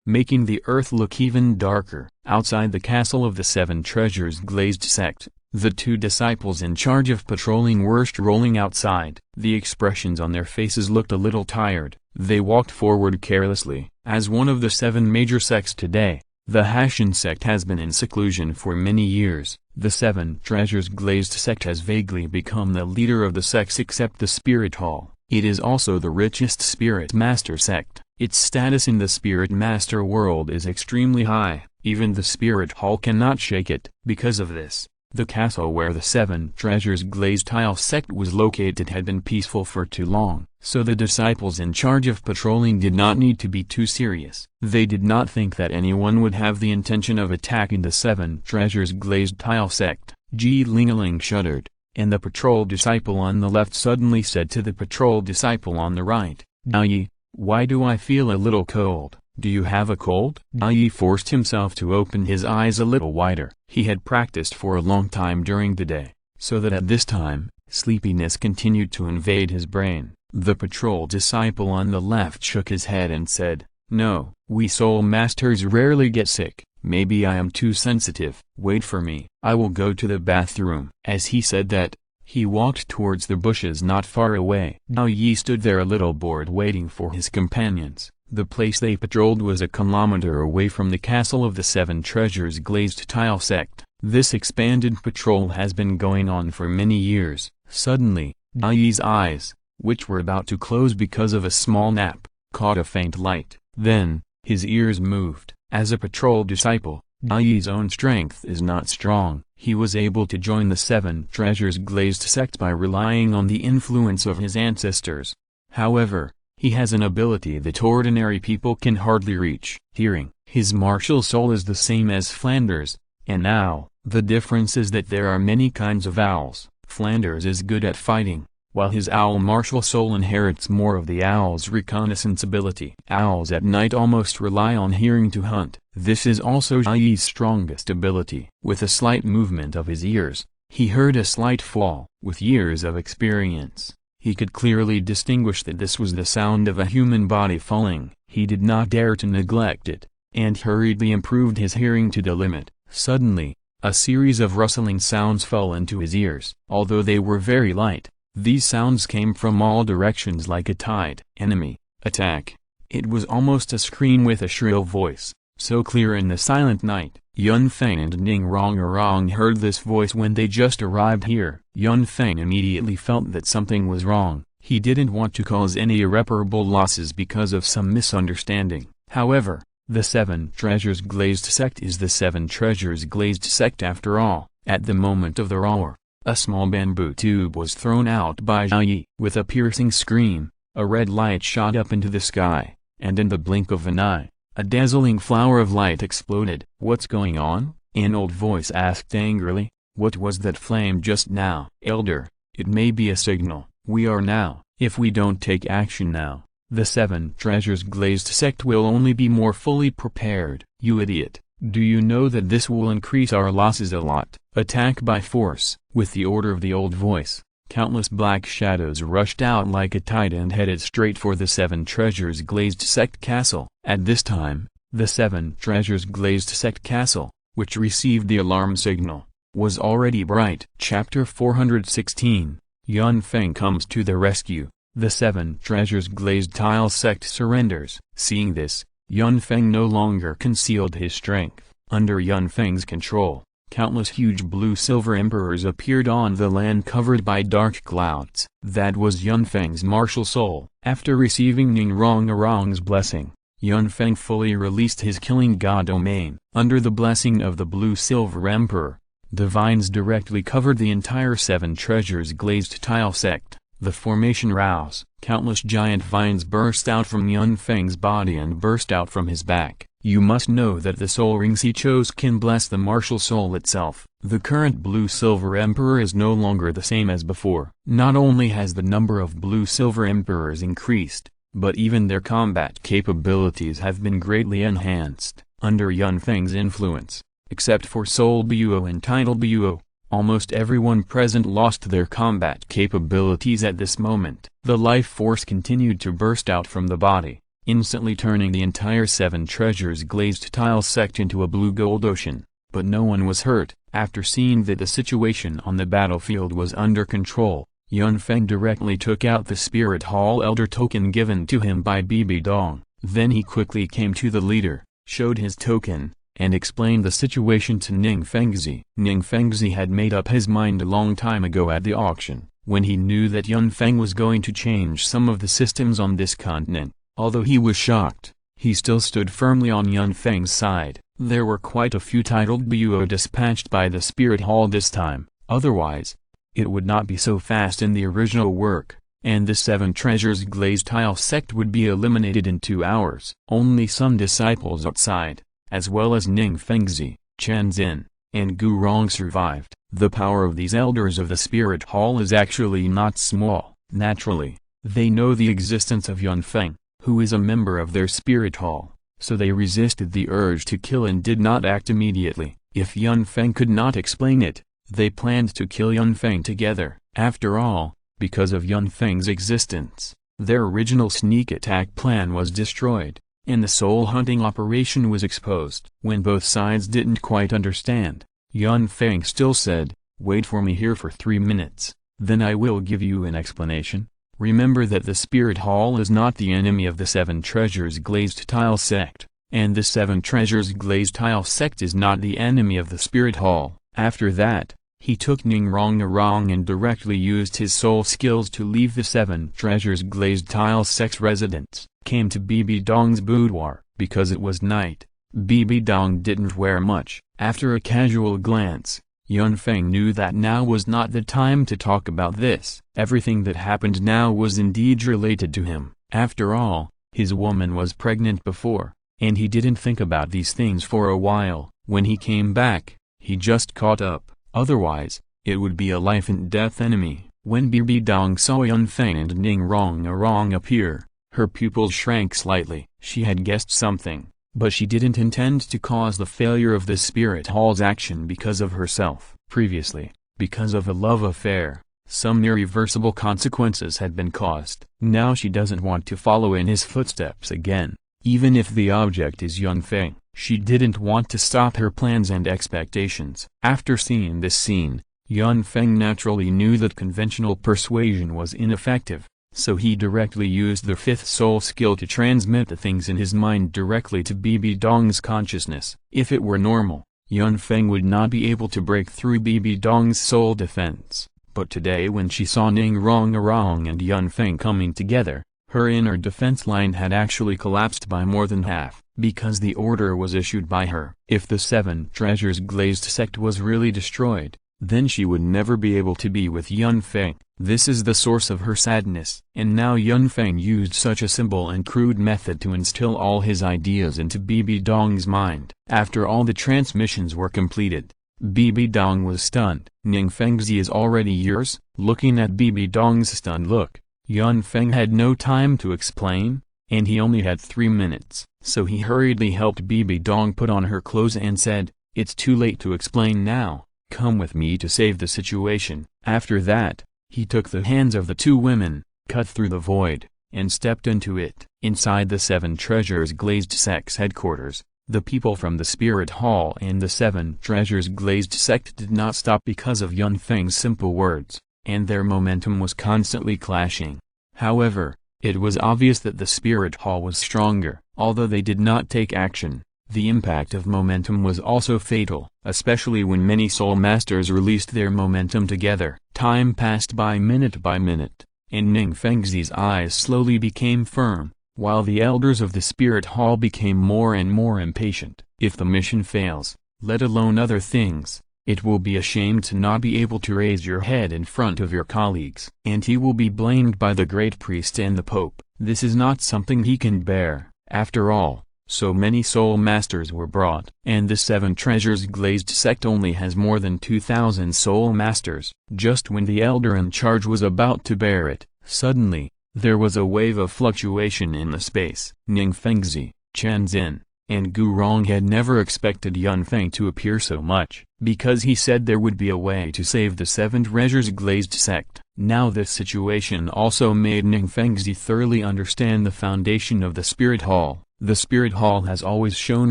making the earth look even darker. Outside the castle of the Seven Treasures Glazed sect, the two disciples in charge of patrolling were strolling outside. The expressions on their faces looked a little tired. They walked forward carelessly. As one of the seven major sects today, the Hashan sect has been in seclusion for many years. The Seven Treasures Glazed sect has vaguely become the leader of the sects except the Spirit Hall. It is also the richest Spirit Master sect. Its status in the Spirit Master world is extremely high. Even the Spirit Hall cannot shake it. Because of this, the castle where the Seven Treasures Glazed Tile sect was located had been peaceful for too long, so the disciples in charge of patrolling did not need to be too serious. They did not think that anyone would have the intention of attacking the Seven Treasures Glazed Tile sect. Ji Lingaling shuddered, and the patrol disciple on the left suddenly said to the patrol disciple on the right, Dai, why do I feel a little cold? Do you have a cold? Dai forced himself to open his eyes a little wider. He had practiced for a long time during the day, so that at this time, sleepiness continued to invade his brain. The patrol disciple on the left shook his head and said, No, we soul masters rarely get sick. Maybe I am too sensitive. Wait for me. I will go to the bathroom. As he said that, he walked towards the bushes not far away. Dao Yi stood there a little bored waiting for his companions. The place they patrolled was a kilometer away from the castle of the Seven Treasures Glazed Tile sect. This expanded patrol has been going on for many years. Suddenly, Dao Yi's eyes, which were about to close because of a small nap, caught a faint light. Then, his ears moved. As a patrol disciple, Dao Yi's own strength is not strong. He was able to join the Seven Treasures Glazed sect by relying on the influence of his ancestors. However, he has an ability that ordinary people can hardly reach. Hearing, his martial soul is the same as Flanders, and now, the difference is that there are many kinds of owls. Flanders is good at fighting, while his owl martial soul inherits more of the owl's reconnaissance ability. Owls at night almost rely on hearing to hunt. This is also Ji's strongest ability. With a slight movement of his ears, he heard a slight fall. With years of experience, he could clearly distinguish that this was the sound of a human body falling. He did not dare to neglect it, and hurriedly improved his hearing to the limit. Suddenly, a series of rustling sounds fell into his ears. Although they were very light, these sounds came from all directions like a tide. Enemy, attack. It was almost a scream with a shrill voice, so clear in the silent night. Yun Feng and Ning Rongrong heard this voice when they just arrived here. Yun Feng immediately felt that something was wrong. He didn't want to cause any irreparable losses because of some misunderstanding. However, the Seven Treasures Glazed Sect is the Seven Treasures Glazed Sect after all. At the moment of the roar, a small bamboo tube was thrown out by Ji. With a piercing scream, a red light shot up into the sky, and in the blink of an eye, a dazzling flower of light exploded. "What's going on?" an old voice asked angrily. "What was that flame just now?" "Elder, it may be a signal. We are now. If we don't take action now, the Seven Treasures Glazed Sect will only be more fully prepared." "You idiot. Do you know that this will increase our losses a lot?" "Attack by force." With the order of the old voice, countless black shadows rushed out like a tide and headed straight for the Seven Treasures Glazed Sect Castle. At this time, the Seven Treasures Glazed Sect Castle, which received the alarm signal, was already bright. Chapter 416, Yun Feng comes to the rescue. The Seven Treasures Glazed Tile Sect surrenders. Seeing this, Yun Feng no longer concealed his strength. Under Yun Feng's control, countless huge blue-silver emperors appeared on the land covered by dark clouds. That was Yun Feng's martial soul. After receiving Ning Rongrong's blessing, Yun Feng fully released his killing god domain. Under the blessing of the blue-silver emperor, the vines directly covered the entire Seven Treasures Glazed Tile Sect. The formation rouse. Countless giant vines burst out from Yun Feng's body and burst out from his back. You must know that the soul rings he chose can bless the martial soul itself. The current blue-silver emperor is no longer the same as before. Not only has the number of blue-silver emperors increased, but even their combat capabilities have been greatly enhanced. Under Yun Feng's influence, except for Soul Buo and Title Buo, almost everyone present lost their combat capabilities at this moment. The life force continued to burst out from the body, instantly turning the entire Seven Treasures Glazed Tile Sect into a blue-gold ocean. But no one was hurt. After seeing that the situation on the battlefield was under control, Yun Feng directly took out the Spirit Hall Elder token given to him by Bibi Dong. Then he quickly came to the leader, showed his token, and explained the situation to Ning Fengzi. Ning Fengzi had made up his mind a long time ago at the auction, when he knew that Yun Feng was going to change some of the systems on this continent. Although he was shocked, he still stood firmly on Yun Feng's side. There were quite a few titled Buo dispatched by the Spirit Hall this time, otherwise, it would not be so fast in the original work, and the Seven Treasures Glazed Tile Sect would be eliminated in 2 hours. Only some disciples outside, as well as Ning Fengzi, Chen Xin, and Gu Rong survived. The power of these elders of the Spirit Hall is actually not small. Naturally, they know the existence of Yun Feng, who is a member of their Spirit Hall, so they resisted the urge to kill and did not act immediately. If Yun Feng could not explain it, they planned to kill Yun Feng together. After all, because of Yun Feng's existence, their original sneak attack plan was destroyed, and the soul hunting operation was exposed. When both sides didn't quite understand, Yun Feng still said, "Wait for me here for 3 minutes, then I will give you an explanation." Remember that the Spirit Hall is not the enemy of the Seven Treasures Glazed Tile Sect, and the Seven Treasures Glazed Tile Sect is not the enemy of the Spirit Hall. After that, he took Ning Rongrong and directly used his soul skills to leave the Seven Treasures Glazed Tile Sect's residence. Came to Bibi Dong's boudoir. Because it was night, Bibi Dong didn't wear much. After a casual glance, Yun Feng knew that now was not the time to talk about this. Everything that happened now was indeed related to him. After all, his woman was pregnant before, and he didn't think about these things for a while. When he came back, he just caught up. Otherwise, it would be a life-and-death enemy. When Bibi Dong saw Yun Feng and Ning Rong appear, her pupils shrank slightly. She had guessed something, but she didn't intend to cause the failure of the spirit hall's action because of herself. Previously, because of a love affair, some irreversible consequences had been caused. Now she doesn't want to follow in his footsteps again, even if the object is Yun Feng. She didn't want to stop her plans and expectations. After seeing this scene, Yun Feng naturally knew that conventional persuasion was ineffective, so he directly used the fifth soul skill to transmit the things in his mind directly to Bibi Dong's consciousness. If it were normal, Yun Feng would not be able to break through Bibi Dong's soul defense, but today when she saw Ning Rong and Yun Feng coming together, her inner defense line had actually collapsed by more than half, because the order was issued by her. If the Seven Treasures Glazed sect was really destroyed, then she would never be able to be with Yun Feng. This is the source of her sadness. And now Yun Feng used such a simple and crude method to instill all his ideas into Bibi Dong's mind. After all the transmissions were completed, Bibi Dong was stunned. Ning Fengzi is already yours? Looking at Bibi Dong's stunned look, Yun Feng had no time to explain, and he only had 3 minutes, so he hurriedly helped Bibi Dong put on her clothes and said, "It's too late to explain now, come with me to save the situation." After that, he took the hands of the two women, cut through the void, and stepped into it. Inside the Seven Treasures Glazed sect's headquarters, the people from the Spirit Hall and the Seven Treasures Glazed sect did not stop because of Yun Feng's simple words, and their momentum was constantly clashing. However, it was obvious that the Spirit Hall was stronger. Although they did not take action, the impact of momentum was also fatal, especially when many soul masters released their momentum together. Time passed by minute, and Ning Fengzi's eyes slowly became firm, while the elders of the Spirit Hall became more and more impatient. If the mission fails, let alone other things, it will be a shame to not be able to raise your head in front of your colleagues. And he will be blamed by the great priest and the Pope. This is not something he can bear. After all, so many soul masters were brought. And the Seven Treasures Glazed sect only has more than 2,000 soul masters. Just when the elder in charge was about to bear it, suddenly, there was a wave of fluctuation in the space. Ning Fengzi, Chen Xin, and Gu Rong had never expected Yun Feng to appear so much, because he said there would be a way to save the Seven Treasures Glazed sect. Now this situation also made Ning Fengzi thoroughly understand the foundation of the Spirit Hall. The Spirit Hall has always shown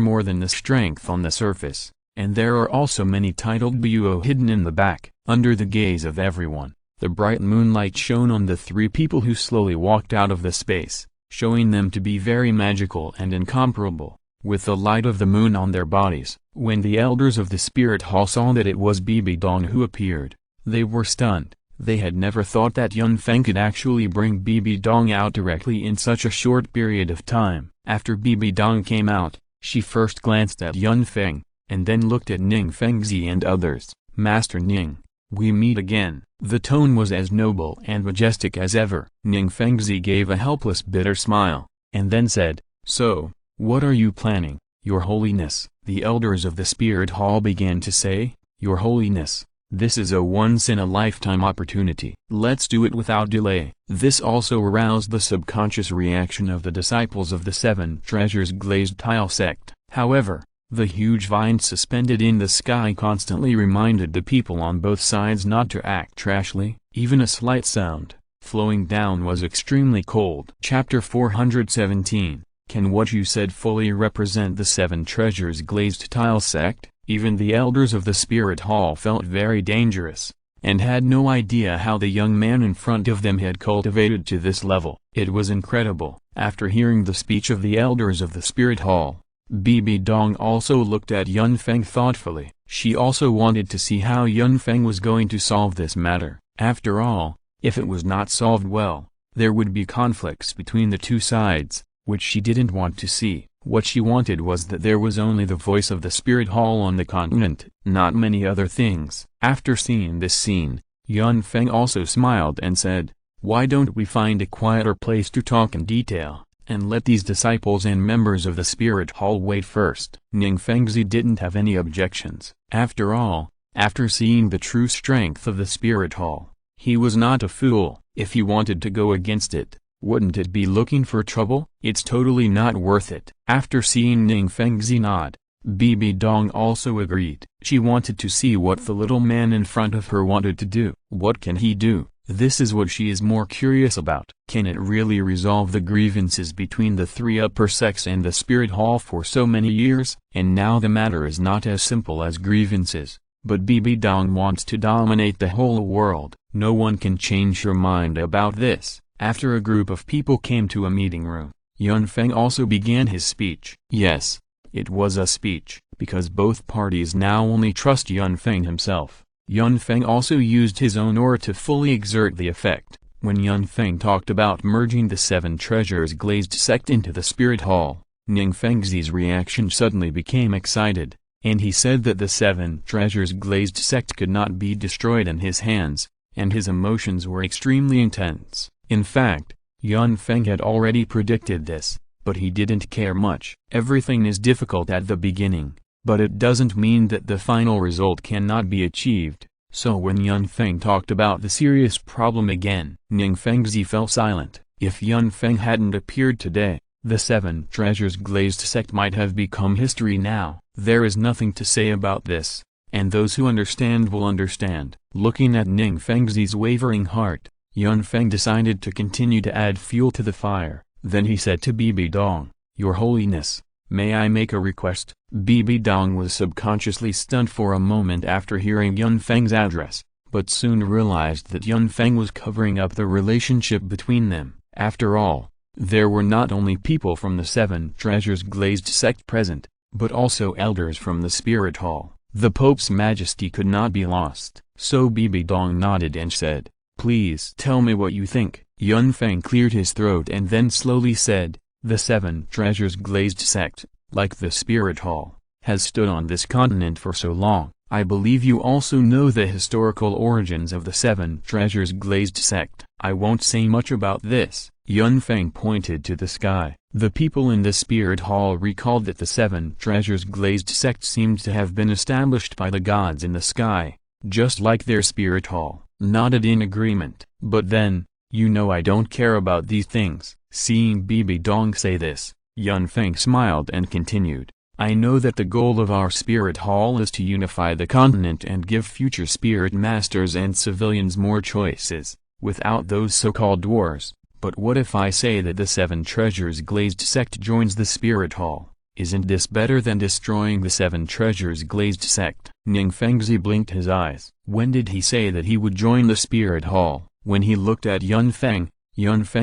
more than the strength on the surface, and there are also many titled Buo hidden in the back. Under the gaze of everyone, the bright moonlight shone on the three people who slowly walked out of the space, showing them to be very magical and incomparable, with the light of the moon on their bodies. When the elders of the Spirit Hall saw that it was Bibi Dong who appeared, they were stunned. They had never thought that Yun Feng could actually bring Bibi Dong out directly in such a short period of time. After Bibi Dong came out, she first glanced at Yun Feng, and then looked at Ning Fengzi and others. "Master Ning, we meet again." The tone was as noble and majestic as ever. Ning Fengzi gave a helpless bitter smile, and then said, "So, what are you planning, Your Holiness?" The elders of the Spirit Hall began to say, "Your Holiness, this is a once-in-a-lifetime opportunity. Let's do it without delay." This also aroused the subconscious reaction of the disciples of the Seven Treasures Glazed Tile sect. However, the huge vines suspended in the sky constantly reminded the people on both sides not to act rashly. Even a slight sound, flowing down, was extremely cold. Chapter 417. Can what you said fully represent the Seven Treasures Glazed Tile sect? Even the elders of the Spirit Hall felt very dangerous, and had no idea how the young man in front of them had cultivated to this level. It was incredible. After hearing the speech of the elders of the Spirit Hall, Bibi Dong also looked at Yun Feng thoughtfully. She also wanted to see how Yun Feng was going to solve this matter. After all, if it was not solved well, there would be conflicts between the two sides, which she didn't want to see. What she wanted was that there was only the voice of the Spirit Hall on the continent, not many other things. After seeing this scene, Yun Feng also smiled and said, "Why don't we find a quieter place to talk in detail, and let these disciples and members of the Spirit Hall wait first?" Ning Fengzi didn't have any objections. After all, after seeing the true strength of the Spirit Hall, He was not a fool. If he wanted to go against it, wouldn't it be looking for trouble? It's totally not worth it. After seeing Ning Fengzi nod, Bibi Dong also agreed. She wanted to see what the little man in front of her wanted to do. What can he do? This is what she is more curious about. Can it really resolve the grievances between the three upper sects and the spirit hall for so many years? And now the matter is not as simple as grievances, but Bibi Dong wants to dominate the whole world. No one can change her mind about this. After a group of people came to a meeting room, Yun Feng also began his speech. Yes, it was a speech, because both parties now only trust Yun Feng himself. Yun Feng also used his own aura to fully exert the effect. When Yun Feng talked about merging the seven treasures glazed sect into the spirit hall, Ning Fengzi's reaction suddenly became excited, and he said that the seven treasures glazed sect could not be destroyed in his hands, and his emotions were extremely intense. In fact, Yun Feng had already predicted this, but he didn't care much. Everything is difficult at the beginning, but it doesn't mean that the final result cannot be achieved. So when Yun Feng talked about the serious problem again, Ning Fengzi fell silent. If Yun Feng hadn't appeared today, the seven treasures glazed sect might have become history now. There is nothing to say about this, and those who understand will understand. Looking at Ning Fengzi's wavering heart, Yun Feng decided to continue to add fuel to the fire. Then he said to Bibi Dong, "Your Holiness, may I make a request?" Bibi Dong was subconsciously stunned for a moment after hearing Yun Feng's address, but soon realized that Yun Feng was covering up the relationship between them. After all, there were not only people from the seven treasures glazed sect present, but also elders from the spirit hall. The Pope's majesty could not be lost. So Bibi Dong nodded and said, "Please tell me what you think." Yun Feng cleared his throat and then slowly said, "The seven treasures glazed sect, like the spirit hall, has stood on this continent for so long. I believe you also know the historical origins of the seven treasures glazed sect. I won't say much about this." Yun Feng pointed to the sky. The people in the spirit hall recalled that the seven treasures glazed sect seemed to have been established by the gods in the sky, just like their spirit hall. Nodded in agreement. But then, "You know I don't care about these things." Seeing Bibi Dong say this, Yun Feng smiled and continued, "I know that the goal of our spirit hall is to unify the continent and give future spirit masters and civilians more choices, without those so-called wars. But what if I say that the seven treasures glazed sect joins the spirit hall? Isn't this better than destroying the seven treasures glazed sect?" Ning Fengzi blinked his eyes. When did he say that he would join the spirit hall? When he looked at Yun Feng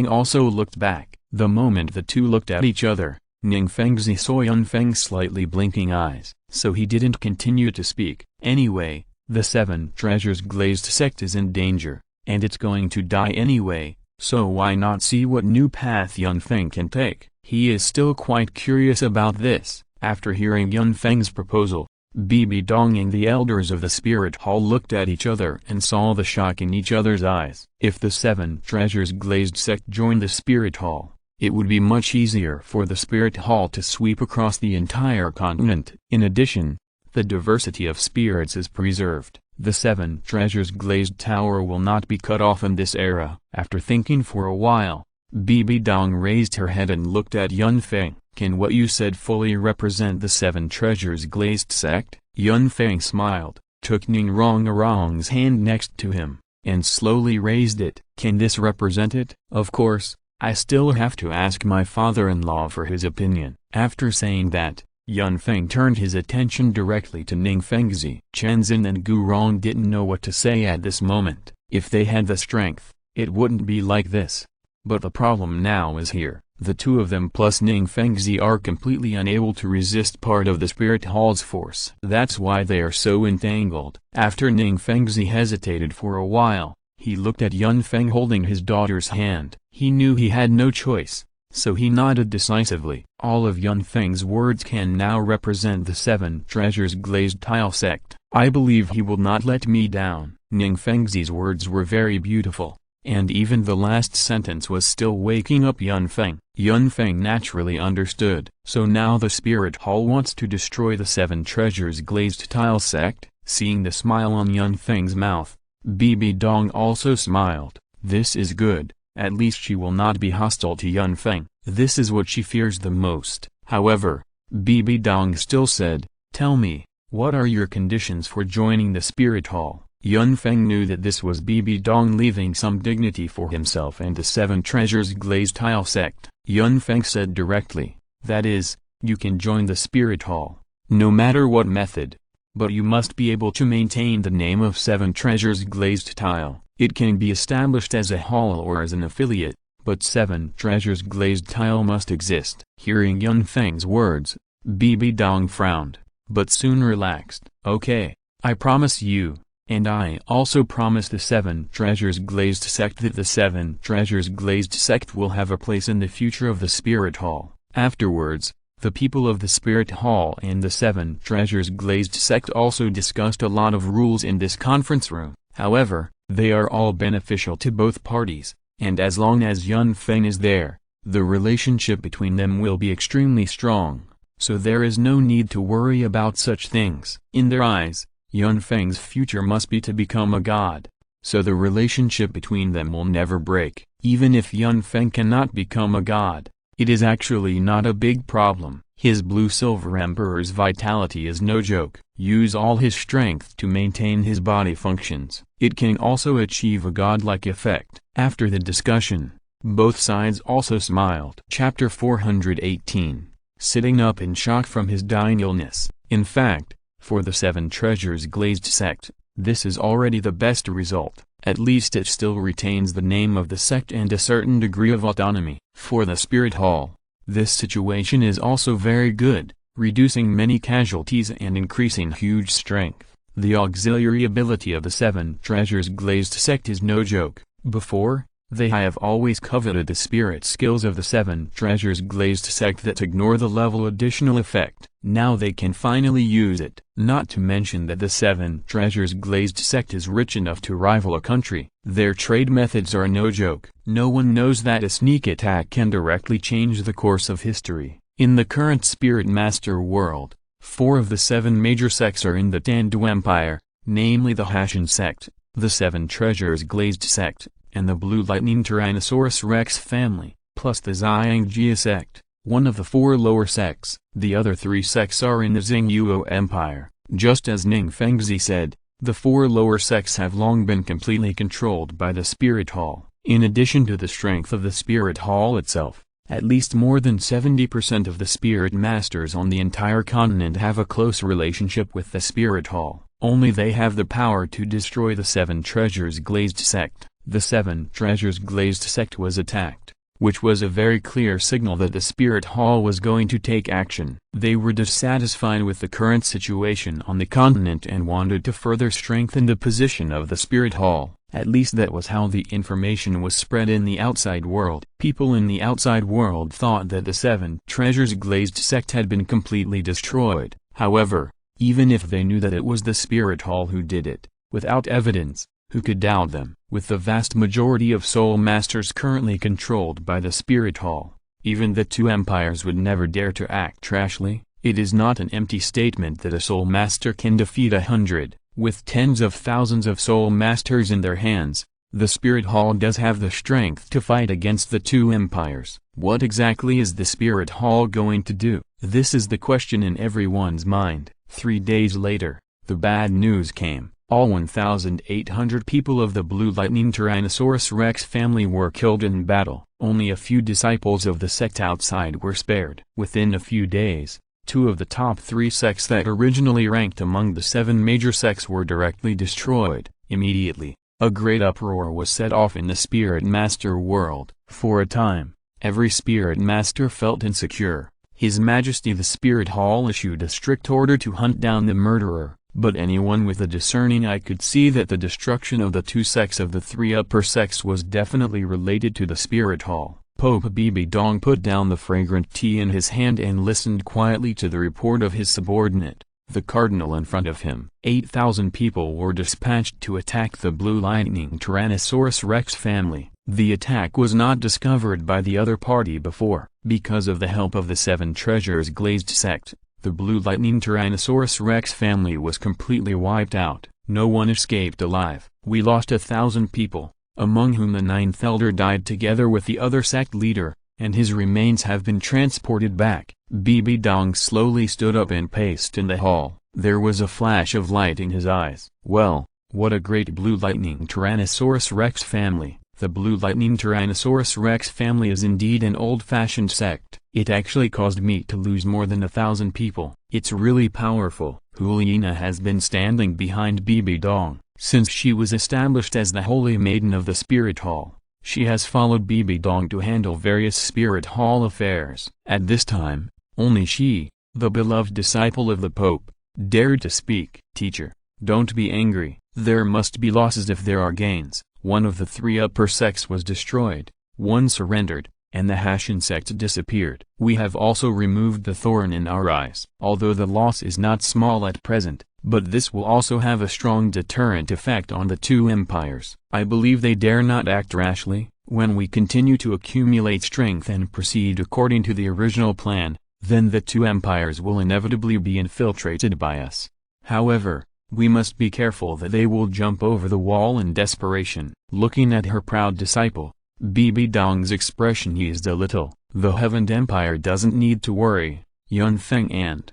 also looked back. The moment the two looked at each other, Ning Fengzi saw Yun Feng's slightly blinking eyes, so he didn't continue to speak. Anyway, the seven treasures glazed sect is in danger, and it's going to die anyway, so why not see what new path Yun Feng can take? He is still quite curious about this. After hearing Yun Feng's proposal, Bibi Dong and the elders of the spirit hall looked at each other and saw the shock in each other's eyes. If the seven treasures glazed sect joined the spirit hall, it would be much easier for the spirit hall to sweep across the entire continent. In addition, the diversity of spirits is preserved. The seven treasures glazed tower will not be cut off in this era. After thinking for a while, Bibi Dong raised her head and looked at Yun Feng. "Can what you said fully represent the seven treasures glazed sect?" Yun Feng smiled, took Ning Rong's hand next to him, and slowly raised it. "Can this represent it?" "Of course, I still have to ask my father-in-law for his opinion." After saying that, Yun Feng turned his attention directly to Ning Fengzi. Chen Zin and Gu Rong didn't know what to say at this moment. If they had the strength, it wouldn't be like this. But the problem now is here. The two of them plus Ning Fengzi are completely unable to resist part of the spirit hall's force. That's why they are so entangled. After Ning Fengzi hesitated for a while, he looked at Yun Feng holding his daughter's hand. He knew he had no choice, so he nodded decisively. All of Yun Feng's words can now represent the seven treasures glazed tile sect. "I believe he will not let me down." Ning Fengzi's words were very beautiful, and even the last sentence was still waking up Yun Feng. Yun Feng naturally understood. So now the spirit hall wants to destroy the seven treasures glazed tile sect? Seeing the smile on Yun Feng's mouth, Bibi Dong also smiled. This is good, at least she will not be hostile to Yun Feng. This is what she fears the most. However, Bibi Dong still said, "Tell me, what are your conditions for joining the spirit hall?" Yun Feng knew that this was Bibi Dong leaving some dignity for himself and the Seven Treasures Glazed Tile sect. Yun Feng said directly, "That is, you can join the spirit hall, no matter what method. But you must be able to maintain the name of Seven Treasures Glazed Tile. It can be established as a hall or as an affiliate, but Seven Treasures Glazed Tile must exist." Hearing Yun Feng's words, Bibi Dong frowned, but soon relaxed. "Okay, I promise you. And I also promise the Seven Treasures Glazed sect that the Seven Treasures Glazed sect will have a place in the future of the Spirit Hall." Afterwards, the people of the Spirit Hall and the Seven Treasures Glazed sect also discussed a lot of rules in this conference room. However, they are all beneficial to both parties, and as long as Yun Feng is there, the relationship between them will be extremely strong, so there is no need to worry about such things. In their eyes, Yun Feng's future must be to become a god, so the relationship between them will never break. Even if Yun Feng cannot become a god, it is actually not a big problem. His blue-silver emperor's vitality is no joke. Use all his strength to maintain his body functions. It can also achieve a godlike effect. After the discussion, both sides also smiled. Chapter 418. Sitting up in shock from his dying illness. In fact, for the Seven Treasures Glazed sect, this is already the best result. At least it still retains the name of the sect and a certain degree of autonomy. For the Spirit Hall, this situation is also very good, reducing many casualties and increasing huge strength. The auxiliary ability of the Seven Treasures Glazed sect is no joke. Before, they have always coveted the spirit skills of the Seven Treasures Glazed sect that ignore the level additional effect. Now they can finally use it. Not to mention that the Seven Treasures Glazed sect is rich enough to rival a country. Their trade methods are no joke. No one knows that a sneak attack can directly change the course of history. In the current Spirit Master world, 4 of the 7 major sects are in the Tandu Empire, namely the Hashan sect, the Seven Treasures Glazed sect, and the Blue Lightning Tyrannosaurus Rex family, plus the Xiangjia sect, one of the 4 lower sects. The other 3 sects are in the Xingyuo Empire. Just as Ning Fengzi said, the 4 lower sects have long been completely controlled by the Spirit Hall. In addition to the strength of the Spirit Hall itself, at least more than 70% of the Spirit Masters on the entire continent have a close relationship with the Spirit Hall. Only they have the power to destroy the Seven Treasures Glazed sect. The Seven Treasures Glazed sect was attacked, which was a very clear signal that the Spirit Hall was going to take action. They were dissatisfied with the current situation on the continent and wanted to further strengthen the position of the Spirit Hall. At least that was how the information was spread in the outside world. People in the outside world thought that the Seven Treasures Glazed sect had been completely destroyed. However, even if they knew that it was the Spirit Hall who did it, without evidence, who could doubt them? With the vast majority of Soul Masters currently controlled by the Spirit Hall, even the 2 empires would never dare to act trashly. It is not an empty statement that a Soul Master can defeat 100. With tens of thousands of Soul Masters in their hands, the Spirit Hall does have the strength to fight against the 2 empires. What exactly is the Spirit Hall going to do? This is the question in everyone's mind. 3 days later, the bad news came. All 1,800 people of the Blue Lightning Tyrannosaurus Rex family were killed in battle. Only a few disciples of the sect outside were spared. Within a few days, 2 of the top 3 sects that originally ranked among the 7 major sects were directly destroyed. Immediately, a great uproar was set off in the Spirit Master world. For a time, every Spirit Master felt insecure. His Majesty the Spirit Hall issued a strict order to hunt down the murderer. But anyone with a discerning eye could see that the destruction of the 2 sects of the 3 upper sects was definitely related to the Spirit Hall. Pope Bibi Dong put down the fragrant tea in his hand and listened quietly to the report of his subordinate, the cardinal in front of him. 8,000 people were dispatched to attack the Blue Lightning Tyrannosaurus Rex family. The attack was not discovered by the other party before. Because of the help of the Seven Treasures Glazed sect, the Blue Lightning Tyrannosaurus Rex family was completely wiped out. No one escaped alive. We lost 1,000 people, among whom the 9th elder died together with the other sect leader, and his remains have been transported back. Bibi Dong slowly stood up and paced in the hall. There was a flash of light in his eyes. Well, what a great Blue Lightning Tyrannosaurus Rex family. The Blue Lightning Tyrannosaurus Rex family is indeed an old-fashioned sect. It actually caused me to lose more than 1,000 people. It's really powerful. Juliana has been standing behind Bibi Dong since she was established as the Holy Maiden of the Spirit Hall. She has followed Bibi Dong to handle various Spirit Hall affairs. At this time, only she, the beloved disciple of the Pope, dared to speak. Teacher, don't be angry. There must be losses if there are gains. One of the 3 upper sects was destroyed, one surrendered, and the Hashin sect disappeared. We have also removed the thorn in our eyes. Although the loss is not small at present, but this will also have a strong deterrent effect on the 2 empires. I believe they dare not act rashly. When we continue to accumulate strength and proceed according to the original plan, then the 2 empires will inevitably be infiltrated by us. However, we must be careful that they will jump over the wall in desperation. Looking at her proud disciple, Bibi Dong's expression eased a little. The Heaven Empire doesn't need to worry. Yun Feng and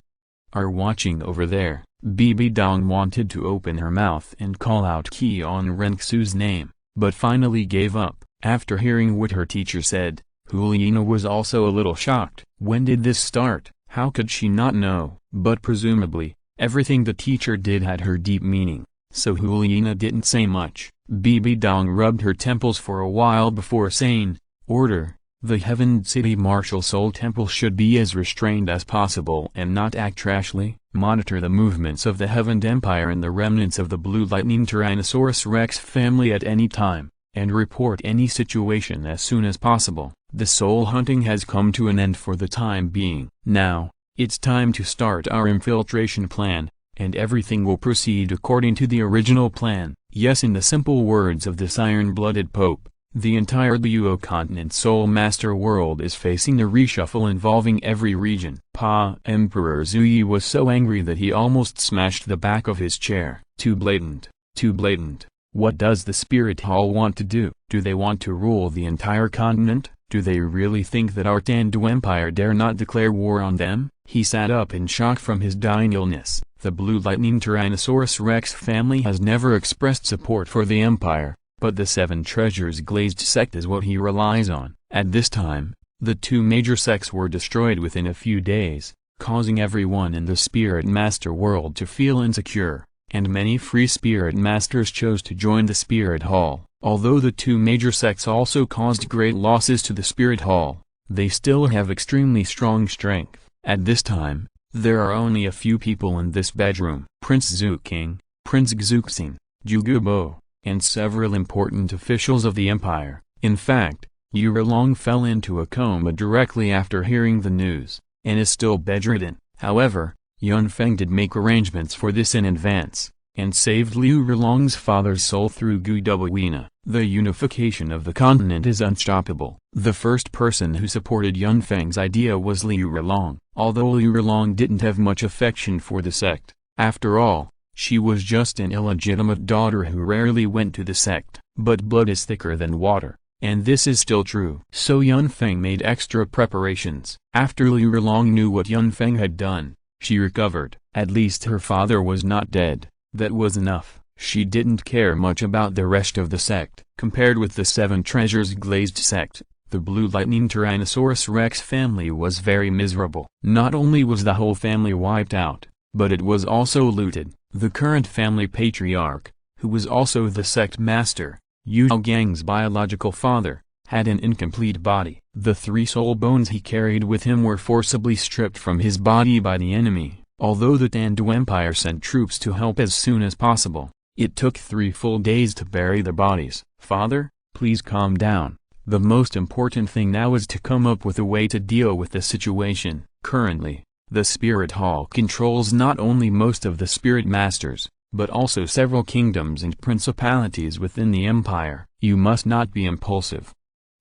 are watching over there. Bibi Dong wanted to open her mouth and call out Qi on Renxu's name, but finally gave up. After hearing what her teacher said, Juliana was also a little shocked. When did this start? How could she not know? But presumably, everything the teacher did had her deep meaning, so Juliana didn't say much. Bibi Dong rubbed her temples for a while before saying, "Order, the Heaven City Martial Soul Temple should be as restrained as possible and not act rashly. Monitor the movements of the Heaven Empire and the remnants of the Blue Lightning Tyrannosaurus Rex family at any time, and report any situation as soon as possible. The soul hunting has come to an end for the time being. Now, it's time to start our infiltration plan, and everything will proceed according to the original plan." Yes, in the simple words of this iron-blooded Pope, the entire Douluo continent Soul Master world is facing a reshuffle involving every region. Emperor Zuyi was so angry that he almost smashed the back of his chair. Too blatant, too blatant. What does the Spirit Hall want to do? Do they want to rule the entire continent? Do they really think that our Tandu Empire dare not declare war on them? He sat up in shock from his dying illness. The Blue Lightning Tyrannosaurus Rex family has never expressed support for the Empire, but the 7 Treasures Glazed sect is what he relies on. At this time, the 2 major sects were destroyed within a few days, causing everyone in the Spirit Master world to feel insecure, and many free Spirit Masters chose to join the Spirit Hall. Although the 2 major sects also caused great losses to the Spirit Hall, they still have extremely strong strength. At this time, there are only a few people in this bedroom. Prince Zuking, Prince Xuxing, Jugubo, and several important officials of the empire. In fact, Yuralong fell into a coma directly after hearing the news, and is still bedridden. However, Yun Feng did make arrangements for this in advance, and saved Liu Rilong's father's soul through Gudubuina. The unification of the continent is unstoppable. The first person who supported Yun Feng's idea was Liu Rilong. Although Liu Rilong didn't have much affection for the sect, after all, she was just an illegitimate daughter who rarely went to the sect. But blood is thicker than water, and this is still true. So Yun Feng made extra preparations. After Liu Rilong knew what Yun Feng had done, she recovered. At least her father was not dead. That was enough. She didn't care much about the rest of the sect. Compared with the 7 Treasures Glazed sect, the Blue Lightning Tyrannosaurus Rex family was very miserable. Not only was the whole family wiped out, but it was also looted. The current family patriarch, who was also the sect master, Yu Gang's biological father, had an incomplete body. The 3 soul bones he carried with him were forcibly stripped from his body by the enemy. Although the Tandu Empire sent troops to help as soon as possible, it took 3 full days to bury the bodies. Father, please calm down. The most important thing now is to come up with a way to deal with the situation. Currently, the Spirit Hall controls not only most of the Spirit Masters, but also several kingdoms and principalities within the empire. You must not be impulsive.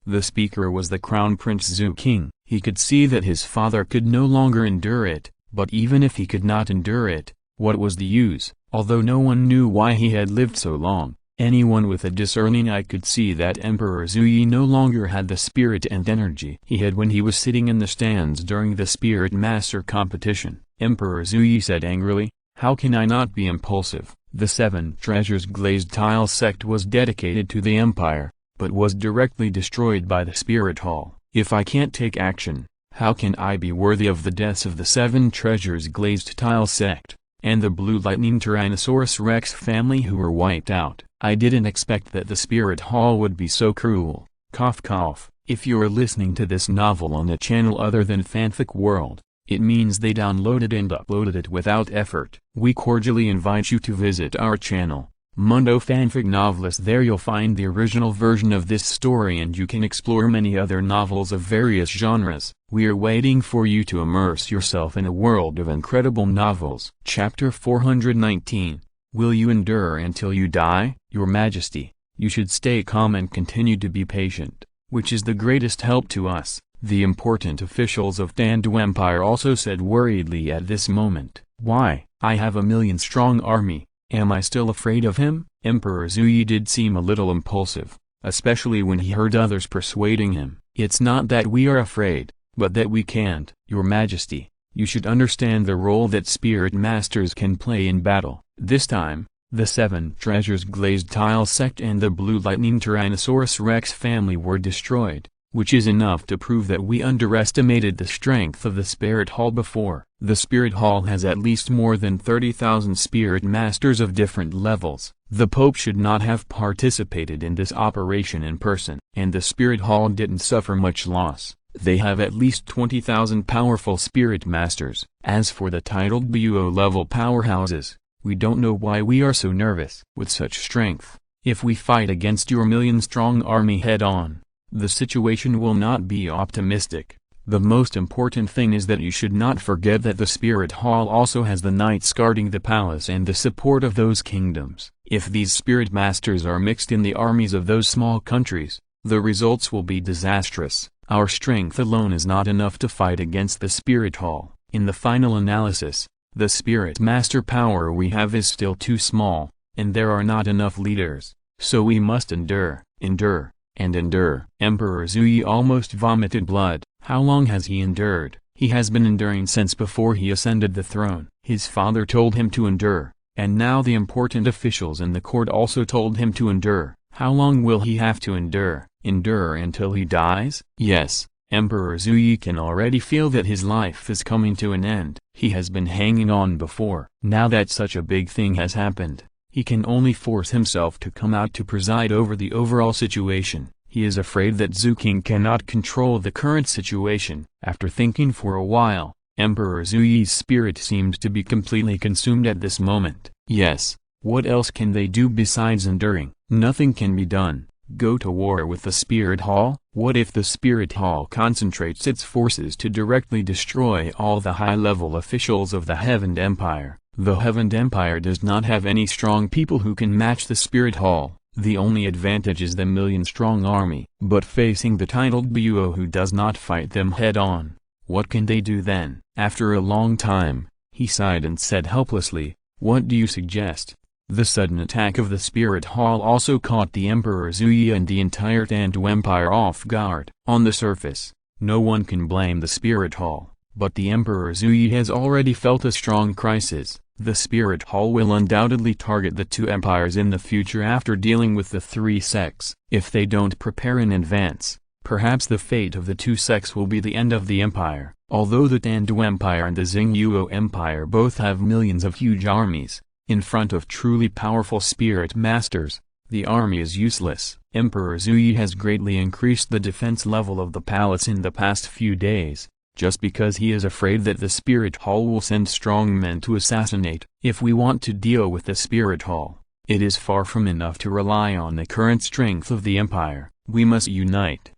The speaker was the Crown Prince Zuking. He could see that his father could no longer endure it, but even if he could not endure it, What was the use? Although no one knew why he had lived so long, anyone with a discerning eye could see that Emperor Zuyi no longer had the spirit and energy he had when he was sitting in the stands during the Spirit Master competition. Emperor Zuyi said angrily, "How can I not be impulsive? The Seven Treasures glazed tile sect was dedicated to the Empire, but was directly destroyed by the Spirit Hall. If I can't take action, how can I be worthy of the deaths of the Seven Treasures glazed tile sect, and the Blue Lightning Tyrannosaurus Rex family who were wiped out? I didn't expect that the Spirit Hall would be so cruel." Cough cough. If you're listening to this novel on a channel other than Fanfic World, it means they downloaded and uploaded it without effort. We cordially invite you to visit our channel, Mundo Fanfic Novelist. There you'll find the original version of this story and you can explore many other novels of various genres. We are waiting for you to immerse yourself in a world of incredible novels. Chapter 419. Will you endure until you die? Your Majesty, you should stay calm and continue to be patient, which is the greatest help to us, the important officials of Tandu Empire also said worriedly at this moment. Why? I have a million-strong army. Am I still afraid of him? Emperor Zuyi did seem a little impulsive, especially when he heard others persuading him. It's not that we are afraid, but that we can't. Your Majesty, you should understand the role that Spirit Masters can play in battle. This time, the Seven Treasures glazed tile sect and the Blue Lightning Tyrannosaurus Rex family were destroyed, which is enough to prove that we underestimated the strength of the Spirit Hall before. The Spirit Hall has at least more than 30,000 Spirit Masters of different levels. The Pope should not have participated in this operation in person. And the Spirit Hall didn't suffer much loss. They have at least 20,000 powerful Spirit Masters. As for the titled BUO level powerhouses, we don't know why we are so nervous. With such strength, if we fight against your million-strong army head-on, the situation will not be optimistic. The most important thing is that you should not forget that the Spirit Hall also has the knights guarding the palace and the support of those kingdoms. If these Spirit Masters are mixed in the armies of those small countries, the results will be disastrous. Our strength alone is not enough to fight against the Spirit Hall. In the final analysis, the Spirit Master power we have is still too small, and there are not enough leaders. So we must endure, endure, and endure. Emperor Zuyi almost vomited blood. How long has he endured? He has been enduring since before he ascended the throne. His father told him to endure, and now the important officials in the court also told him to endure. How long will he have to endure? Endure until he dies? Yes, Emperor Zuyi can already feel that his life is coming to an end. He has been hanging on before. Now that such a big thing has happened, he can only force himself to come out to preside over the overall situation. He is afraid that Zhu King cannot control the current situation. After thinking for a while, Emperor Zuyi's spirit seemed to be completely consumed at this moment. Yes, what else can they do besides enduring? Nothing can be done. Go to war with the Spirit Hall? What if the Spirit Hall concentrates its forces to directly destroy all the high-level officials of the Heavened Empire? The Heavened Empire does not have any strong people who can match the Spirit Hall. The only advantage is the million-strong army. But facing the titled BUO who does not fight them head-on, what can they do then? After a long time, he sighed and said helplessly, "What do you suggest?" The sudden attack of the Spirit Hall also caught the Emperor Zuyi and the entire Tandu Empire off guard. On the surface, no one can blame the Spirit Hall, but the Emperor Zuyi has already felt a strong crisis. The Spirit Hall will undoubtedly target the two empires in the future after dealing with the three sects. If they don't prepare in advance, perhaps the fate of the two sects will be the end of the empire. Although the Tandu Empire and the Xingyuo Empire both have millions of huge armies, in front of truly powerful Spirit Masters, the army is useless. Emperor Zuyi has greatly increased the defense level of the palace in the past few days, just because he is afraid that the Spirit Hall will send strong men to assassinate. If we want to deal with the Spirit Hall, it is far from enough to rely on the current strength of the empire. We must unite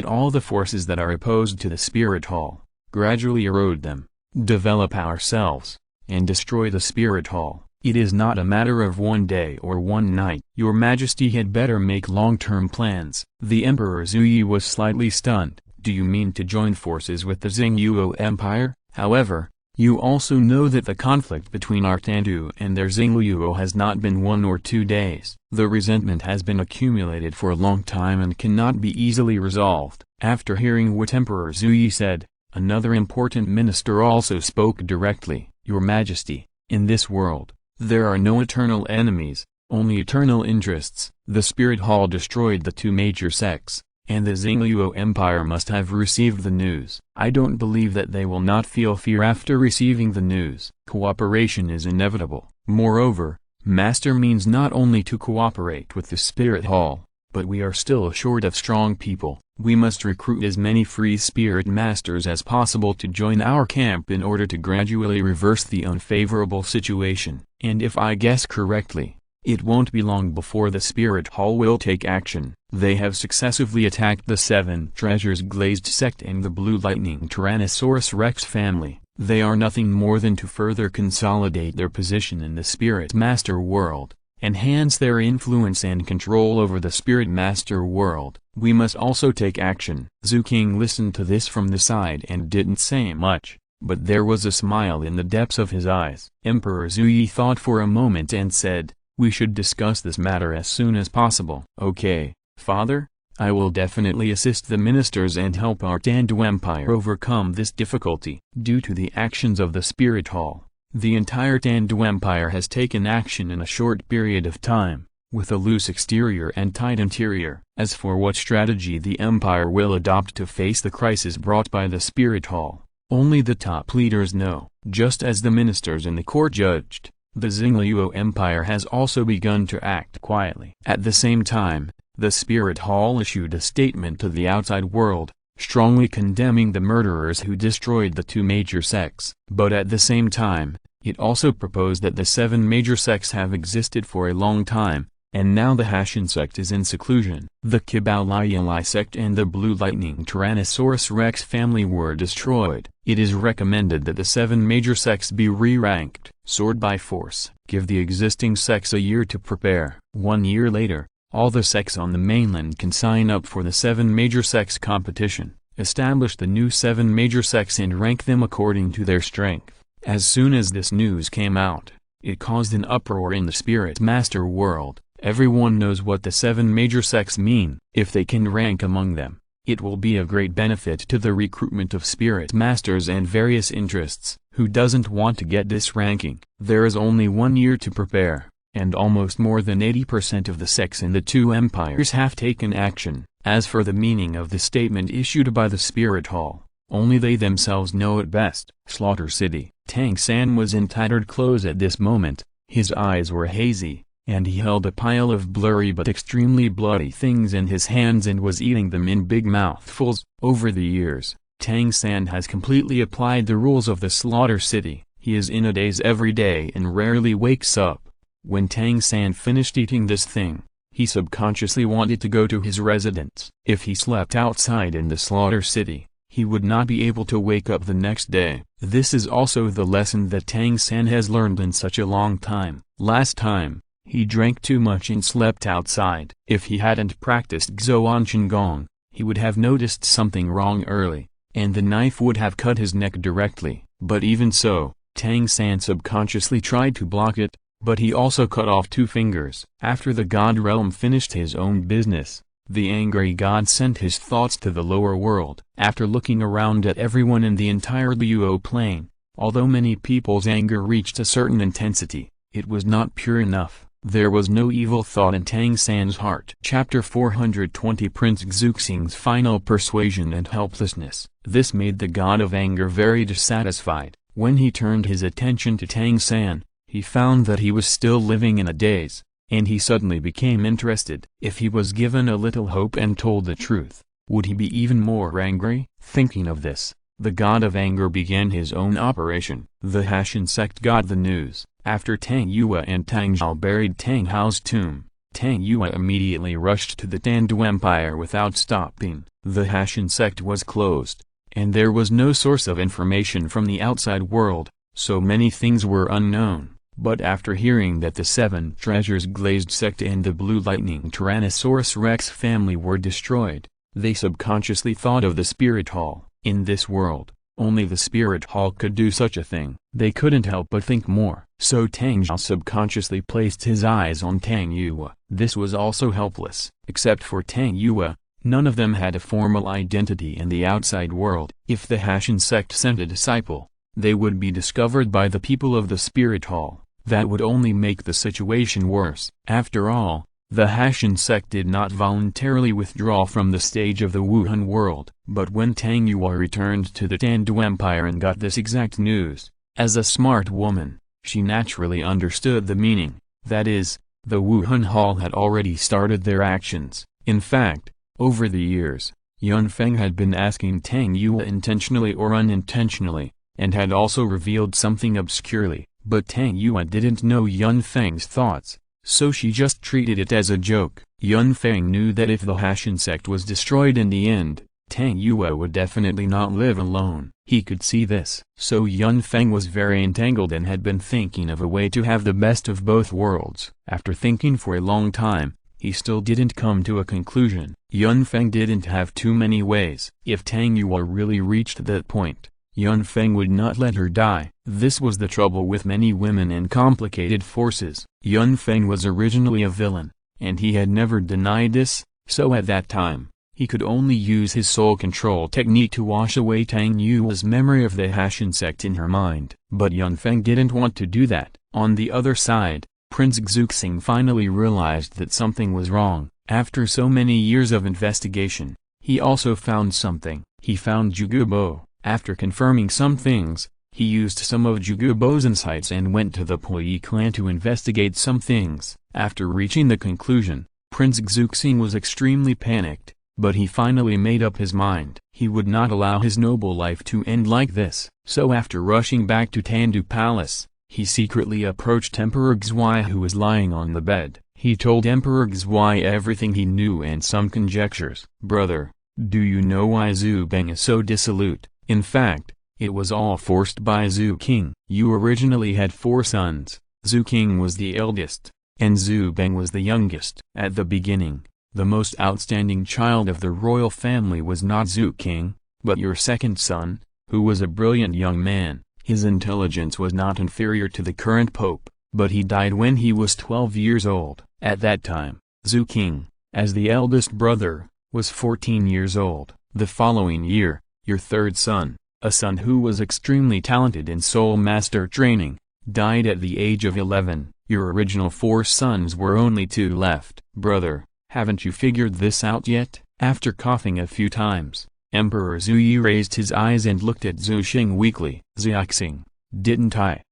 all the forces that are opposed to the Spirit Hall, gradually erode them, develop ourselves, and destroy the Spirit Hall. It is not a matter of one day or one night. Your Majesty had better make long-term plans. The Emperor Zuyi was slightly stunned. Do you mean to join forces with the Xingyuo Empire? However, You also know that the conflict between Artandu and their Xingluo has not been 1 or 2 days. The resentment has been accumulated for a long time and cannot be easily resolved. After hearing what Emperor Zuyi said, another important minister also spoke directly. Your Majesty, in this world, there are no eternal enemies, only eternal interests. The Spirit Hall destroyed the 2 major sects, and the Xingluo Empire must have received the news. I don't believe that they will not feel fear after receiving the news. Cooperation is inevitable. Moreover, Master means not only to cooperate with the Spirit Hall, but we are still short of strong people. We must recruit as many free spirit masters as possible to join our camp in order to gradually reverse the unfavorable situation. And if I guess correctly, it won't be long before the Spirit Hall will take action. They have successively attacked the 7 Treasures Glazed sect and the Blue Lightning Tyrannosaurus Rex family. They are nothing more than to further consolidate their position in the Spirit Master world, enhance their influence and control over the Spirit Master world. We must also take action. Zhu King listened to this from the side and didn't say much, but there was a smile in the depths of his eyes. Emperor Zuyi thought for a moment and said, "We should discuss this matter as soon as possible." "Okay, Father, I will definitely assist the ministers and help our Tandu Empire overcome this difficulty." Due to the actions of the Spirit Hall, the entire Tandu Empire has taken action in a short period of time, with a loose exterior and tight interior. As for what strategy the Empire will adopt to face the crisis brought by the Spirit Hall, only the top leaders know. Just as the ministers in the court judged, the Xingluo Empire has also begun to act quietly. At the same time, the Spirit Hall issued a statement to the outside world, strongly condemning the murderers who destroyed the 2 major sects. But at the same time, it also proposed that the 7 major sects have existed for a long time, and now the Hashin sect is in seclusion. The Kibalayalai sect and the Blue Lightning Tyrannosaurus Rex family were destroyed. It is recommended that the 7 major sects be re-ranked. Sword by force. Give the existing sects a year to prepare. 1 year later, all the sects on the mainland can sign up for the 7 major sects competition. Establish the new 7 major sects and rank them according to their strength. As soon as this news came out, it caused an uproar in the Spirit Master world. Everyone knows what the 7 major sects mean. If they can rank among them, it will be a great benefit to the recruitment of Spirit Masters and various interests. Who doesn't want to get this ranking? There is only 1 year to prepare, and almost more than 80% of the sects in the 2 empires have taken action. As for the meaning of the statement issued by the Spirit Hall, only they themselves know it best. Slaughter City. Tang San was in tattered clothes at this moment. His eyes were hazy, and he held a pile of blurry but extremely bloody things in his hands and was eating them in big mouthfuls. Over the years, Tang San has completely applied the rules of the Slaughter City. He is in a daze every day and rarely wakes up. When Tang San finished eating this thing, he subconsciously wanted to go to his residence. If he slept outside in the Slaughter City, he would not be able to wake up the next day. This is also the lesson that Tang San has learned in such a long time. Last time, he drank too much and slept outside. If he hadn't practiced Xuan Qigong, he would have noticed something wrong early, and the knife would have cut his neck directly. But even so, Tang San subconsciously tried to block it, but he also cut off 2 fingers. After the God realm finished his own business, the angry god sent his thoughts to the lower world. After looking around at everyone in the entire Luo plain, although many people's anger reached a certain intensity, it was not pure enough. There was no evil thought in Tang San's heart. Chapter 420 Prince Xuxing's final persuasion and helplessness. This made the god of anger very dissatisfied. When he turned his attention to Tang San, he found that he was still living in a daze, and he suddenly became interested. If he was given a little hope and told the truth, would he be even more angry? Thinking of this, the god of anger began his own operation. The Hashin sect got the news. After Tang Yue and Tang Zhao buried Tang Hao's tomb, Tang Yue immediately rushed to the Tandu Empire without stopping. The Hashin sect was closed, and there was no source of information from the outside world, so many things were unknown. But after hearing that the 7 Treasures Glazed sect and the Blue Lightning Tyrannosaurus Rex family were destroyed, they subconsciously thought of the Spirit Hall. In this world, Only the spirit hall could do such a thing. They couldn't help but think more. So Tang Zhao subconsciously placed his eyes on Tang Yue. This was also helpless. Except for Tang Yue, none of them had a formal identity in the outside world. If the Hashin sect sent a disciple, they would be discovered by the people of the spirit hall. That would only make the situation worse. After all, the Hashin sect did not voluntarily withdraw from the stage of the Wuhan world. But when Tang Yue returned to the Tandu Empire and got this exact news, as a smart woman, she naturally understood the meaning. That is, the Wuhan Hall had already started their actions. In fact, over the years, Yun Feng had been asking Tang Yue intentionally or unintentionally, and had also revealed something obscurely, but Tang Yue didn't know Yun Feng's thoughts, so she just treated it as a joke. Yun Feng knew that if the Hashin sect was destroyed in the end, Tang Yue would definitely not live alone. He could see this. So Yun Feng was very entangled and had been thinking of a way to have the best of both worlds. After thinking for a long time, he still didn't come to a conclusion. Yun Feng didn't have too many ways. If Tang Yue really reached that point, Yun Feng would not let her die. This was the trouble with many women and complicated forces. Yun Feng was originally a villain, and he had never denied this, so at that time, he could only use his soul control technique to wash away Tang Yue's memory of the Hashin sect in her mind. But Yun Feng didn't want to do that. On the other side, Prince Xuxing finally realized that something was wrong. After so many years of investigation, he also found something. He found Zhuge. After confirming some things, he used some of Zhuge insights and went to the Puyi clan to investigate some things. After reaching the conclusion, Prince Xuxing was extremely panicked. But he finally made up his mind. He would not allow his noble life to end like this. So after rushing back to Tandu Palace, he secretly approached Emperor Xui, who was lying on the bed. He told Emperor Xui everything he knew and some conjectures. Brother, do you know why Zhu Beng is so dissolute? In fact, it was all forced by Zhu King. You originally had 4 sons. Zhu King was the eldest, and Zhu Beng was the youngest. At the beginning, the most outstanding child of the royal family was not Zhu King, but your second son, who was a brilliant young man. His intelligence was not inferior to the current pope, but he died when he was 12 years old. At that time, Zhu King, as the eldest brother, was 14 years old. The following year, your third son, a son who was extremely talented in soul master training, died at the age of 11. Your original 4 sons were only 2 left. Brother, haven't you figured this out yet? After coughing a few times, Emperor Zhuyi raised his eyes and looked at Zhu Xing weakly. Xuxing, didn't I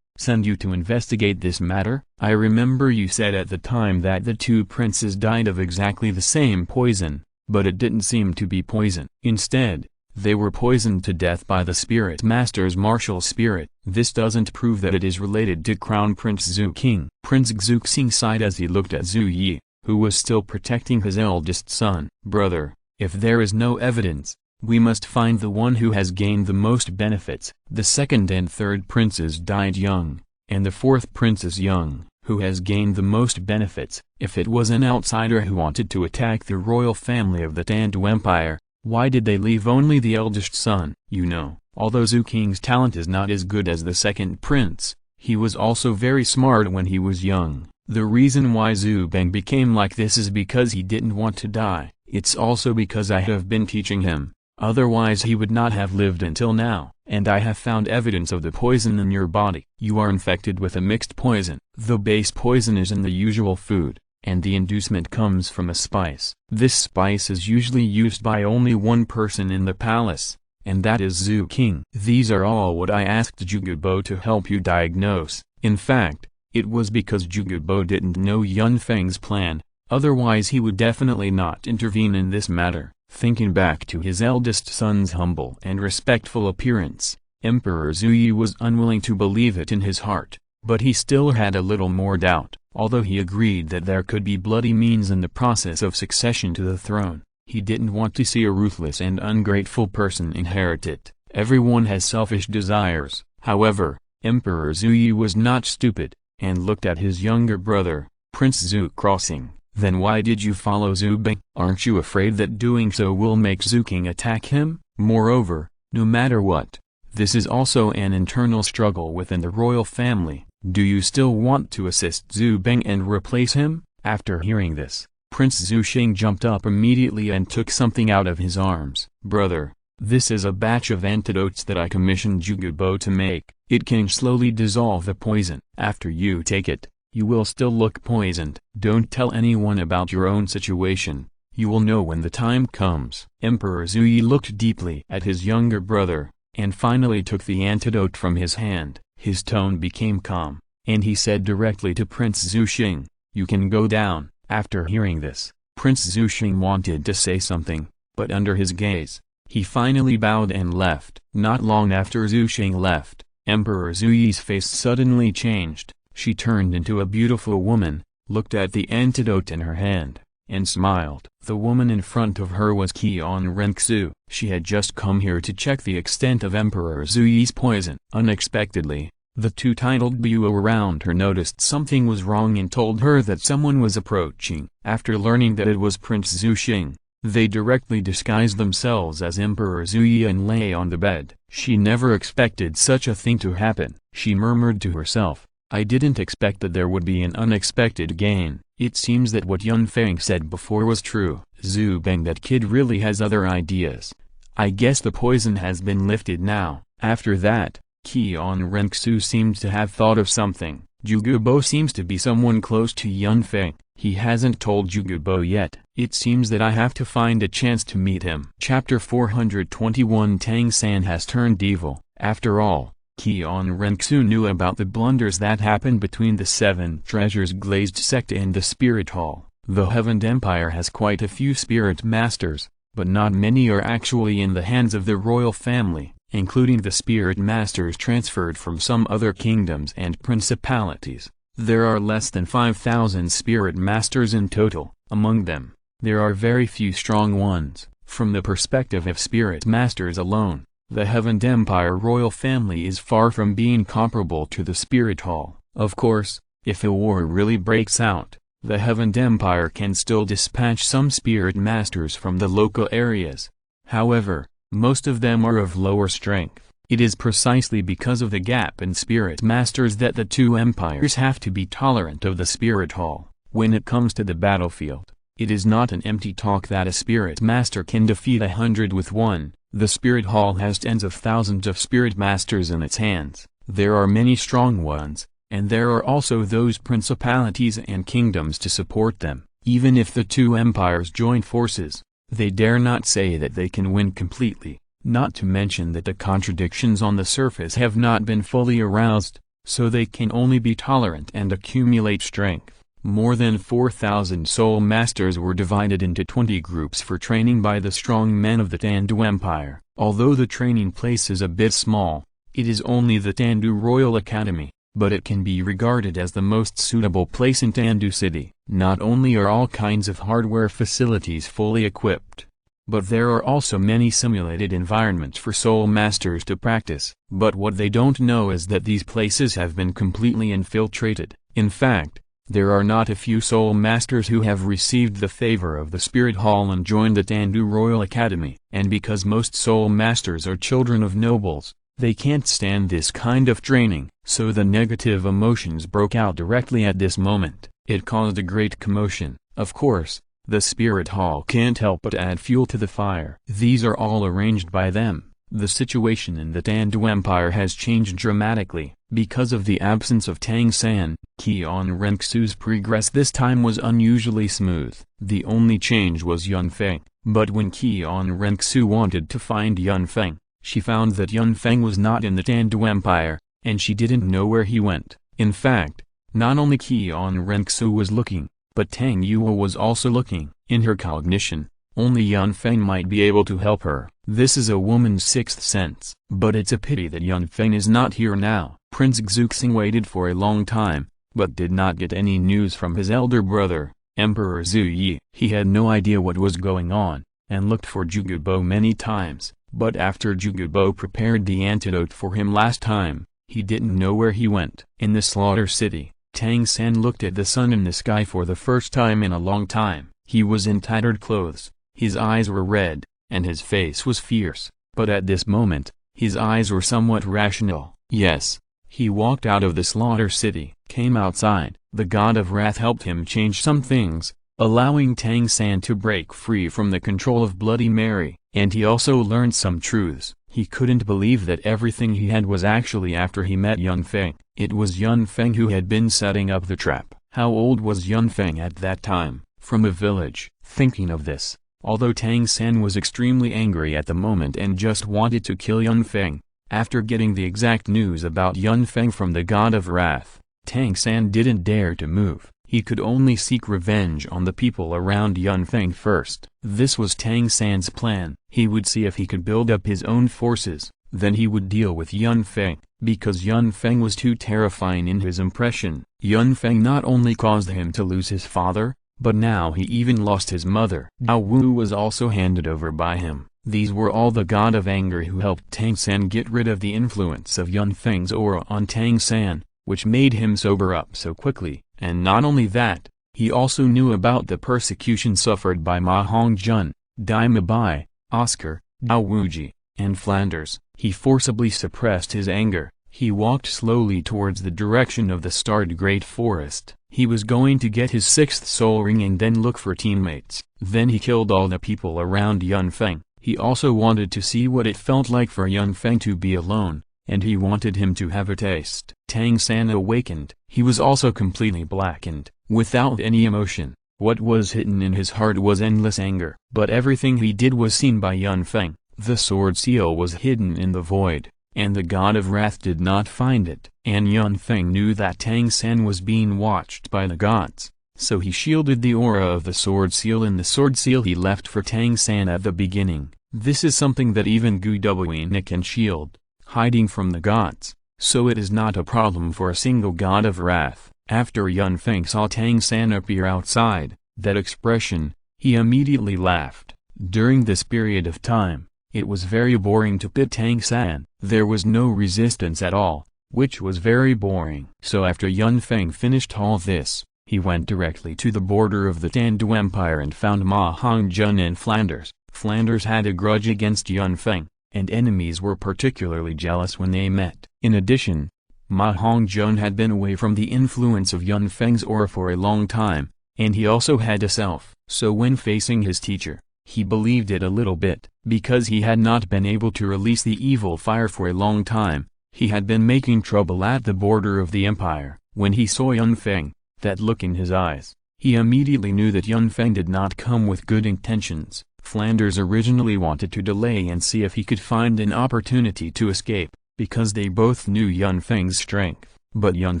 send you to investigate this matter? I remember you said at the time that the 2 princes died of exactly the same poison, but it didn't seem to be poison. Instead, they were poisoned to death by the spirit master's martial spirit. This doesn't prove that it is related to Crown Prince Zhu King. Prince Xuxing sighed as he looked at Zhu Yi, who was still protecting his eldest son. Brother, if there is no evidence, we must find the one who has gained the most benefits. The second and third princes died young, and the fourth prince is young, who has gained the most benefits. If it was an outsider who wanted to attack the royal family of the Tandu Empire, why did they leave only the eldest son? You know, although Zhu King's talent is not as good as the second prince, he was also very smart when he was young. The reason why Zhu Beng became like this is because he didn't want to die. It's also because I have been teaching him, otherwise he would not have lived until now. And I have found evidence of the poison in your body. You are infected with a mixed poison. The base poison is in the usual food, and the inducement comes from a spice. This spice is usually used by only one person in the palace, and that is Zhu King. These are all what I asked Zhuge to help you diagnose. In fact, it was because Zhuge didn't know Yun Feng's plan, otherwise he would definitely not intervene in this matter. Thinking back to his eldest son's humble and respectful appearance, Emperor Zhuyi was unwilling to believe it in his heart, but he still had a little more doubt. Although he agreed that there could be bloody means in the process of succession to the throne, he didn't want to see a ruthless and ungrateful person inherit it. Everyone has selfish desires. However, Emperor Zhuyi was not stupid, and looked at his younger brother, Prince Zhu Crossing. Then why did you follow Zhu Beng? Aren't you afraid that doing so will make Zhu King attack him? Moreover, No matter what, this is also an internal struggle within the royal family. Do you still want to assist Zhu Beng and replace him? After hearing this, Prince Zhu Xing jumped up immediately and took something out of his arms. Brother, this is a batch of antidotes that I commissioned Jugubo to make. It can slowly dissolve the poison. After you take it, you will still look poisoned. Don't tell anyone about your own situation. You will know when the time comes. Emperor Zuyi looked deeply at his younger brother, and finally took the antidote from his hand. His tone became calm, and he said directly to Prince Zhu Xing, "You can go down." After hearing this, Prince Zhu Xing wanted to say something, but under his gaze, he finally bowed and left. Not long after Zhu Xing left, Emperor Zuyi's face suddenly changed. She turned into a beautiful woman, looked at the antidote in her hand, and smiled. The woman in front of her was Qian Renxu. She had just come here to check the extent of Emperor Zuyi's poison. Unexpectedly, the two titled Buo around her noticed something was wrong and told her that someone was approaching. After learning that it was Prince Zhu Xing, they directly disguised themselves as Emperor Zuyi and lay on the bed. She never expected such a thing to happen. She murmured to herself, "I didn't expect that there would be an unexpected gain." It seems that what Yun Feng said before was true. Zhu Beng, that kid really has other ideas. I guess the poison has been lifted now. After that, Qian Renxu seemed to have thought of something. Jugubo seems to be someone close to Yun Feng. He hasn't told Jugubo yet. It seems that I have to find a chance to meet him. Chapter 421 Tang San has turned evil. After all, Qian Renxu knew about the blunders that happened between the Seven Treasures Glazed sect and the Spirit Hall. The Heaven Empire has quite a few spirit masters, but not many are actually in the hands of the royal family, including the spirit masters transferred from some other kingdoms and principalities. There are less than 5,000 spirit masters in total. Among them, there are very few strong ones. From the perspective of spirit masters alone, the Heaven Empire royal family is far from being comparable to the Spirit Hall. Of course, if a war really breaks out, the Heaven Empire can still dispatch some spirit masters from the local areas. However, most of them are of lower strength. It is precisely because of the gap in spirit masters that the two empires have to be tolerant of the Spirit Hall. When it comes to the battlefield, it is not an empty talk that a spirit master can defeat 100 with one. The Spirit Hall has tens of thousands of spirit masters in its hands. There are many strong ones, and there are also those principalities and kingdoms to support them. Even if the two empires join forces, they dare not say that they can win completely, not to mention that the contradictions on the surface have not been fully aroused, so they can only be tolerant and accumulate strength. More than 4,000 soul masters were divided into 20 groups for training by the strong men of the Tandu Empire. Although the training place is a bit small, it is only the Tandu Royal Academy, but it can be regarded as the most suitable place in Tandu City. Not only are all kinds of hardware facilities fully equipped, but there are also many simulated environments for soul masters to practice. But what they don't know is that these places have been completely infiltrated. In fact, there are not a few soul masters who have received the favor of the Spirit Hall and joined the Tandu Royal Academy. And because most soul masters are children of nobles, they can't stand this kind of training. So the negative emotions broke out directly at this moment. It caused a great commotion. Of course, the Spirit Hall can't help but add fuel to the fire. These are all arranged by them. The situation in the Tandu Empire has changed dramatically. Because of the absence of Tang San, Qian Renxu's progress this time was unusually smooth. The only change was Yun Feng. But when Qian Renxu wanted to find Yun Feng, she found that Yun Feng was not in the Tandu Empire, and she didn't know where he went. In fact, not only Qian Renxu was looking, but Tang Yuo was also looking. In her cognition, only Yun Feng might be able to help her. This is a woman's sixth sense. But it's a pity that Yun Feng is not here now. Prince Xuxing waited for a long time, but did not get any news from his elder brother, Emperor Zuyi. He had no idea what was going on, and looked for Jugubo many times. But after Jugubo prepared the antidote for him last time, he didn't know where he went. In the slaughter city, Tang San looked at the sun in the sky for the first time in a long time. He was in tattered clothes, his eyes were red, and his face was fierce. But at this moment, his eyes were somewhat rational. Yes. He walked out of the slaughter city, came outside. The god of wrath helped him change some things, allowing Tang San to break free from the control of Bloody Mary, and he also learned some truths. He couldn't believe that everything he had was actually after he met Yun Feng. It was Yun Feng who had been setting up the trap. How old was Yun Feng at that time? From a village. Thinking of this, although Tang San was extremely angry at the moment and just wanted to kill Yun Feng, after getting the exact news about Yun Feng from the god of wrath, Tang San didn't dare to move. He could only seek revenge on the people around Yun Feng first. This was Tang San's plan. He would see if he could build up his own forces, then he would deal with Yun Feng. Because Yun Feng was too terrifying in his impression, Yun Feng not only caused him to lose his father, but now he even lost his mother. Douluo was also handed over by him. These were all the god of anger who helped Tang San get rid of the influence of Yun Feng's aura on Tang San, which made him sober up so quickly. And not only that, he also knew about the persecution suffered by Ma Hongjun, Dai Mabai, Oscar, Dao Wuji, and Flanders. He forcibly suppressed his anger. He walked slowly towards the direction of the starred Great Forest. He was going to get his 6th soul ring and then look for teammates. Then he killed all the people around Yun Feng. He also wanted to see what it felt like for Yun Feng to be alone, and he wanted him to have a taste. Tang San awakened. He was also completely blackened, without any emotion. What was hidden in his heart was endless anger. But everything he did was seen by Yun Feng. The sword seal was hidden in the void, and the god of wrath did not find it. And Yun Feng knew that Tang San was being watched by the gods, so he shielded the aura of the sword seal in the sword seal he left for Tang San at the beginning. This is something that even Guduina can shield, hiding from the gods, so it is not a problem for a single god of wrath. After Yun Feng saw Tang San appear outside, that expression, he immediately laughed. During this period of time, it was very boring to pit Tang San. There was no resistance at all, which was very boring. So after Yun Feng finished all this, he went directly to the border of the Tandu Empire and found Ma Hongjun and Flanders. Flanders had a grudge against Yun Feng, and enemies were particularly jealous when they met. In addition, Ma Hongjun had been away from the influence of Yun Feng's aura for a long time, and he also had a self. So when facing his teacher, he believed it a little bit. Because he had not been able to release the evil fire for a long time, he had been making trouble at the border of the empire. When he saw Yun Feng, that look in his eyes, he immediately knew that Yun Feng did not come with good intentions. Flanders originally wanted to delay and see if he could find an opportunity to escape, because they both knew Yun Feng's strength. But Yun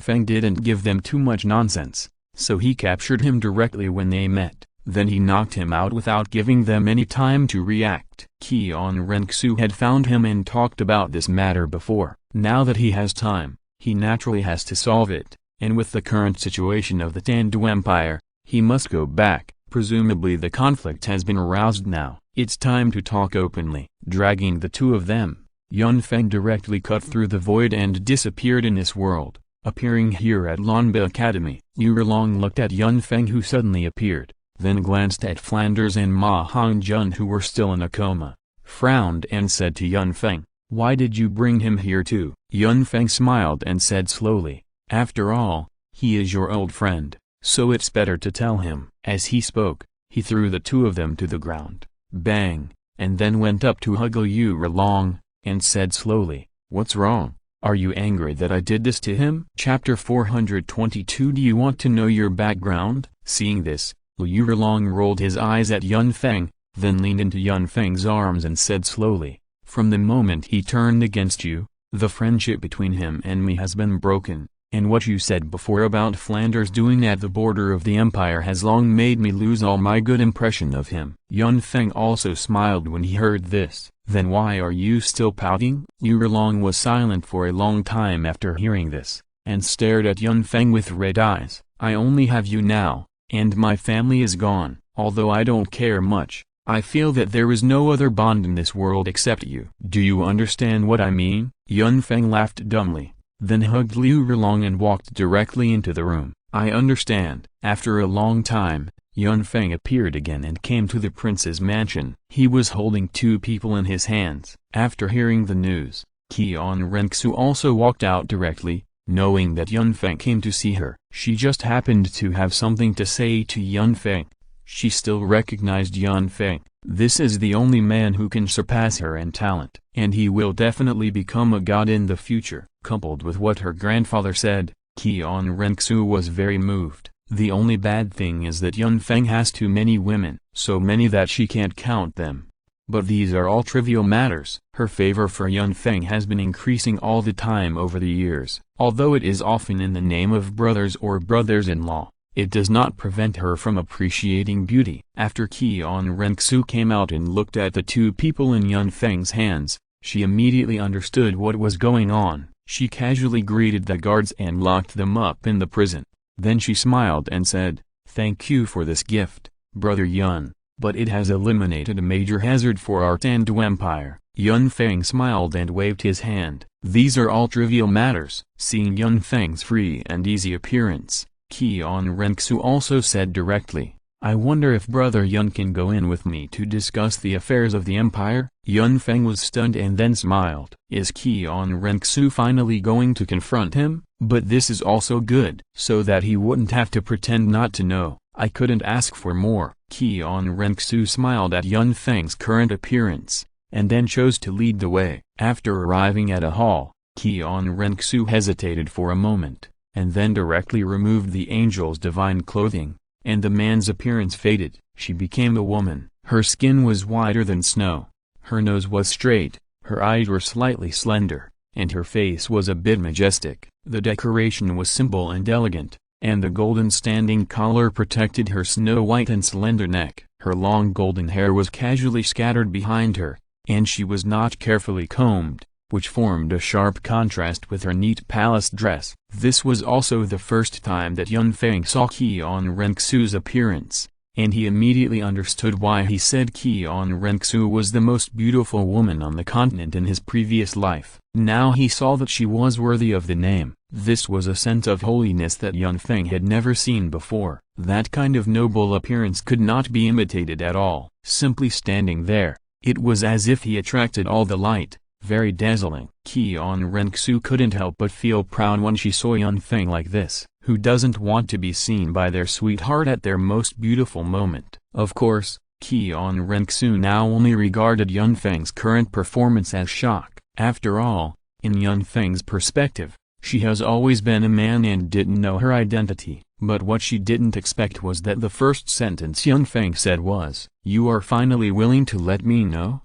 Feng didn't give them too much nonsense, so he captured him directly when they met. Then he knocked him out without giving them any time to react. Qian Renxu had found him and talked about this matter before. Now that he has time, he naturally has to solve it, and with the current situation of the Tandu Empire, he must go back. Presumably the conflict has been aroused now. It's time to talk openly. Dragging the two of them, Yun Feng directly cut through the void and disappeared in this world, appearing here at Lanba Academy. Yurlong looked at Yun Feng who suddenly appeared, then glanced at Flanders and Ma Hongjun who were still in a coma, frowned and said to Yun Feng, "Why did you bring him here too?" Yun Feng smiled and said slowly, "After all, he is your old friend, so it's better to tell him." As he spoke, he threw the two of them to the ground, bang, and then went up to hug Yurlong, and said slowly, "What's wrong? Are you angry that I did this to him?" Chapter 422. Do you want to know your background? Seeing this, Yurlong rolled his eyes at Yun Feng, then leaned into Yun Feng's arms and said slowly, "From the moment he turned against you, the friendship between him and me has been broken, and what you said before about Flanders doing at the border of the empire has long made me lose all my good impression of him." Yun Feng also smiled when he heard this. "Then why are you still pouting?" Yurlong was silent for a long time after hearing this, and stared at Yun Feng with red eyes. "I only have you now, and my family is gone. Although I don't care much, I feel that there is no other bond in this world except you. Do you understand what I mean?" Yun Feng laughed dumbly, then hugged Liu Yurlong and walked directly into the room. "I understand." After a long time, Yun Feng appeared again and came to the prince's mansion. He was holding two people in his hands. After hearing the news, Qian Renxu also walked out directly, knowing that Yun Feng came to see her. She just happened to have something to say to Yun Feng. She still recognized Yun Feng. This is the only man who can surpass her in talent, and he will definitely become a god in the future. Coupled with what her grandfather said, Qian Renxu was very moved. The only bad thing is that Yun Feng has too many women, so many that she can't count them. But these are all trivial matters. Her favor for Yun Feng has been increasing all the time over the years. Although it is often in the name of brothers or brothers-in-law, it does not prevent her from appreciating beauty. After Qian Renxu came out and looked at the two people in Yun Feng's hands, she immediately understood what was going on. She casually greeted the guards and locked them up in the prison. Then she smiled and said, "Thank you for this gift, Brother Yun, but it has eliminated a major hazard for our Tandu Empire." Yun Feng smiled and waved his hand. These are all trivial matters. Seeing Yun Feng's free and easy appearance, Qian Renxu also said directly, "I wonder if Brother Yun can go in with me to discuss the affairs of the empire?" Yun Feng was stunned and then smiled. Is Qian Renxu finally going to confront him? But this is also good, so that he wouldn't have to pretend not to know. I couldn't ask for more. Qian Renxu smiled at Yun Feng's current appearance, and then chose to lead the way. After arriving at a hall, Qian Renxu hesitated for a moment, and then directly removed the angel's divine clothing, and the man's appearance faded. She became a woman. Her skin was whiter than snow. Her nose was straight, her eyes were slightly slender, and her face was a bit majestic. The decoration was simple and elegant, and the golden standing collar protected her snow-white and slender neck. Her long golden hair was casually scattered behind her, and she was not carefully combed, which formed a sharp contrast with her neat palace dress. This was also the first time that Yun Feng saw Qian Renxu's appearance, and he immediately understood why he said Qian Renxu was the most beautiful woman on the continent in his previous life. Now he saw that she was worthy of the name. This was a sense of holiness that Yun Feng had never seen before. That kind of noble appearance could not be imitated at all. Simply standing there, it was as if he attracted all the light. Very dazzling. Qian Renxu couldn't help but feel proud when she saw Yun Feng like this. Who doesn't want to be seen by their sweetheart at their most beautiful moment? Of course, Qian Renxu now only regarded Yun Feng's current performance as shock. After all, in Yun Feng's perspective, she has always been a man and didn't know her identity. But what she didn't expect was that the first sentence Yun Feng said was, "You are finally willing to let me know?"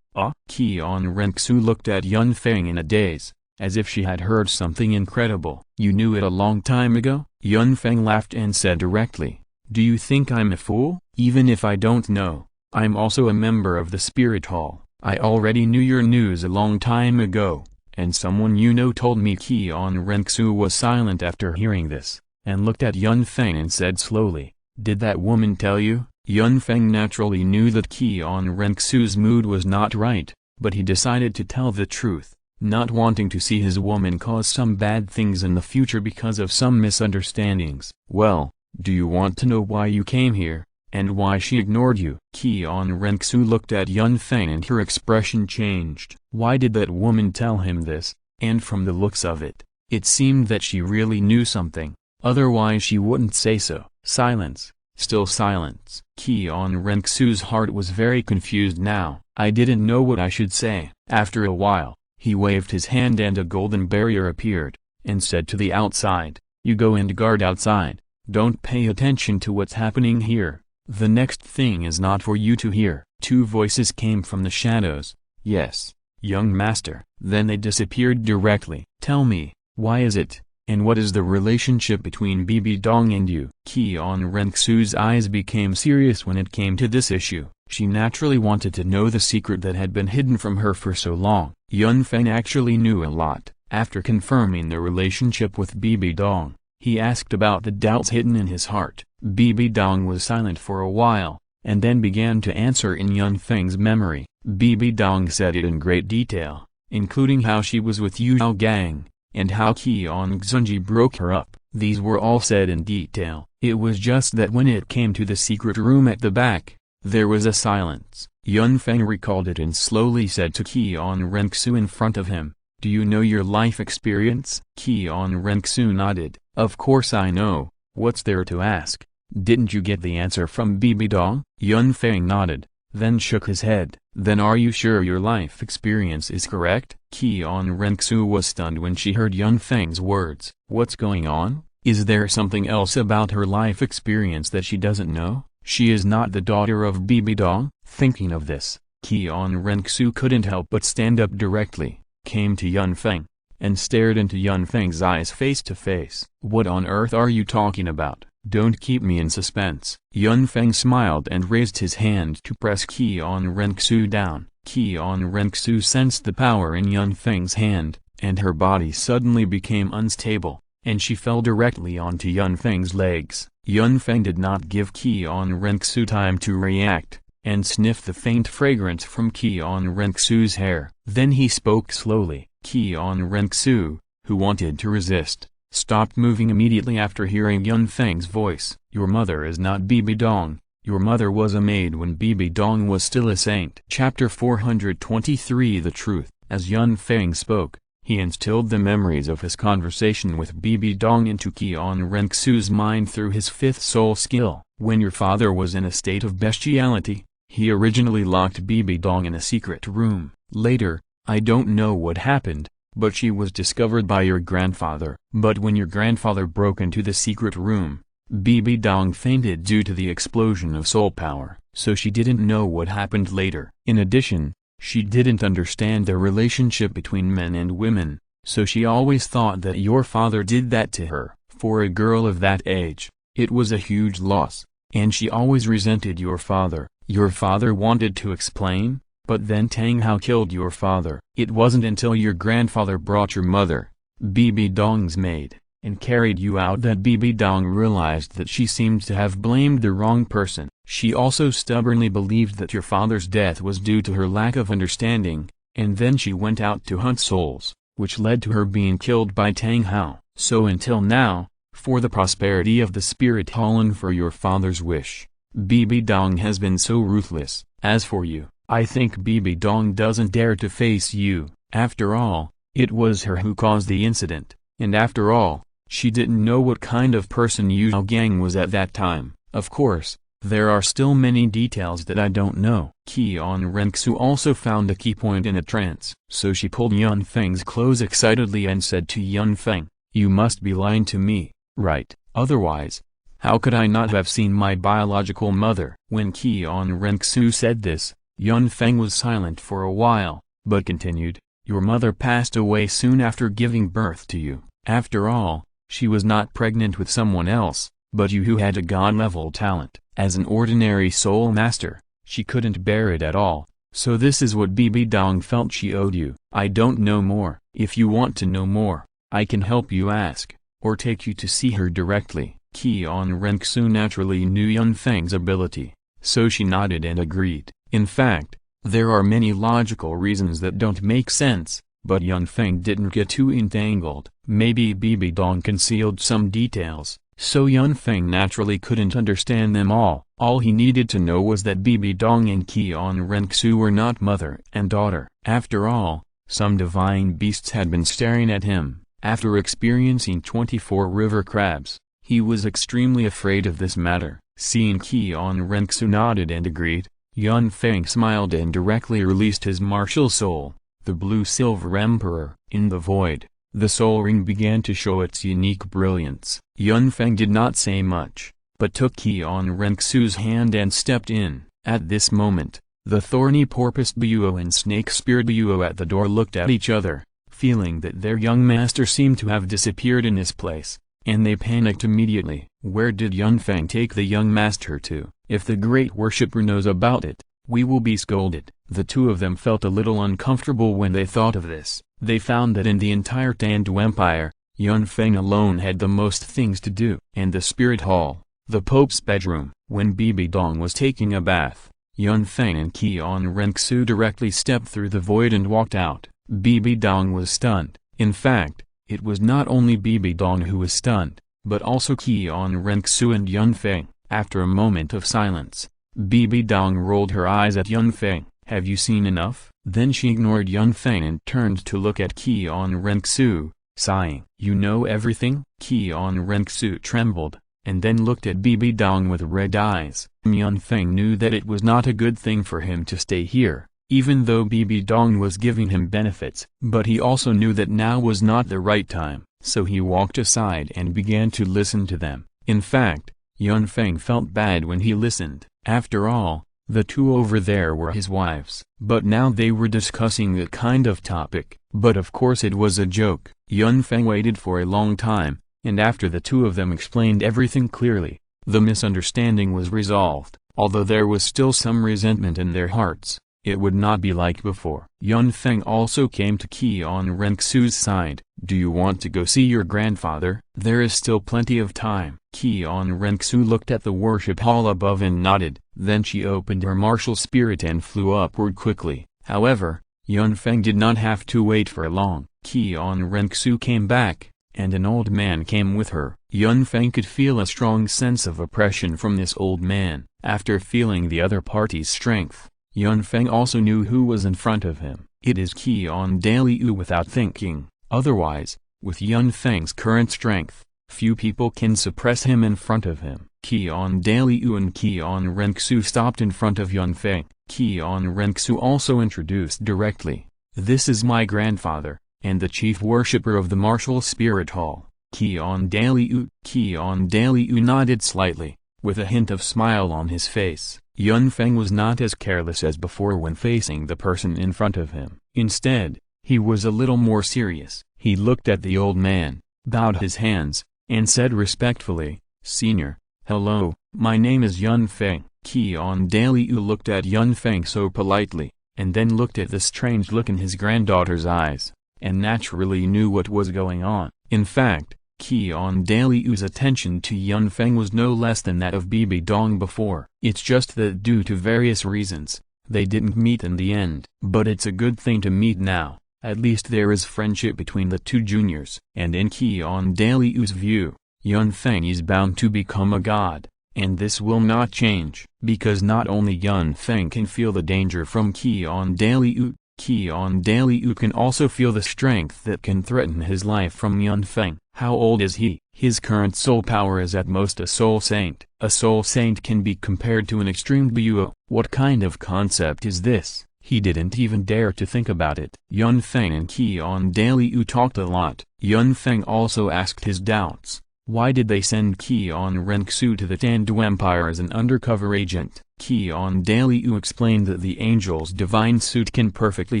Qian Renxu looked at Yun Feng in a daze, as if she had heard something incredible. "You knew it a long time ago?" Yun Feng laughed and said directly, "Do you think I'm a fool? Even if I don't know, I'm also a member of the Spirit Hall. I already knew your news a long time ago, and someone you know told me." Qian Renxu was silent after hearing this, and looked at Yun Feng and said slowly, "Did that woman tell you?" Yun Feng naturally knew that Qian Renxu's mood was not right, but he decided to tell the truth, not wanting to see his woman cause some bad things in the future because of some misunderstandings. "Well, do you want to know why you came here, and why she ignored you?" Qian Renxu looked at Yun Feng and her expression changed. Why did that woman tell him this? And from the looks of it, it seemed that she really knew something, otherwise she wouldn't say so. Silence. Still silence. Qian Renxu's heart was very confused now. "I didn't know what I should say." After a while, he waved his hand and a golden barrier appeared, and said to the outside, "You go and guard outside. Don't pay attention to what's happening here. The next thing is not for you to hear." Two voices came from the shadows. "Yes, young master." Then they disappeared directly. "Tell me, why is it, and what is the relationship between Bibi Dong and you?" Qian Renxu's eyes became serious when it came to this issue. She naturally wanted to know the secret that had been hidden from her for so long. Yun Feng actually knew a lot. After confirming the relationship with Bibi Dong, he asked about the doubts hidden in his heart. Bibi Dong was silent for a while, and then began to answer in Yun Feng's memory. Bibi Dong said it in great detail, including how she was with Yu Zhao Gang, and how Qian Xunji broke her up. These were all said in detail. It was just that when it came to the secret room at the back, there was a silence. Yun Feng recalled it and slowly said to Qian Renxu in front of him, "Do you know your life experience?" Qian Renxu nodded. "Of course I know, what's there to ask? Didn't you get the answer from Bibi Dong?" Yun Feng nodded, then shook his head. "Then are you sure your life experience is correct?" Qian Renxu was stunned when she heard Yun Feng's words. What's going on? Is there something else about her life experience that she doesn't know? She is not the daughter of Bibi Dong? Thinking of this, Qian Renxu couldn't help but stand up directly, came to Yun Feng, and stared into Yun Feng's eyes face to face. "What on earth are you talking about? Don't keep me in suspense." Yun Feng smiled and raised his hand to press Qian Renxu down. Qian Renxu sensed the power in Yun Feng's hand, and her body suddenly became unstable, and she fell directly onto Yun Feng's legs. Yun Feng did not give Qian Renxu time to react, and sniffed the faint fragrance from Qian Renxu's hair. Then he spoke slowly. Qian Renxu, who wanted to resist, stopped moving immediately after hearing Yun Feng's voice. "Your mother is not Bibi Dong. Your mother was a maid when Bibi Dong was still a saint." Chapter 423 The Truth. As Yun Feng spoke, he instilled the memories of his conversation with Bibi Dong into Qian Renxu's mind through his fifth soul skill. "When your father was in a state of bestiality, he originally locked Bibi Dong in a secret room. Later, I don't know what happened, but she was discovered by your grandfather. But when your grandfather broke into the secret room, Bibi Dong fainted due to the explosion of soul power, so she didn't know what happened later. In addition, she didn't understand the relationship between men and women, so she always thought that your father did that to her. For a girl of that age, it was a huge loss, and she always resented your father." "Your father wanted to explain, but then Tang Hao killed your father." "It wasn't until your grandfather brought your mother, Bibi Dong's maid, and carried you out that Bibi Dong realized that she seemed to have blamed the wrong person. She also stubbornly believed that your father's death was due to her lack of understanding, and then she went out to hunt souls, which led to her being killed by Tang Hao. So until now, for the prosperity of the spirit hall and for your father's wish, Bibi Dong has been so ruthless. As for you, I think Bibi Dong doesn't dare to face you. After all, it was her who caused the incident, and after all, she didn't know what kind of person Yu Gang was at that time. Of course, there are still many details that I don't know." Qian Renxu also found a key point in a trance. So she pulled Yun Feng's clothes excitedly and said to Yun Feng, "You must be lying to me, right? Otherwise, how could I not have seen my biological mother?" When Qian Renxu said this, Yun Feng was silent for a while, but continued, "Your mother passed away soon after giving birth to you. After all, she was not pregnant with someone else, but you who had a god-level talent. As an ordinary soul master, she couldn't bear it at all, so this is what Bibi Dong felt she owed you. I don't know more. If you want to know more, I can help you ask, or take you to see her directly." Qian Renxu naturally knew Yun Feng's ability, so she nodded and agreed. In fact, there are many logical reasons that don't make sense, but Yun Feng didn't get too entangled. Maybe Bibi Dong concealed some details, so Yun Feng naturally couldn't understand them all. All he needed to know was that Bibi Dong and Qian Renxu were not mother and daughter. After all, some divine beasts had been staring at him. After experiencing 24 river crabs, he was extremely afraid of this matter. Seeing Qian Renxu nodded and agreed, Yun Feng smiled and directly released his martial soul, the Blue-Silver Emperor. In the void, the soul ring began to show its unique brilliance. Yun Feng did not say much, but took Qian Renxu's hand and stepped in. At this moment, the thorny porpoise Buo and snake-speared Buo at the door looked at each other, feeling that their young master seemed to have disappeared in this place, and they panicked immediately. Where did Yun Feng take the young master to? If the great worshipper knows about it, we will be scolded. The two of them felt a little uncomfortable when they thought of this. They found that in the entire Tandu Empire, Yun Feng alone had the most things to do. And the spirit hall, the Pope's bedroom. When Bibi Dong was taking a bath, Yun Feng and Qian Renxu directly stepped through the void and walked out. Bibi Dong was stunned. In fact, it was not only Bibi Dong who was stunned, but also Qian Renxu and Yun Feng. After a moment of silence, Bibi Dong rolled her eyes at Yun Feng. "Have you seen enough?" Then she ignored Yun Feng and turned to look at Qian Renxu, sighing. "You know everything?" Qian Renxu trembled, and then looked at Bibi Dong with red eyes. Yun Feng knew that it was not a good thing for him to stay here, even though Bibi Dong was giving him benefits, but he also knew that now was not the right time, so he walked aside and began to listen to them. In fact, Yun Feng felt bad when he listened. After all, the two over there were his wives. But now they were discussing that kind of topic. But of course it was a joke. Yun Feng waited for a long time, and after the two of them explained everything clearly, the misunderstanding was resolved. Although there was still some resentment in their hearts, it would not be like before. Yun Feng also came to Qian Renxu's side. "Do you want to go see your grandfather? There is still plenty of time." Qian Renxu looked at the worship hall above and nodded. Then she opened her martial spirit and flew upward quickly. However, Yun Feng did not have to wait for long. Qian Renxu came back, and an old man came with her. Yun Feng could feel a strong sense of oppression from this old man. After feeling the other party's strength, Yun Feng also knew who was in front of him. It is Qian Douluo without thinking. Otherwise, with Yun Feng's current strength, few people can suppress him in front of him. Qian Douluo and Qian Renxu stopped in front of Yun Feng. Qian Renxu also introduced directly. "This is my grandfather, and the chief worshipper of the martial spirit hall, Qian Douluo." Qian Douluo nodded slightly, with a hint of smile on his face. Yun Feng was not as careless as before when facing the person in front of him. Instead, he was a little more serious. He looked at the old man, bowed his hands, and said respectfully, "Senior, hello, my name is Yun Feng." Qian Douluo looked at Yun Feng so politely, and then looked at the strange look in his granddaughter's eyes, and naturally knew what was going on. In fact, Qian Douluo's attention to Yun Feng was no less than that of Bibi Dong before. It's just that due to various reasons, they didn't meet in the end. But it's a good thing to meet now. At least there is friendship between the two juniors. And in Qian Douluo's view, Yun Feng is bound to become a god, and this will not change. Because not only Yun Feng can feel the danger from Qian Douluo, Qian Douluo can also feel the strength that can threaten his life from Yun Feng. How old is he? His current soul power is at most a soul saint. A soul saint can be compared to an extreme Douluo. What kind of concept is this? He didn't even dare to think about it. Yun Feng and Qian Douluo talked a lot. Yun Feng also asked his doubts. Why did they send Qian Renxu to the Tandu Empire as an undercover agent? Qian Douluo explained that the angel's divine suit can perfectly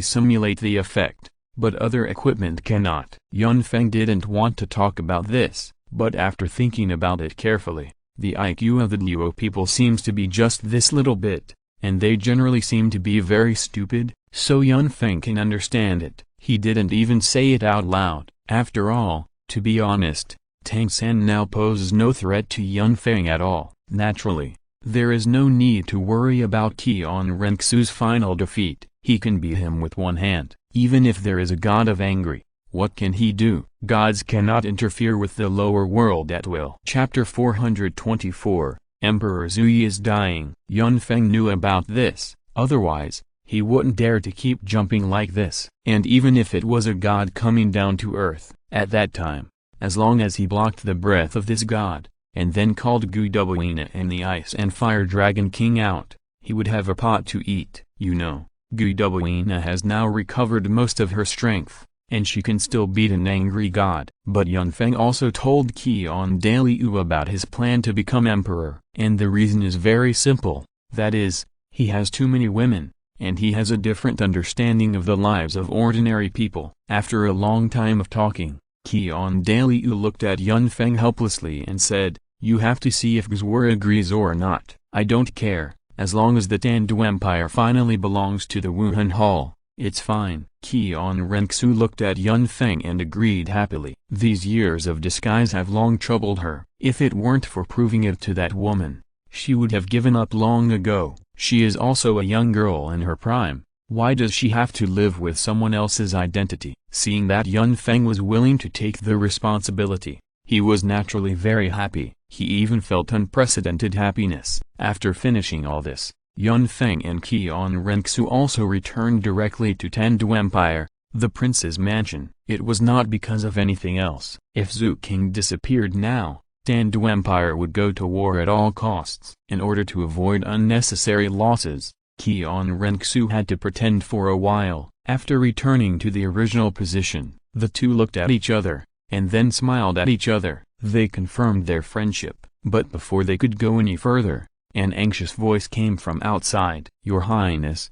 simulate the effect, but other equipment cannot. Yun Feng didn't want to talk about this, but after thinking about it carefully, the IQ of the Douluo people seems to be just this little bit, and they generally seem to be very stupid, so Yun Feng can understand it. He didn't even say it out loud. After all, to be honest, Tang San now poses no threat to Yun Feng at all. Naturally, there is no need to worry about Qian Renxu's final defeat. He can beat him with one hand. Even if there is a god of angry, what can he do? Gods cannot interfere with the lower world at will. Chapter 424, Emperor Zuyi is dying. Yun Feng knew about this, otherwise, he wouldn't dare to keep jumping like this. And even if it was a god coming down to earth, at that time, as long as he blocked the breath of this god, and then called Guiduina and the Ice and Fire Dragon King out, he would have a pot to eat. You know, Guiduina has now recovered most of her strength, and she can still beat an angry god. But Yun Feng also told Qian Douluo about his plan to become emperor. And the reason is very simple, that is, he has too many women, and he has a different understanding of the lives of ordinary people. After a long time of talking, Qian Douluo looked at Yun Feng helplessly and said, "You have to see if Gzwer agrees or not. I don't care, as long as the Tandu Empire finally belongs to the Wuhan Hall, it's fine." Qian Renxu looked at Yun Feng and agreed happily. These years of disguise have long troubled her. If it weren't for proving it to that woman, she would have given up long ago. She is also a young girl in her prime. Why does she have to live with someone else's identity? Seeing that Yun Feng was willing to take the responsibility, He was naturally very happy. He even felt unprecedented happiness. After finishing all this, Yun Feng and Qian Renxu also returned directly to Tendu Empire, the prince's mansion. It was not because of anything else. If Zhu King disappeared now, Tendu Empire would go to war at all costs. In order to avoid unnecessary losses, Qian Renxu had to pretend for a while. After returning to the original position, the two looked at each other, and then smiled at each other. They confirmed their friendship, but before they could go any further, an anxious voice came from outside. Your Highness,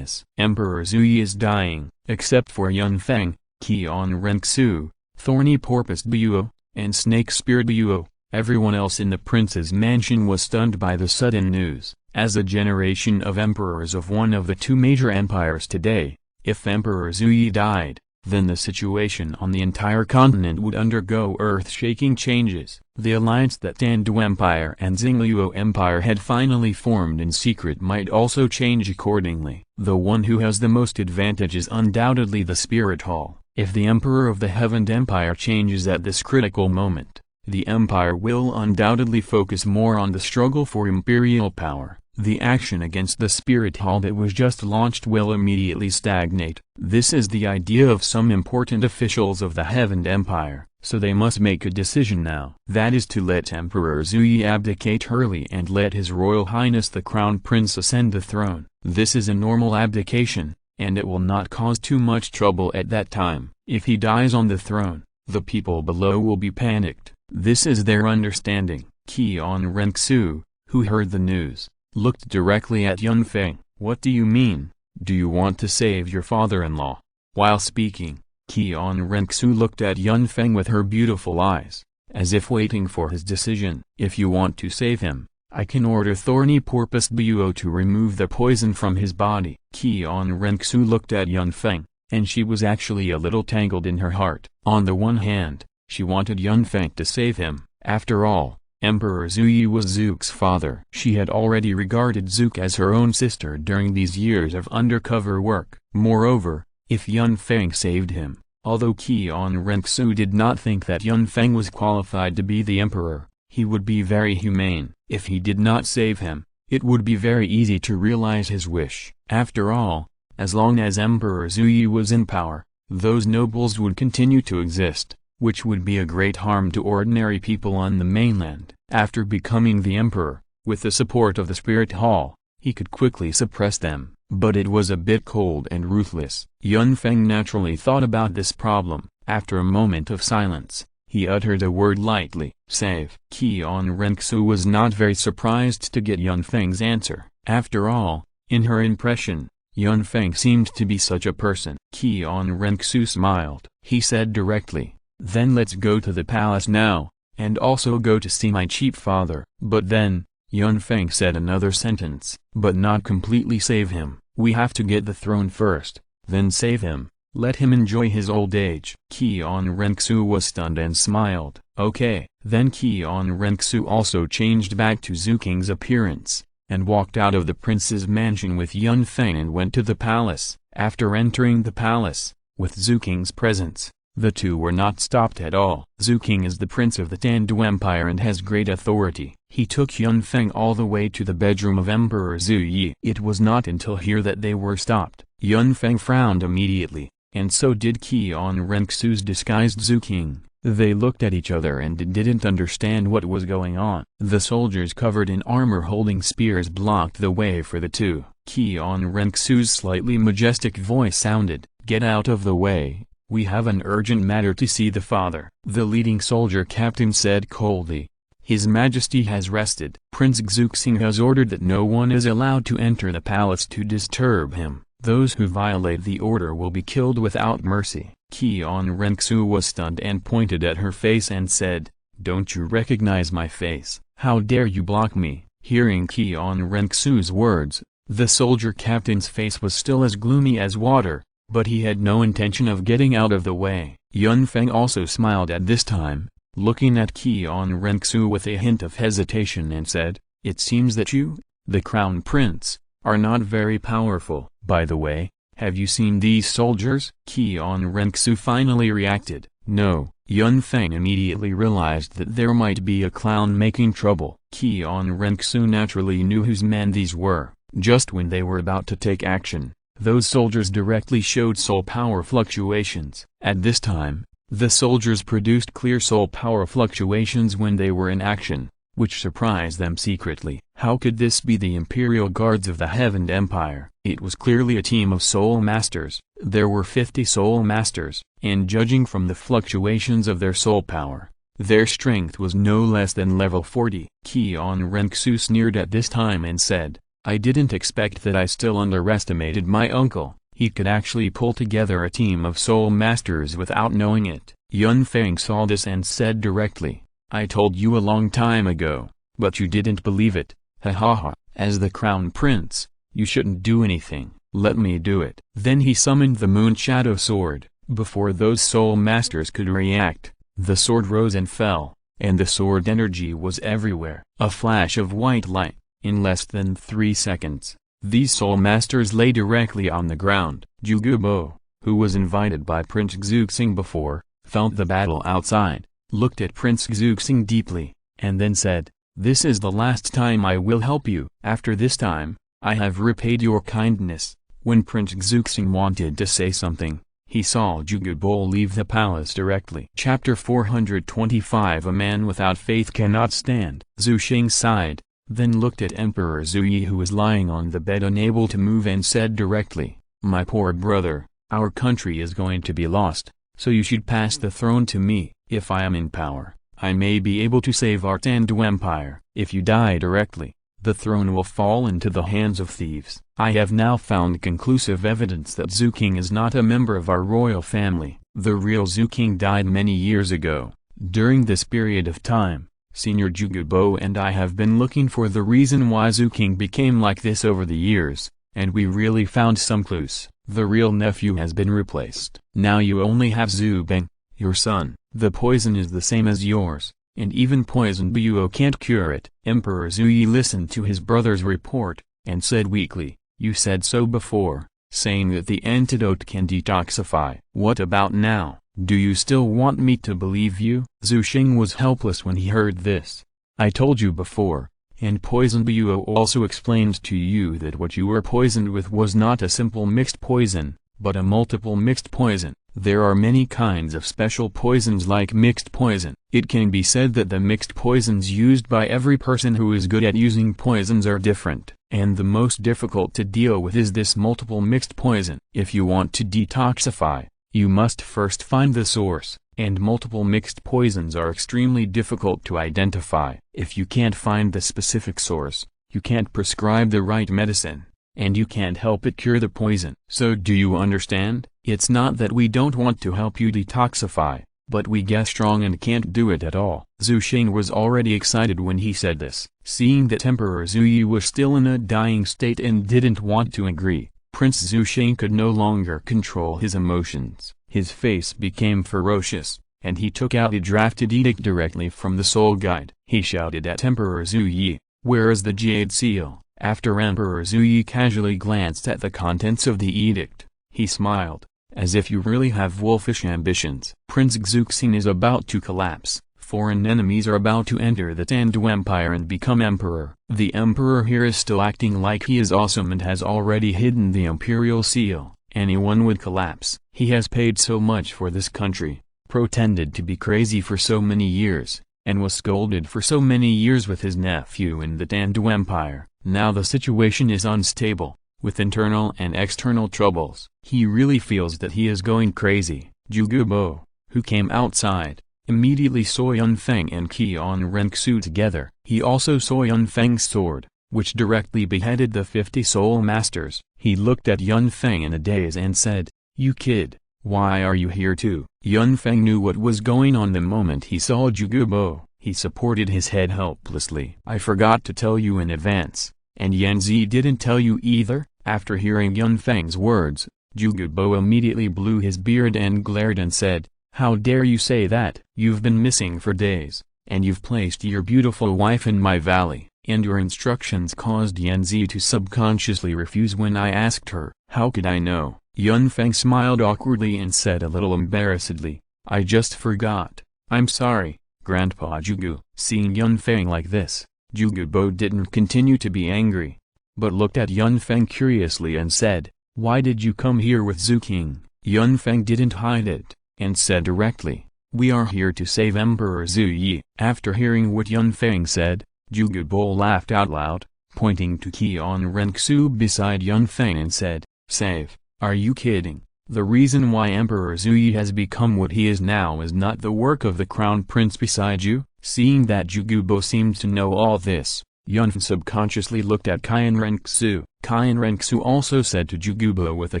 Emperor Zuyi is dying. Except for Yun Feng, Qian Renxu, Thorny Porpoised Buo, and Snake-Speared Buo, everyone else in the prince's mansion was stunned by the sudden news. As a generation of emperors of one of the two major empires today, if Emperor Zuyi died, then the situation on the entire continent would undergo earth-shaking changes. The alliance that Tendu Empire and Xingluo Empire had finally formed in secret might also change accordingly. The one who has the most advantage is undoubtedly the Spirit Hall. If the Emperor of the Heavened Empire changes at this critical moment, the empire will undoubtedly focus more on the struggle for imperial power. The action against the Spirit Hall that was just launched will immediately stagnate. This is the idea of some important officials of the Heavened Empire, so they must make a decision now. That is to let Emperor Zuyi abdicate early and let His Royal Highness the Crown Prince ascend the throne. This is a normal abdication, and it will not cause too much trouble at that time. If he dies on the throne, the people below will be panicked. This is their understanding. Qian Renxu, who heard the news, looked directly at Yun Feng. What do you mean? Do you want to save your father-in-law? While speaking, Qian Renxu looked at Yun Feng with her beautiful eyes, as if waiting for his decision. If you want to save him, I can order Thorny Porpoised Buo to remove the poison from his body. Qian Renxu looked at Yun Feng, and she was actually a little tangled in her heart. On the one hand, she wanted Yun Feng to save him. After all, Emperor Zuyi was Zook's father. She had already regarded Zook as her own sister during these years of undercover work. Moreover, if Yun Feng saved him, although Qian Renxu did not think that Yun Feng was qualified to be the emperor, he would be very humane. If he did not save him, it would be very easy to realize his wish. After all, as long as Emperor Zuyi was in power, those nobles would continue to exist, which would be a great harm to ordinary people on the mainland. After becoming the emperor, with the support of the Spirit Hall, he could quickly suppress them, but it was a bit cold and ruthless. Yun Feng naturally thought about this problem. After a moment of silence, he uttered a word lightly, save. Qian Renxu was not very surprised to get Yun Feng's answer. After all, in her impression, Yun Feng seemed to be such a person. Qian Renxu smiled. He said directly, then let's go to the palace now, and also go to see my cheap father. But then, Yun Feng said another sentence, but not completely save him. We have to get the throne first, then save him. Let him enjoy his old age. Qian Renxu was stunned and smiled. Okay. Then Qian Renxu also changed back to Zhu King's appearance, and walked out of the prince's mansion with Yun Feng and went to the palace. After entering the palace, with Zhu King's presence, the two were not stopped at all. Zhu King is the prince of the Tendu Empire and has great authority. He took Yun Feng all the way to the bedroom of Emperor Zuyi. It was not until here that they were stopped. Yun Feng frowned immediately, and so did Qian Renxu's disguised Zhu King. They looked at each other and didn't understand what was going on. The soldiers covered in armor holding spears blocked the way for the two. Qian Renxu's slightly majestic voice sounded, "Get out of the way. We have an urgent matter to see the father." The leading soldier captain said coldly, "His Majesty has rested. Prince Xuxing has ordered that no one is allowed to enter the palace to disturb him. Those who violate the order will be killed without mercy." Qian Renxu was stunned and pointed at her face and said, "Don't you recognize my face? How dare you block me?" Hearing Qian Renxu's words, the soldier captain's face was still as gloomy as water, but he had no intention of getting out of the way. Yun Feng also smiled at this time, looking at Qian Renxu with a hint of hesitation and said, "It seems that you, the crown prince, are not very powerful. By the way, have you seen these soldiers?" Qian Renxu finally reacted. No. Yun Feng immediately realized that there might be a clown making trouble. Qian Renxu naturally knew whose men these were. Just when they were about to take action, those soldiers directly showed soul power fluctuations. At this time, the soldiers produced clear soul power fluctuations when they were in action, which surprised them secretly. How could this be the Imperial Guards of the Heaven Empire? It was clearly a team of Soul Masters. There were 50 Soul Masters, and judging from the fluctuations of their soul power, their strength was no less than level 40. Qian Renxu sneered at this time and said, I didn't expect that. I still underestimated my uncle. He could actually pull together a team of Soul Masters without knowing it. Yun Feng saw this and said directly, I told you a long time ago, but you didn't believe it. Ha ha ha. As the Crown Prince, you shouldn't do anything. Let me do it. Then he summoned the Moon Shadow Sword. Before those Soul Masters could react, the sword rose and fell, and the sword energy was everywhere. A flash of white light. In less than 3 seconds, these Soul Masters lay directly on the ground. Jugubo, who was invited by Prince Xuxing before, felt the battle outside, looked at Prince Xuxing deeply, and then said, This is the last time I will help you. After this time, I have repaid your kindness. When Prince Xuxing wanted to say something, he saw Jugubo leave the palace directly. Chapter 425 A man without faith cannot stand. Xuxing sighed, then looked at Emperor Zuyi who was lying on the bed unable to move and said directly, My poor brother, our country is going to be lost, so you should pass the throne to me. If I am in power, I may be able to save our Tandu Empire. If you die directly, the throne will fall into the hands of thieves. I have now found conclusive evidence that Xuqing is not a member of our royal family. The real Xuqing died many years ago. During this period of time, Senior Jugubo and I have been looking for the reason why Xuqing became like this over the years, and we really found some clues. The real nephew has been replaced. Now you only have Zubeng, your son. The poison is the same as yours, and even poison Buo can't cure it. Emperor Zuyi listened to his brother's report, and said weakly, You said so before, saying that the antidote can detoxify. What about now? Do you still want me to believe you? Xuxing was helpless when he heard this. I told you before, and Poison Buo also explained to you that what you were poisoned with was not a simple mixed poison, but a multiple mixed poison. There are many kinds of special poisons like mixed poison. It can be said that the mixed poisons used by every person who is good at using poisons are different, and the most difficult to deal with is this multiple mixed poison. If you want to detoxify, you must first find the source, and multiple mixed poisons are extremely difficult to identify. If you can't find the specific source, you can't prescribe the right medicine, and you can't help it cure the poison. So do you understand? It's not that we don't want to help you detoxify, but we get strong and can't do it at all. Xuxing was already excited when he said this. Seeing that Emperor Zuyi was still in a dying state and didn't want to agree, Prince Xuxing could no longer control his emotions. His face became ferocious, and he took out a drafted edict directly from the Soul Guide. He shouted at Emperor Zuyi, Where is the Jade Seal? After Emperor Zuyi casually glanced at the contents of the edict, he smiled, as if you really have wolfish ambitions. Prince Xuxing is about to collapse. Foreign enemies are about to enter the Tandu Empire and become emperor. The emperor here is still acting like he is awesome and has already hidden the imperial seal. Anyone would collapse. He has paid so much for this country, pretended to be crazy for so many years, and was scolded for so many years with his nephew in the Tandu Empire. Now the situation is unstable, with internal and external troubles. He really feels that he is going crazy. Jugubo, who came outside, immediately saw Yun Feng and Qian Renxu together. He also saw Yun Feng's sword, which directly beheaded the 50 Soul Masters. He looked at Yun Feng in a daze and said, You kid, why are you here too? Yun Feng knew what was going on the moment he saw Jugubo. He supported his head helplessly. I forgot to tell you in advance, and Yanzi didn't tell you either. After hearing Yun Feng's words, Jugubo immediately blew his beard and glared and said, How dare you say that? You've been missing for days, and you've placed your beautiful wife in my valley, and your instructions caused Yanzi to subconsciously refuse when I asked her. How could I know? Yun Feng smiled awkwardly and said a little embarrassedly, I just forgot. I'm sorry, Grandpa Jugu. Seeing Yun Feng like this, Jugubo didn't continue to be angry, but looked at Yun Feng curiously and said, "Why did you come here with Zhu King?" Yun Feng didn't hide it, and said directly, "We are here to save Emperor Zhu Yi." After hearing what Yun Feng said, Jugubo laughed out loud, pointing to Qian Renxu beside Yun Feng and said, "Save? Are you kidding? The reason why Emperor Zhu Yi has become what he is now is not the work of the crown prince beside you?" Seeing that Jugubo seemed to know all this, Yun Feng subconsciously looked at Qian Renxu. Qian Renxu also said to Jugubo with a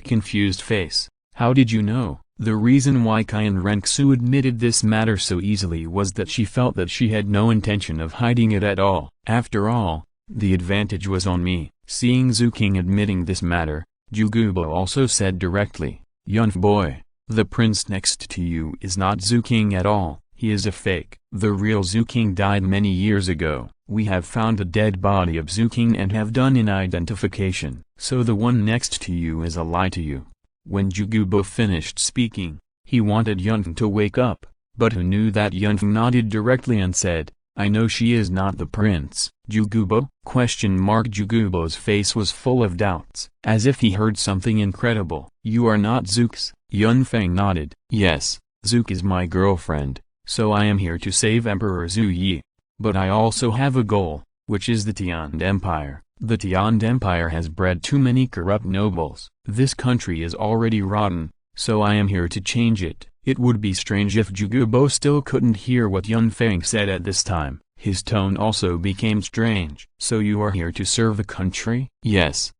confused face, "How did you know?" The reason why Qian Renxu admitted this matter so easily was that she felt that she had no intention of hiding it at all. After all, the advantage was on me. Seeing Zhu King admitting this matter, Jugubo also said directly, "Yun boy, the prince next to you is not Zhu King at all, he is a fake. The real Zhu King died many years ago. We have found the dead body of Zhu King and have done an identification. So the one next to you is a lie to you." When Jugubo finished speaking, he wanted Yun Feng to wake up, but who knew that Yun Feng nodded directly and said, "I know she is not the prince." Jugubo? Jugubo's face was full of doubts, as if he heard something incredible. "You are not Zook's?" Yun Feng nodded. "Yes, Zook is my girlfriend, so I am here to save Emperor Zhu Yi. But I also have a goal, which is the Tian Empire. The Tian Empire has bred too many corrupt nobles. This country is already rotten, so I am here to change it." It would be strange if Jugubo still couldn't hear what Yun Feng said at this time. His tone also became strange. "So you are here to serve the country?" Yes,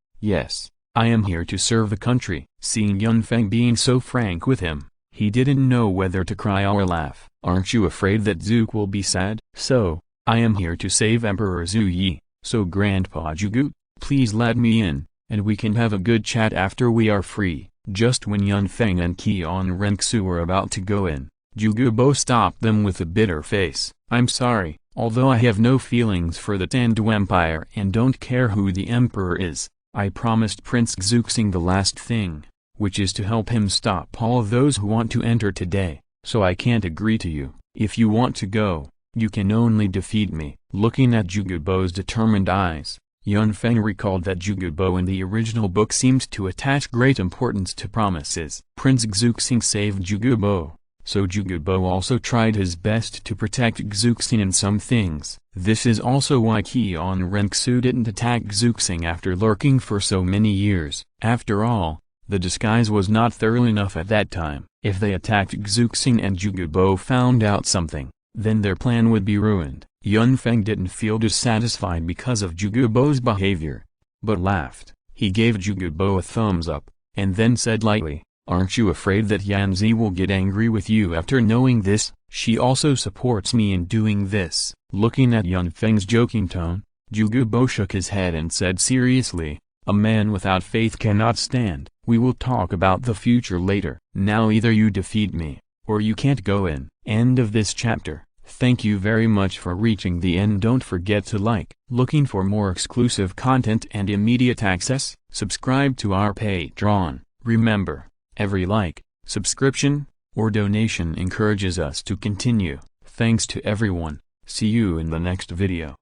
I am here to serve the country." Seeing Yun Feng being so frank with him, he didn't know whether to cry or laugh. "Aren't you afraid that Zook will be sad?" "So, I am here to save Emperor Zhu Yi. So Grandpa Jugu, please let me in, and we can have a good chat after we are free." Just when Yun Feng and Qian Renxu were about to go in, Jugubo stopped them with a bitter face. "I'm sorry, although I have no feelings for the Tandu Empire and don't care who the emperor is, I promised Prince Xuxing the last thing, which is to help him stop all of those who want to enter today, so I can't agree to you. If you want to go, you can only defeat me." Looking at Jugubo's determined eyes, Yun Feng recalled that Jugubo in the original book seemed to attach great importance to promises. Prince Xuxing saved Jugubo, so Jugubo also tried his best to protect Xuxing in some things. This is also why Qian Renxu didn't attack Xuxing after lurking for so many years. After all, the disguise was not thorough enough at that time. If they attacked Xuxing and Jugubo found out something, then their plan would be ruined. Yun Feng didn't feel dissatisfied because of Jugubo's behavior, but laughed. He gave Jugubo a thumbs up, and then said lightly, "Aren't you afraid that Yanzi will get angry with you after knowing this? She also supports me in doing this." Looking at Yun Feng's joking tone, Jugubo shook his head and said seriously, "A man without faith cannot stand. We will talk about the future later. Now either you defeat me, or you can't go in." End of this chapter. Thank you very much for reaching the end. Don't forget to like. Looking for more exclusive content and immediate access? Subscribe to our Patreon. Remember, every like, subscription, or donation encourages us to continue. Thanks to everyone. See you in the next video.